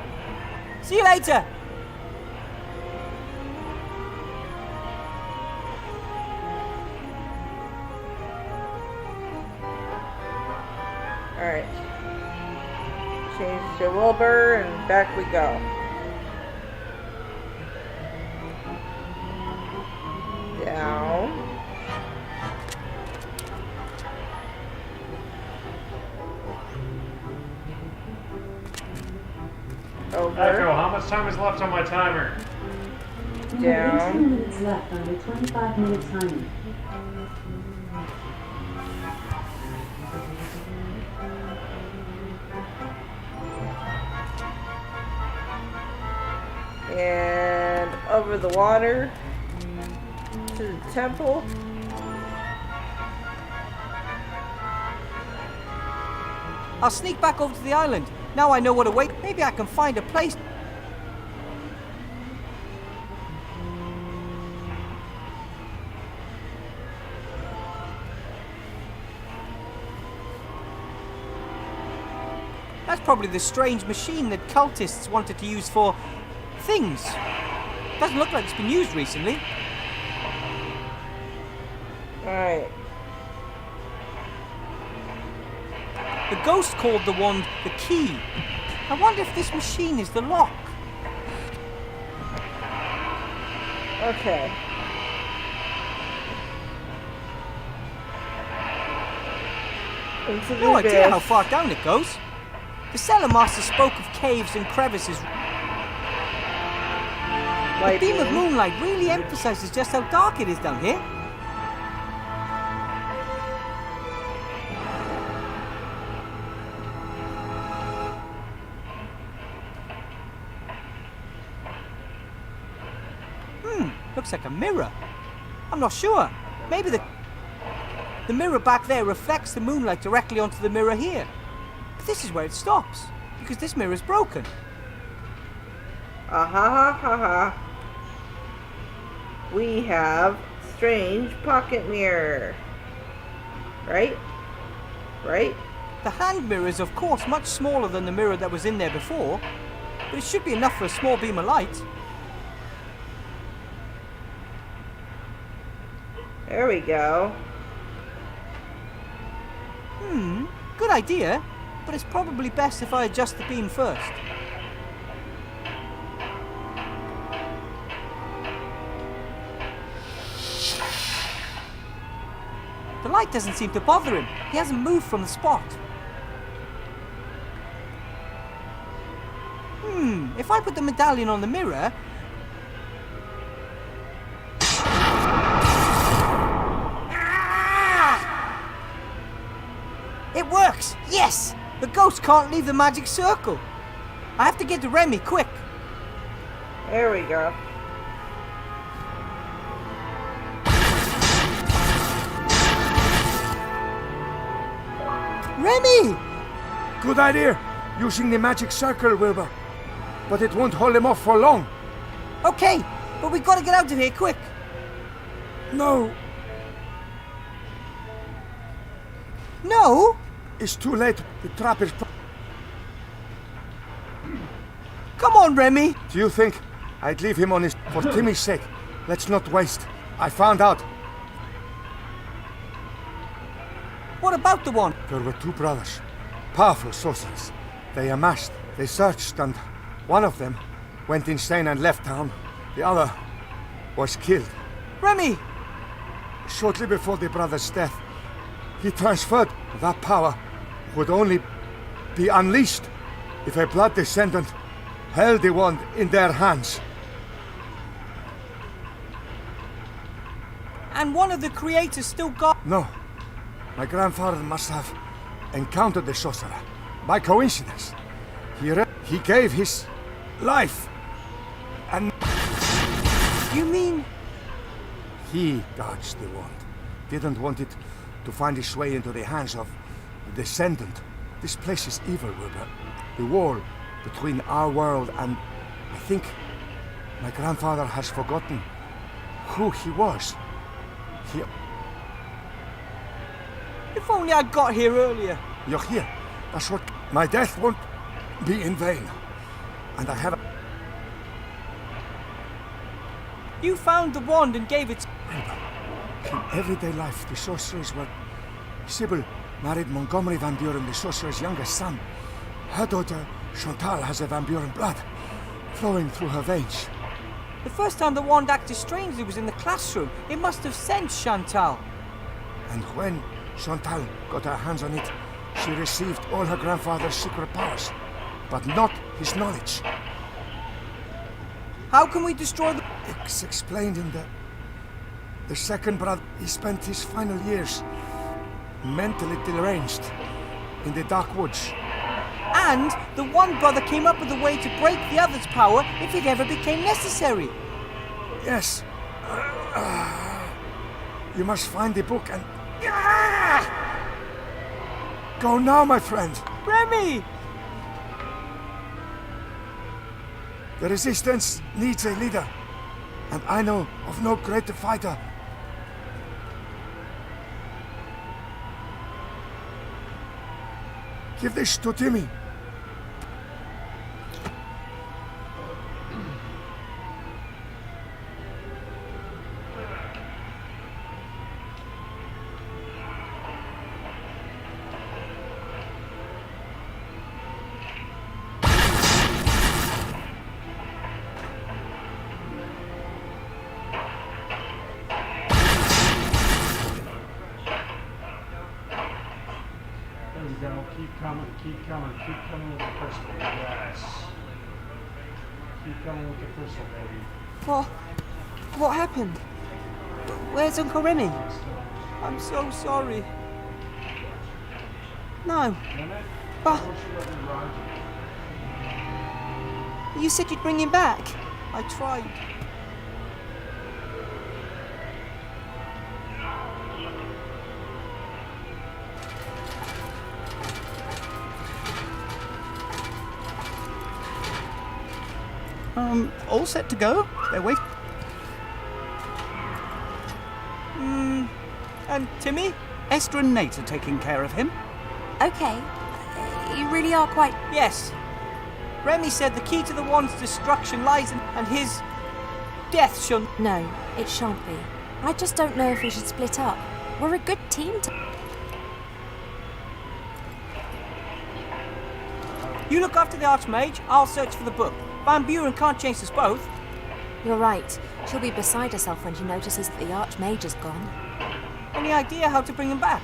See you later. Alright. Change to Wilbur and back we go. Down. Over. Echo, how much time is left on my timer? You have 18 Down. minutes left on your 25-minute timer. And over the water to the temple. I'll sneak back over to the island. Now I know what to wait. Maybe I can find a place. That's probably the strange machine that cultists wanted to use for things. Doesn't look like it's been used recently. Alright. The ghost called the wand the key. I wonder if this machine is the lock. Okay. Into the No idea how abyss. far down it goes. The cellar master spoke of caves and crevices. The beam of moonlight really emphasizes just how dark it is down here. Looks like a mirror. I'm not sure. Maybe the mirror back there reflects the moonlight directly onto the mirror here. But this is where it stops, because this mirror is broken. Ha. We have strange pocket mirror. Right? Right? The hand mirror is of course much smaller than the mirror that was in there before, but it should be enough for a small beam of light. There we go. Good idea, but it's probably best if I adjust the beam first. The light doesn't seem to bother him. He hasn't moved from the spot. If I put the medallion on the mirror... It works! Yes! The ghost can't leave the magic circle. I have to get to Remy, quick. There we go. Remy! Good idea, using the magic circle, Wilbur. But it won't hold him off for long. Okay, but we gotta get out of here, quick. No. No? It's too late. The trap is... Come on, Remy. Do you think I'd leave him on his... For Timmy's sake, let's not waste. I found out. What about the one? There were two brothers. Powerful sorcerers. They amassed. They searched and one of them went insane and left town. The other was killed. Remy! Shortly before the brother's death, he transferred that power would only be unleashed if a blood descendant held the wand in their hands. And one of the creators still got... No. My grandfather must have encountered the sorcerer by coincidence. He gave his life. And... You mean... He dodged the wand. Didn't want it to find its way into the hands of the descendant. This place is evil, Wilbur. The wall between our world and... I think my grandfather has forgotten who he was. He... If only I'd got here earlier. You're here. That's what... My death won't be in vain. And I have... You found the wand and gave it... In everyday life, the sorcerers were... Sybil married Montgomery Van Buren, the sorcerer's youngest son. Her daughter, Chantal, has a Van Buren blood flowing through her veins. The first time the wand acted strangely was in the classroom. It must have sensed Chantal. And when Chantal got her hands on it, she received all her grandfather's secret powers, but not his knowledge. How can we destroy the... It's explained in the second brother. He spent his final years mentally deranged in the dark woods. And the one brother came up with a way to break the other's power if it ever became necessary. Yes. You must find the book and... Go now, my friend. Remy! The Resistance needs a leader, and I know of no greater fighter. Give this to Timmy. keep coming with the crystal. Yes. Keep coming with the crystal, baby. What happened? Where's Uncle Remy? I'm so sorry. No. But you said you'd bring him back. I tried. All set to go. They're waiting. And Timmy? Esther and Nate are taking care of him. Okay. You really are quite... Yes. Remy said the key to the wand's destruction lies in... and his... death shall... No, it shan't be. I just don't know if we should split up. We're a good team to... You look after the Archmage, I'll search for the book. Van Buren can't chase us both. You're right. She'll be beside herself when she notices that the Archmage is gone. Any idea how to bring him back?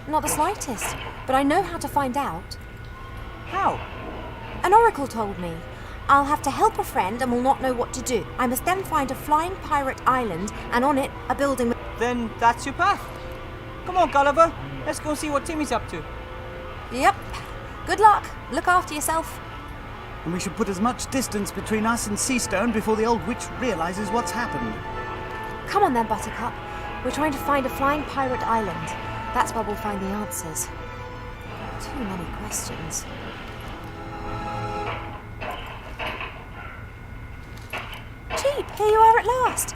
Not the slightest, but I know how to find out. How? An oracle told me. I'll have to help a friend and will not know what to do. I must then find a flying pirate island and on it a building with... Then that's your path. Come on, Gulliver. Let's go see what Timmy's up to. Yep. Good luck. Look after yourself. And we should put as much distance between us and Seastone before the old witch realizes what's happened. Come on then, Buttercup. We're trying to find a flying pirate island. That's where we'll find the answers. Too many questions. Jeep, here you are at last.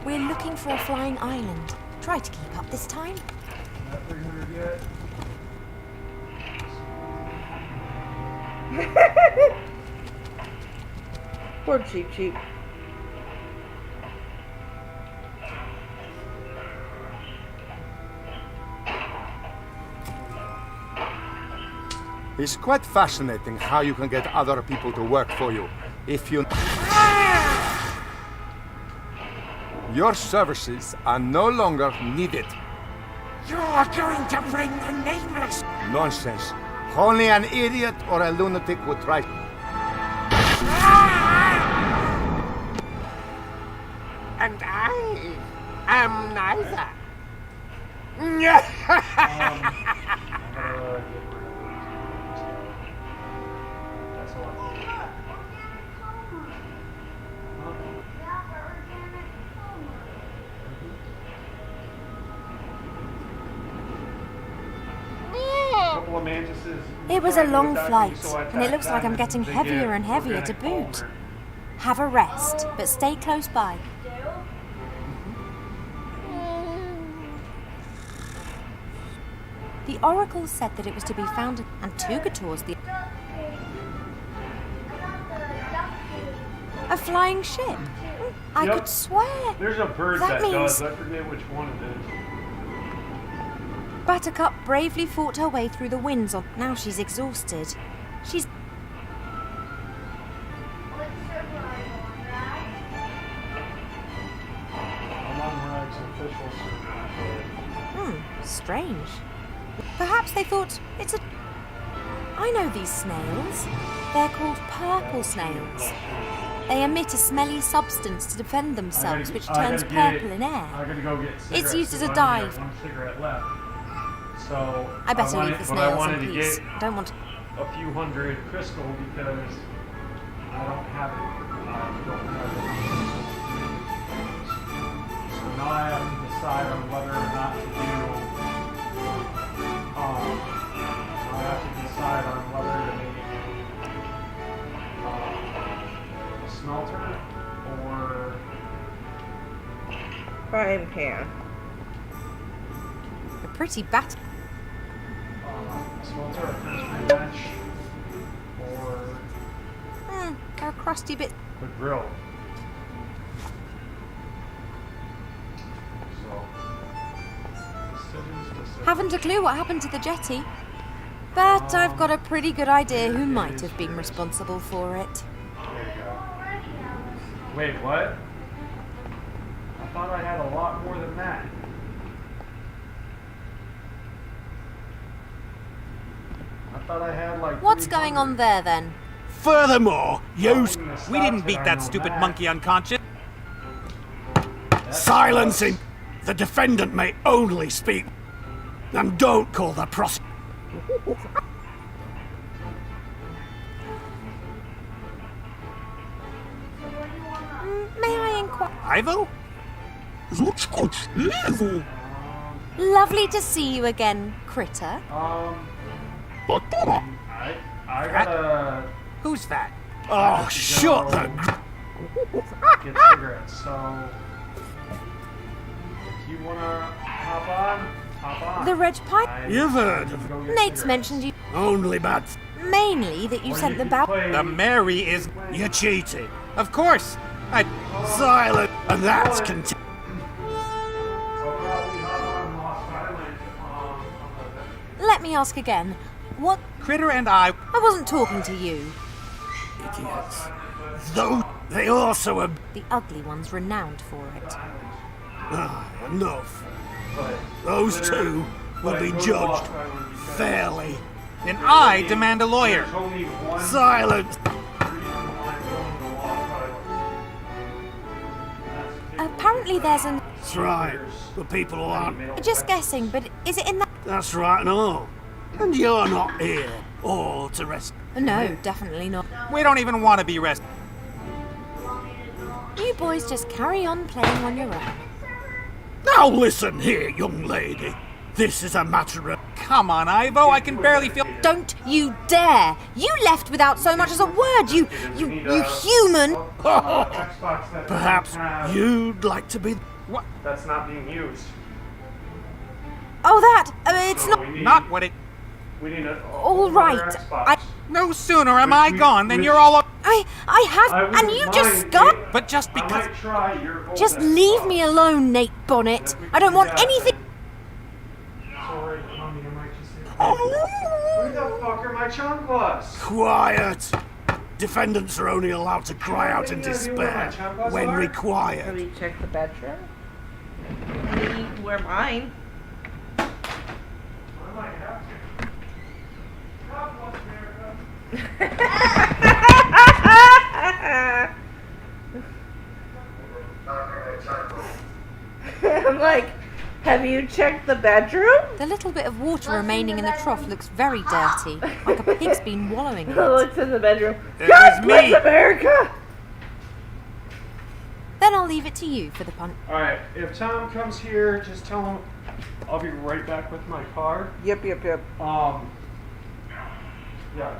We're looking for a flying island. Try to keep up this time. Not 300 yet. Poor Cheap. It's quite fascinating how you can get other people to work for you if you... Your services are no longer needed. You're going to bring the nameless... Nonsense. Only an idiot or a lunatic would try... And I am neither. It was a long flight, and it looks like I'm getting heavier and heavier to boot. Have a rest, but stay close by. The oracle said that it was to be found, and Tugator's the... A flying ship? I could swear. There's a bird that does. I forget which one it is. Buttercup bravely fought her way through the winds. Now she's exhausted. She's... strange. Perhaps they thought it's a... I know these snails. They're called purple snails. They emit a smelly substance to defend themselves, which turns purple in air. It's used as a dye. So I better leave the snails in peace. I don't want a few hundred crystal because I don't have it. So now I have to decide on whether or not to do. I have to decide on whether to make a smelter or frying pan. a pretty bat. smelter, a fence bench, or A crusty bit. the grill. Haven't a clue what happened to the jetty. But I've got a pretty good idea who might have been responsible for it. There you go. Wait, what? I thought I had a lot more than that. thought I had like. What's going on there then? Furthermore, you... We didn't beat that stupid monkey unconscious. Silencing! The defendant may only speak. And don't call the prosecutor. May I inquire? Ivo? Lovely to see you again, Critter. I gotta Who's that? Oh, shut the... get cigarettes. So, if you wanna hop on, hop on. The Reg Pipe? You've heard of... Nate's mentioned you. Only bad... Mainly that you sent the bow. The Mary is... You're cheating. Of course. Silent. And that's content. Let me ask again. What? Critter and I wasn't talking to you. Idiots. Though they also are... The ugly one's renowned for it. Ah, enough. Those two will be judged fairly. Then I demand a lawyer. Silence. Apparently there's an... That's right. The people who aren't... Just guessing, but is it in that... That's right, no. And you're not here. Or to rest... No, definitely not. We don't even want to be rescued. You boys just carry on playing on your own. Now listen here, young lady. This is a matter of... Come on, Ivo, I can barely feel... Don't you dare! You left without so much as a word, you human! Perhaps you'd like to be... What? That's not being used. Oh, that! It's not... Not what it... We need a... All right. No sooner am I gone than you're all up... I have... And you just got... But just because... Just leave me alone, Nate Bonnet. I don't want anything... Sorry, Mommy, I might just say... Where the fuck are my chunkless? Quiet. Defendants are only allowed to cry out in despair when Have required. you checked the bedroom? You can wear mine. I might have to. God bless America. I'm like, have you checked the bedroom? The little bit of water remaining in the trough looks very dirty, like a pig's been wallowing in it. Looks in the bedroom. It God was bless me. America! Then I'll leave it to you for the punt. Alright, if Tom comes here, just tell him I'll be right back with my car. Yep. Yeah,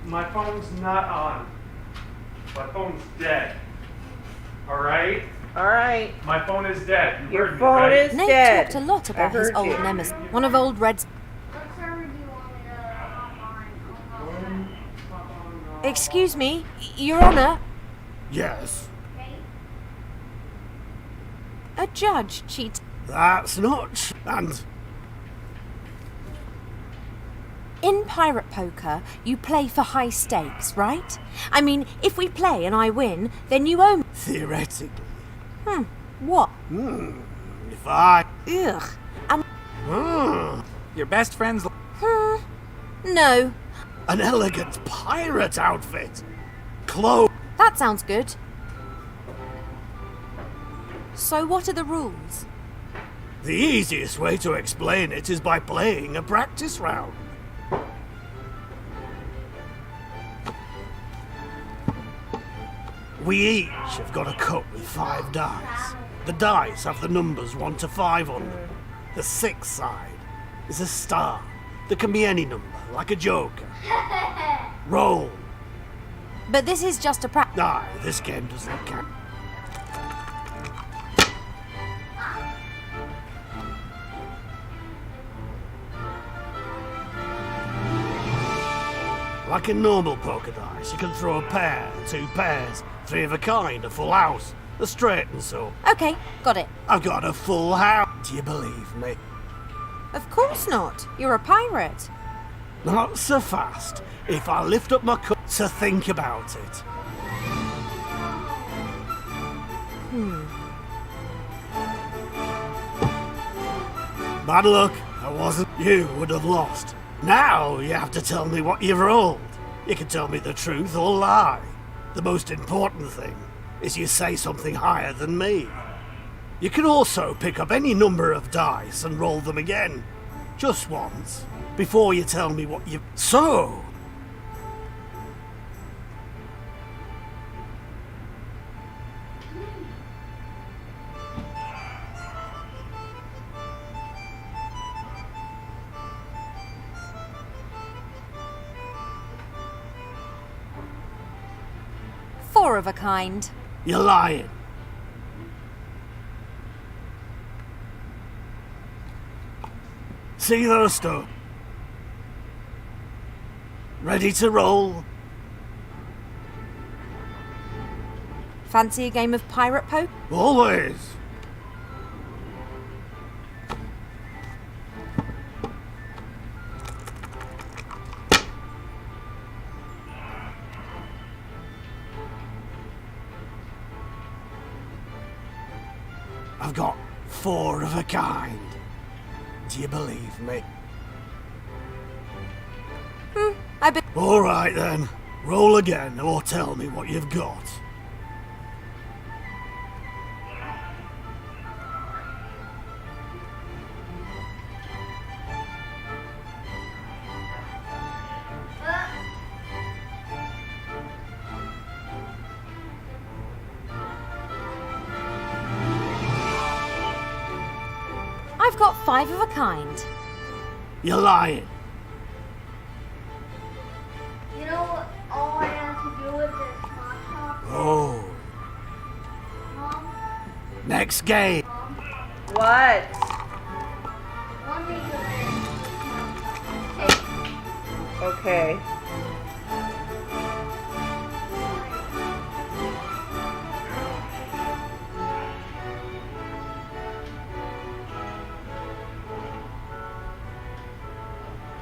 my phone's not on. My phone's dead. Alright? Alright. My phone is dead. You Your heard me, phone right? is Nate dead. talked a lot about his heard old you. nemesis, one of old Red's... Excuse me, Your Honour, Yes, a judge cheats. that's not... And In pirate poker, you play for high stakes, right? I mean, if we play and I win, then you owe me. theoretically, What? if I... Ugh. And... Your best friend's... No. An elegant pirate outfit. Clothes. That sounds good. So what are the rules? The easiest way to explain it is by playing a practice round. We each have got a cup with 5 dice. The dice have the numbers 1 to 5 on them. The 6th side is a star that can be any number, like a joker. Roll. But this is just a practice. Aye, this game doesn't count. Like in normal poker dice, you can throw a pair, 2 pairs, 3 of a kind, a full house, a straight and so. Okay, got it. I've got a full house. Do you believe me? Of course not. You're a pirate. Not so fast. If I lift up my cup to think about it. Bad luck. I wasn't. You would have lost. Now you have to tell me what you've rolled. You can tell me the truth or lie. The most important thing is you say something higher than me. You can also pick up any number of dice and roll them again. Just once. Before you tell me what you... So... Four of a kind. You're lying. See those stones? Ready to roll? Fancy a game of pirate poke? Always. I've got four of a kind. Do you believe me? I bet. All right then. Roll again or tell me what you've got. I've got five of a kind. You're lying. You know what? All I have to do with this hot top. Oh. Mom, Next game. What? let me go. Okay.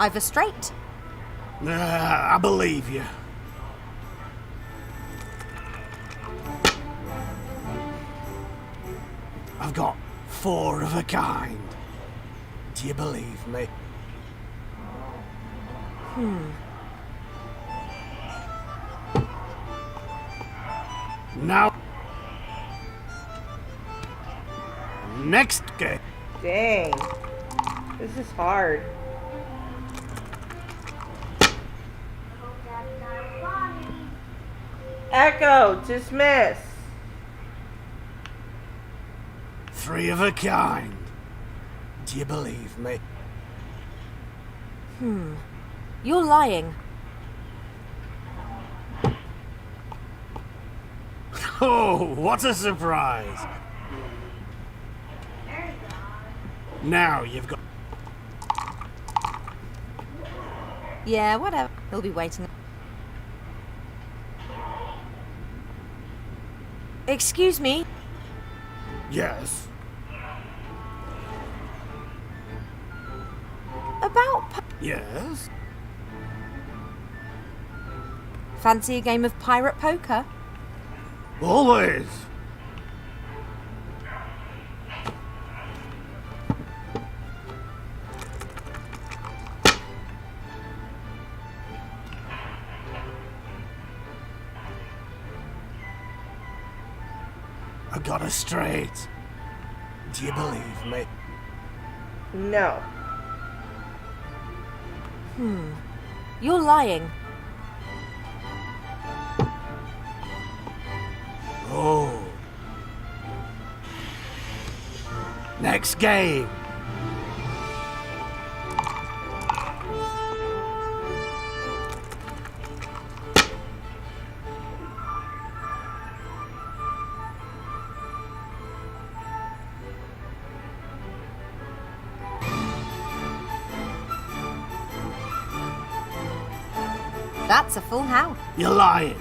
I've a straight. I believe you. I've got four of a kind. Do you believe me? Now. Next game. Dang. This is hard. Echo, dismiss. Three of a kind. Do you believe me? You're lying. Oh, what a surprise. Now you've got... Yeah, whatever. He'll be waiting. Excuse me. Yes. About... Yes? Fancy a game of pirate poker? Always. I got it straight. Do you believe me? No. You're lying. Oh. Next game. That's a full house. You're lying.